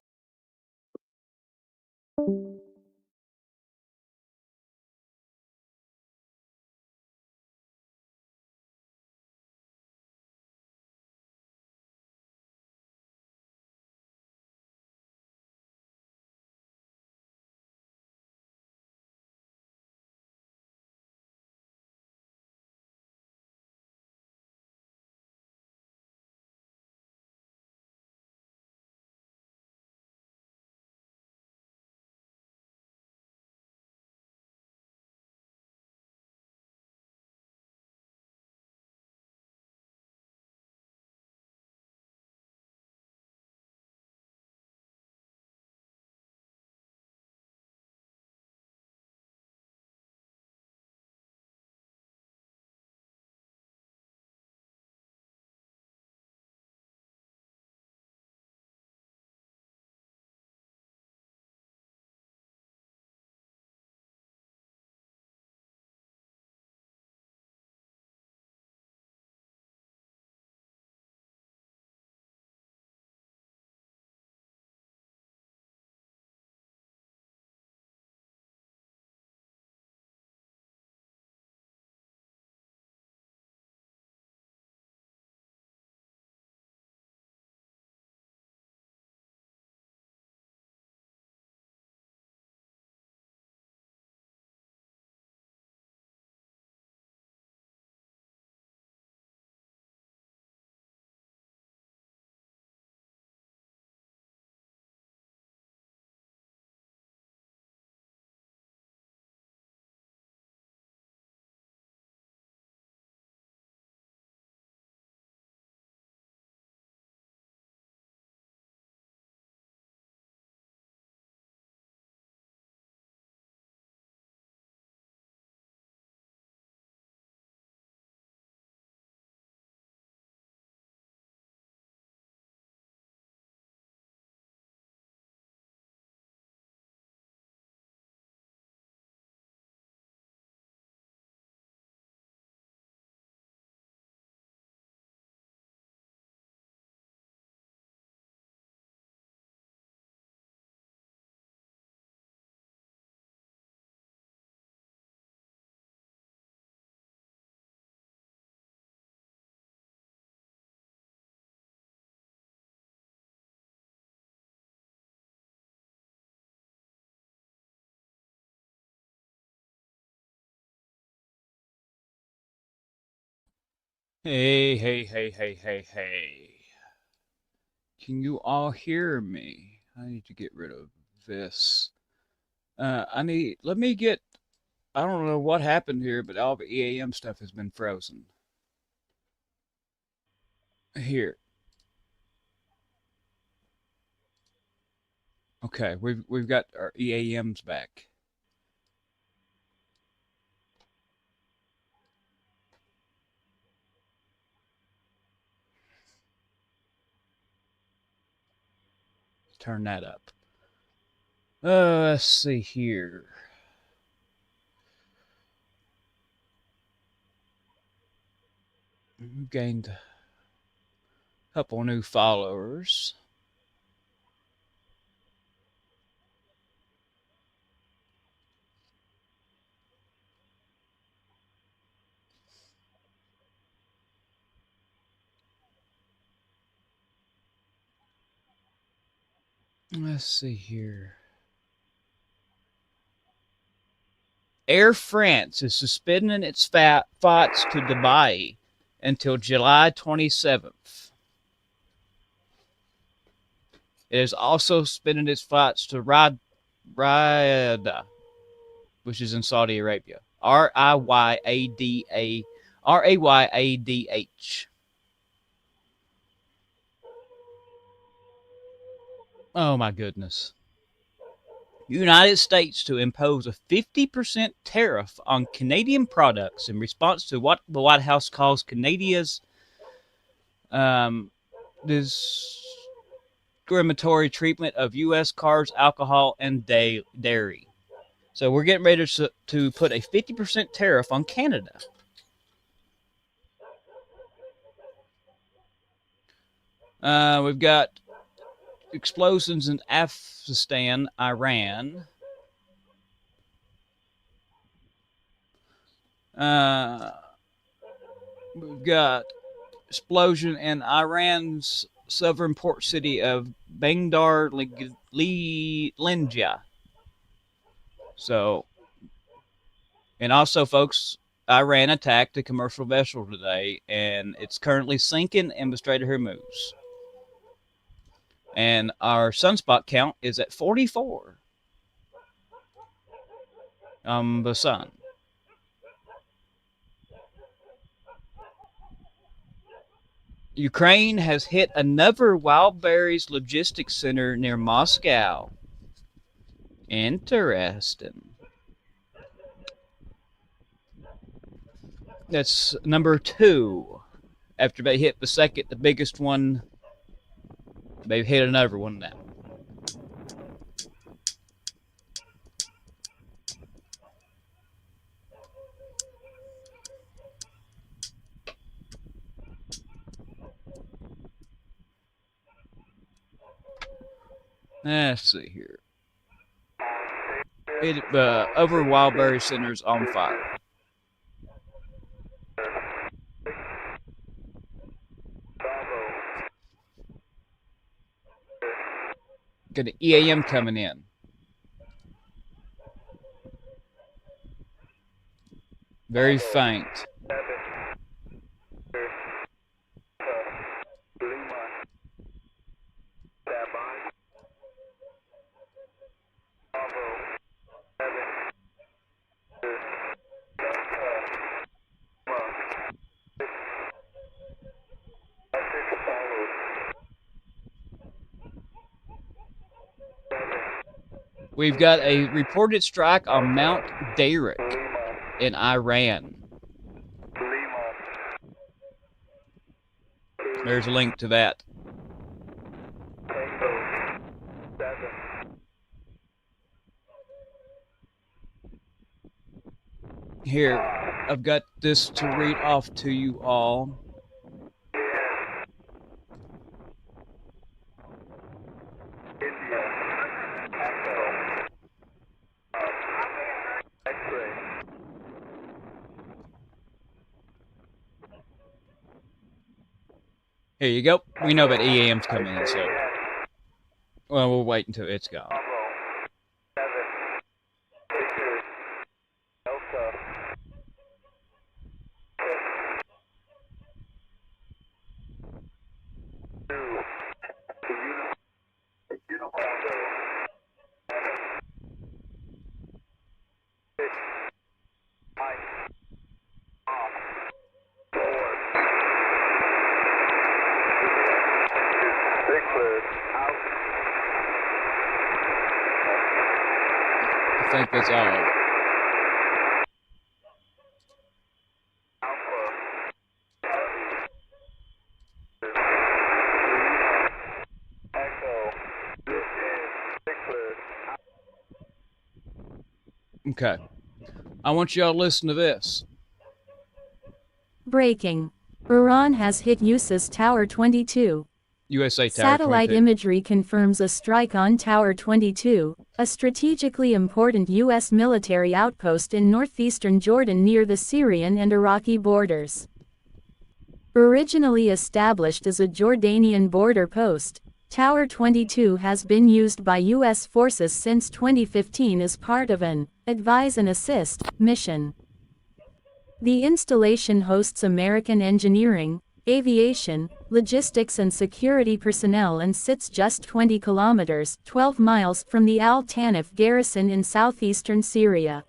Hey, hey, hey, hey, hey, hey. Can you all hear me? I need to get rid of this. Let me get, I don't know what happened here, but all the EAM stuff has been frozen. Here. Okay, we've got our EAMs back. Turn that up. Let's see here. We've gained a couple new followers. Let's see here. Air France is suspending its flights to Dubai until July 27th. It is also suspending its flights to Riyadh, which is in Saudi Arabia. Rayyadh. Oh my goodness. United States to impose a 50% tariff on Canadian products in response to what the White House calls Canada's discriminatory treatment of U.S. cars, alcohol, and dairy. So we're getting ready to put a 50% tariff on Canada. We've got explosions in Afghanistan, Iran. We've got explosion in Iran's southern port city of Bandar Linja. So, and also, folks, Iran attacked a commercial vessel today, and it's currently sinking in the Strait of Hormuz. And our sunspot count is at 44 on the sun. Ukraine has hit another Wildberries logistics center near Moscow. Interesting. That's number 2. After they hit the second, the biggest one, they've hit another one now. Let's see here. Over Wildberry Center's on fire. Got an EAM coming in. Very faint. We've got a reported strike on Mount Derek in Iran. There's a link to that. Here, I've got this to read off to you all. Here you go. We know that EAM's coming in, so... Well, we'll wait until it's gone. I think that's all of it. Okay. I want y'all to listen to this. Breaking. Iran has hit USA's Tower 22. USA Tower Satellite 22. imagery confirms a strike on Tower 22, a strategically important U.S. military outpost in northeastern Jordan near the Syrian and Iraqi borders. Originally established as a Jordanian border post, Tower 22 has been used by U.S. forces since 2015 as part of an advise and assist mission. The installation hosts American engineering, aviation, logistics and security personnel and sits just 20 kilometers, 12 miles from the Al-Tanif garrison in southeastern Syria.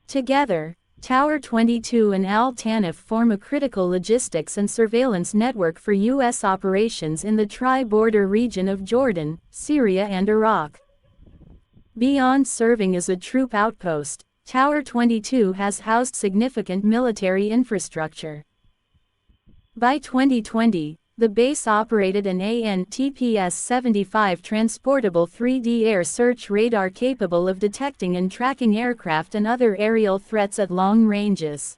Together, Tower 22 and Al-Tanif form a critical logistics and surveillance network for U.S. operations in the tri-border region of Jordan, Syria and Iraq. Beyond serving as a troop outpost, Tower 22 has housed significant military infrastructure. By 2020, the base operated an AN/TPS-75 transportable 3D air search radar capable of detecting and tracking aircraft and other aerial threats at long ranges.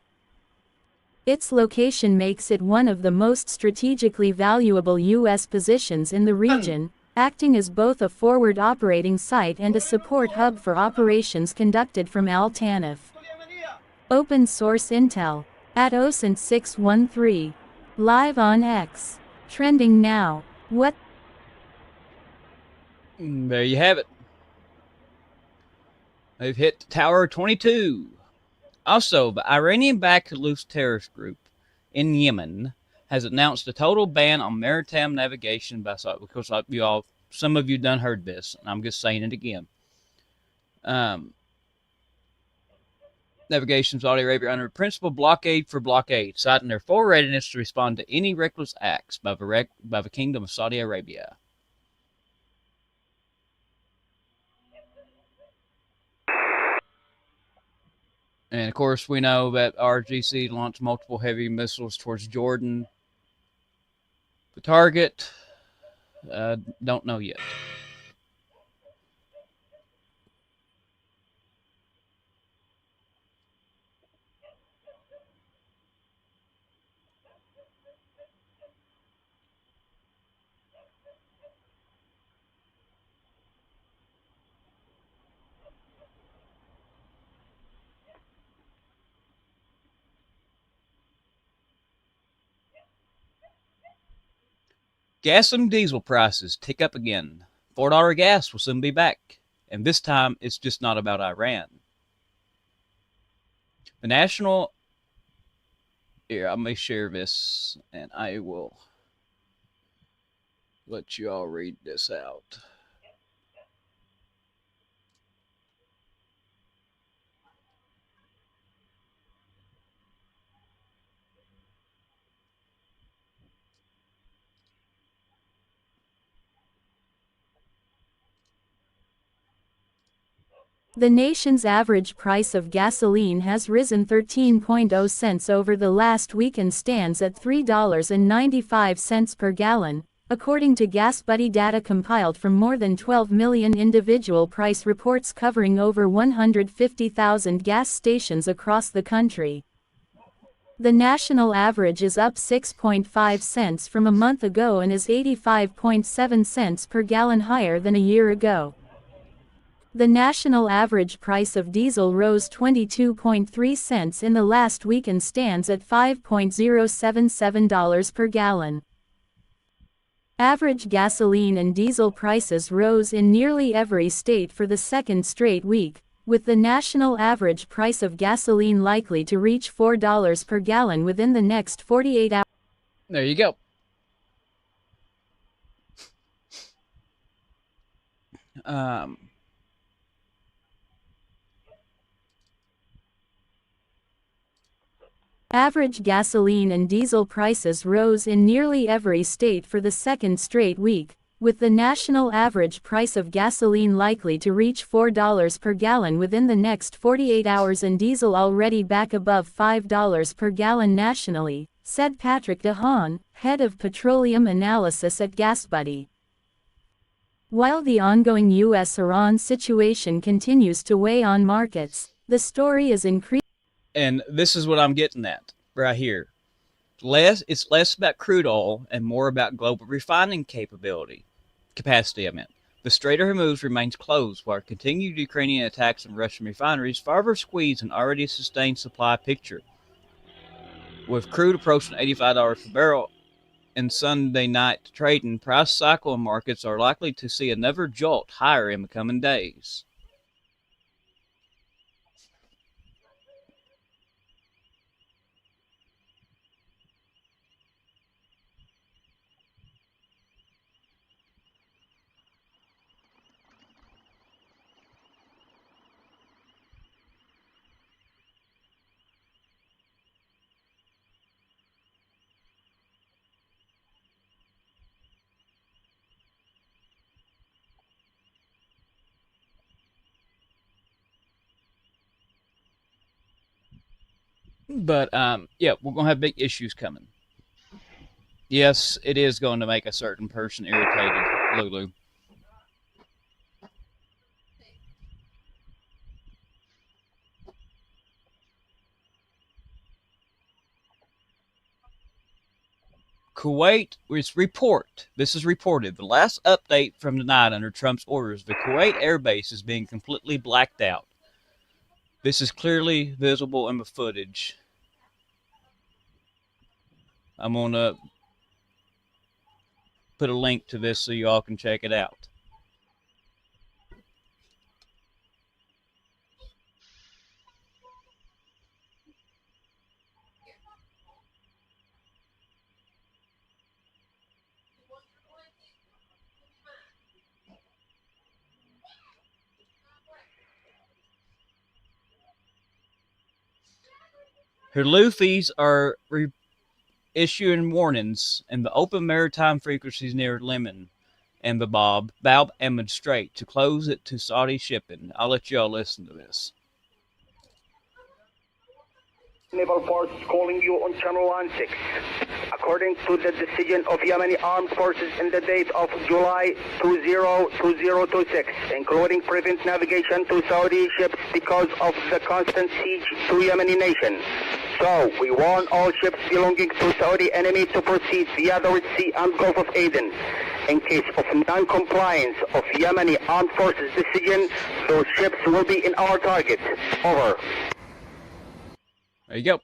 Its location makes it one of the most strategically valuable U.S. positions in the region, acting as both a forward operating site and a support hub for operations conducted from Al Tanif. Open source intel at OSINT 613. Live on X. Trending now. What? There you have it. They've hit Tower 22. Also, the Iranian-backed Houthi terrorist group in Yemen has announced a total ban on maritime navigation by because you all, some of you done heard this, and I'm just saying it again. Navigation of Saudi Arabia under principle blockade for blockade, citing their full readiness to respond to any reckless acts by the Kingdom of Saudi Arabia. And of course, we know that RGC launched multiple heavy missiles towards Jordan. The target, don't know yet. Gas and diesel prices tick up again. $4 gas will soon be back. And this time, it's just not about Iran. The national... Here, I may share this, and I will let you all read this out. The nation's average price of gasoline has risen 13.0 cents over the last week and stands at $3.95 per gallon, according to GasBuddy data compiled from more than 12 million individual price reports covering over 150,000 gas stations across the country. The national average is up 6.5 cents from a month ago and is 85.7 cents per gallon higher than a year ago. The national average price of diesel rose 22.3 cents in the last week and stands at $5.077 per gallon. Average gasoline and diesel prices rose in nearly every state for the second straight week, with the national average price of gasoline likely to reach $4 per gallon within the next 48 hours. There you go. Average gasoline and diesel prices rose in nearly every state for the second straight week, with the national average price of gasoline likely to reach $4 per gallon within the next 48 hours and diesel already back above $5 per gallon nationally, said Patrick DeHaan, head of petroleum analysis at GasBuddy. While the ongoing U.S.-Iran situation continues to weigh on markets, the story is increasing. And this is what I'm getting at right here. It's less about crude oil and more about global refining capacity. The Strait of Hormuz remains closed while continued Ukrainian attacks on Russian refineries further squeeze an already sustained supply picture. With crude approaching $85 per barrel and Sunday night trading, price cycle and markets are likely to see another jolt higher in the coming days. But yeah, we're gonna have big issues coming. Yes, it is going to make a certain person irritated, Lulu. Kuwait this is reported, the last update from tonight under Trump's orders, the Kuwait airbase is being completely blacked out. This is clearly visible in the footage. I'm going to put a link to this so you all can check it out. Houthis are issuing warnings in the open maritime frequencies near Yemen and the Bab el Strait to close it to Saudi shipping. I'll let y'all listen to this. Naval Force calling you on Channel 16. According to the decision of Yemeni Armed Forces in the date of July 2026, including prevent navigation to Saudi ships because of the constant siege to Yemeni nation. So, we warn all ships belonging to Saudi enemy to proceed via the Red Sea and Gulf of Aden. In case of non-compliance of Yemeni Armed Forces decision, those ships will be in our target. Over. There you go.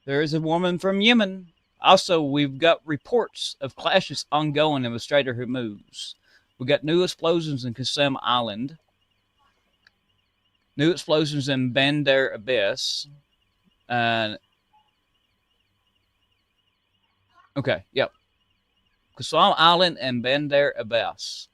There is a woman from Yemen. Also, we've got reports of clashes ongoing in the Strait of Hormuz. We got new explosions in Qasem Island. New explosions in Bandar Abbas. Okay, yep. Qasem Island and Bandar Abbas.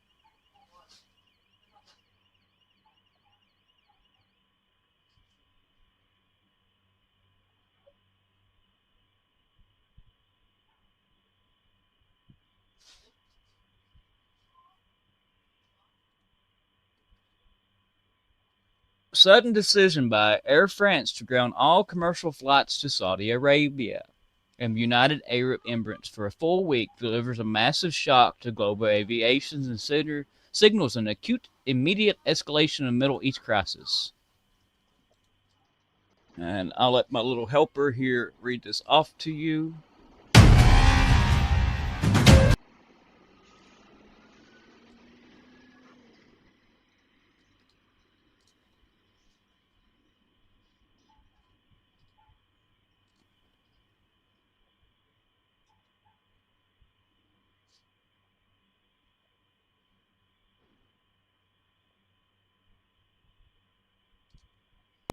Sudden decision by Air France to ground all commercial flights to Saudi Arabia and United Arab Emirates for a full week delivers a massive shock to global aviation and signals an acute, immediate escalation of the Middle East crisis. And I'll let my little helper here read this off to you.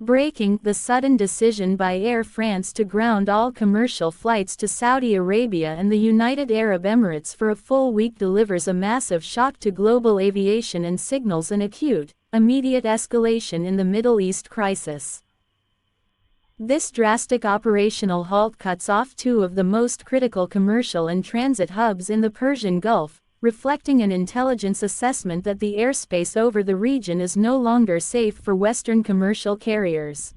Breaking the sudden decision by Air France to ground all commercial flights to Saudi Arabia and the United Arab Emirates for a full week delivers a massive shock to global aviation and signals an acute, immediate escalation in the Middle East crisis. This drastic operational halt cuts off two of the most critical commercial and transit hubs in the Persian Gulf, reflecting an intelligence assessment that the airspace over the region is no longer safe for Western commercial carriers.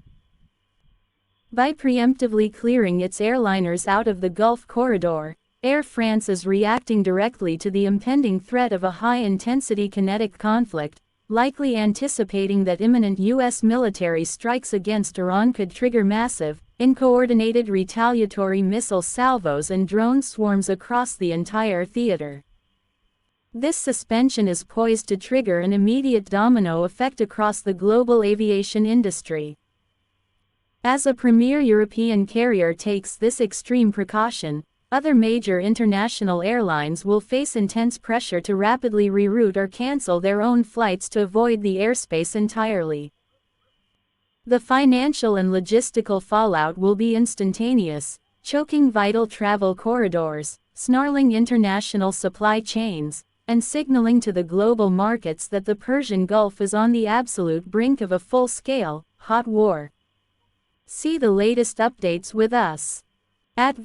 By preemptively clearing its airliners out of the Gulf corridor, Air France is reacting directly to the impending threat of a high-intensity kinetic conflict, likely anticipating that imminent U.S. military strikes against Iran could trigger massive, uncoordinated retaliatory missile salvos and drone swarms across the entire theater. This suspension is poised to trigger an immediate domino effect across the global aviation industry. As a premier European carrier takes this extreme precaution, other major international airlines will face intense pressure to rapidly reroute or cancel their own flights to avoid the airspace entirely. The financial and logistical fallout will be instantaneous, choking vital travel corridors, snarling international supply chains, and signaling to the global markets that the Persian Gulf is on the absolute brink of a full-scale, hot war. See the latest updates with us at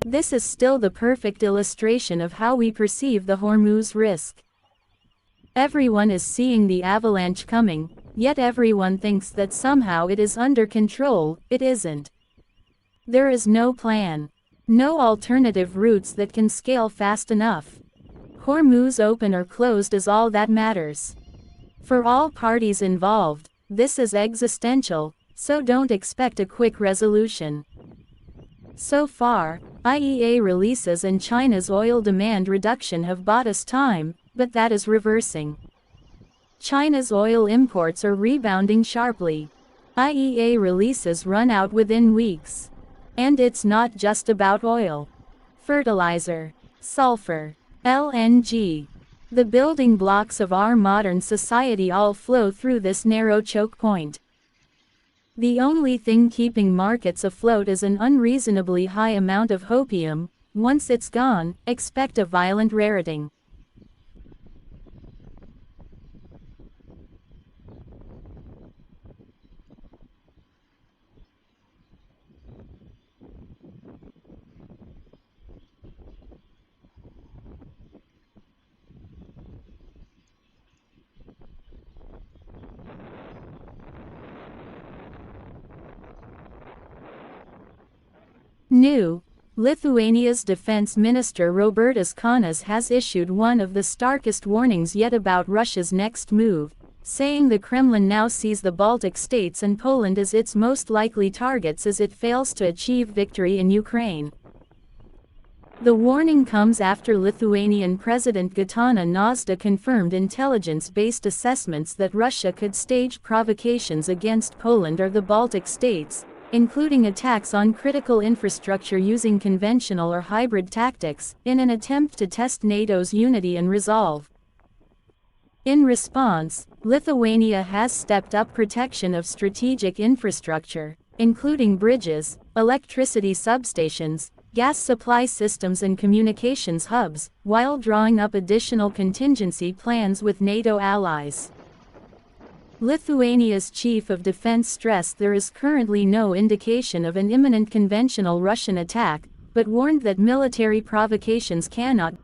This is still the perfect illustration of how we perceive the Hormuz risk. Everyone is seeing the avalanche coming, yet everyone thinks that somehow it is under control. It isn't. There is no plan. No alternative routes that can scale fast enough. Hormuz open or closed is all that matters. For all parties involved, this is existential, so don't expect a quick resolution. So far, IEA releases and China's oil demand reduction have bought us time, but that is reversing. China's oil imports are rebounding sharply. IEA releases run out within weeks. And it's not just about oil. Fertilizer, sulfur, LNG. The building blocks of our modern society all flow through this narrow choke point. The only thing keeping markets afloat is an unreasonably high amount of hopium. Once it's gone, expect a violent rareting. New. Lithuania's defense minister Robertas Kanas has issued one of the starkest warnings yet about Russia's next move, saying the Kremlin now sees the Baltic states and Poland as its most likely targets as it fails to achieve victory in Ukraine. The warning comes after Lithuanian President Gitanas Nausėda confirmed intelligence-based assessments that Russia could stage provocations against Poland or the Baltic states, including attacks on critical infrastructure using conventional or hybrid tactics, in an attempt to test NATO's unity and resolve. In response, Lithuania has stepped up protection of strategic infrastructure, including bridges, electricity substations, gas supply systems and communications hubs, while drawing up additional contingency plans with NATO allies. Lithuania's chief of defense stressed there is currently no indication of an imminent conventional Russian attack, but warned that military provocations cannot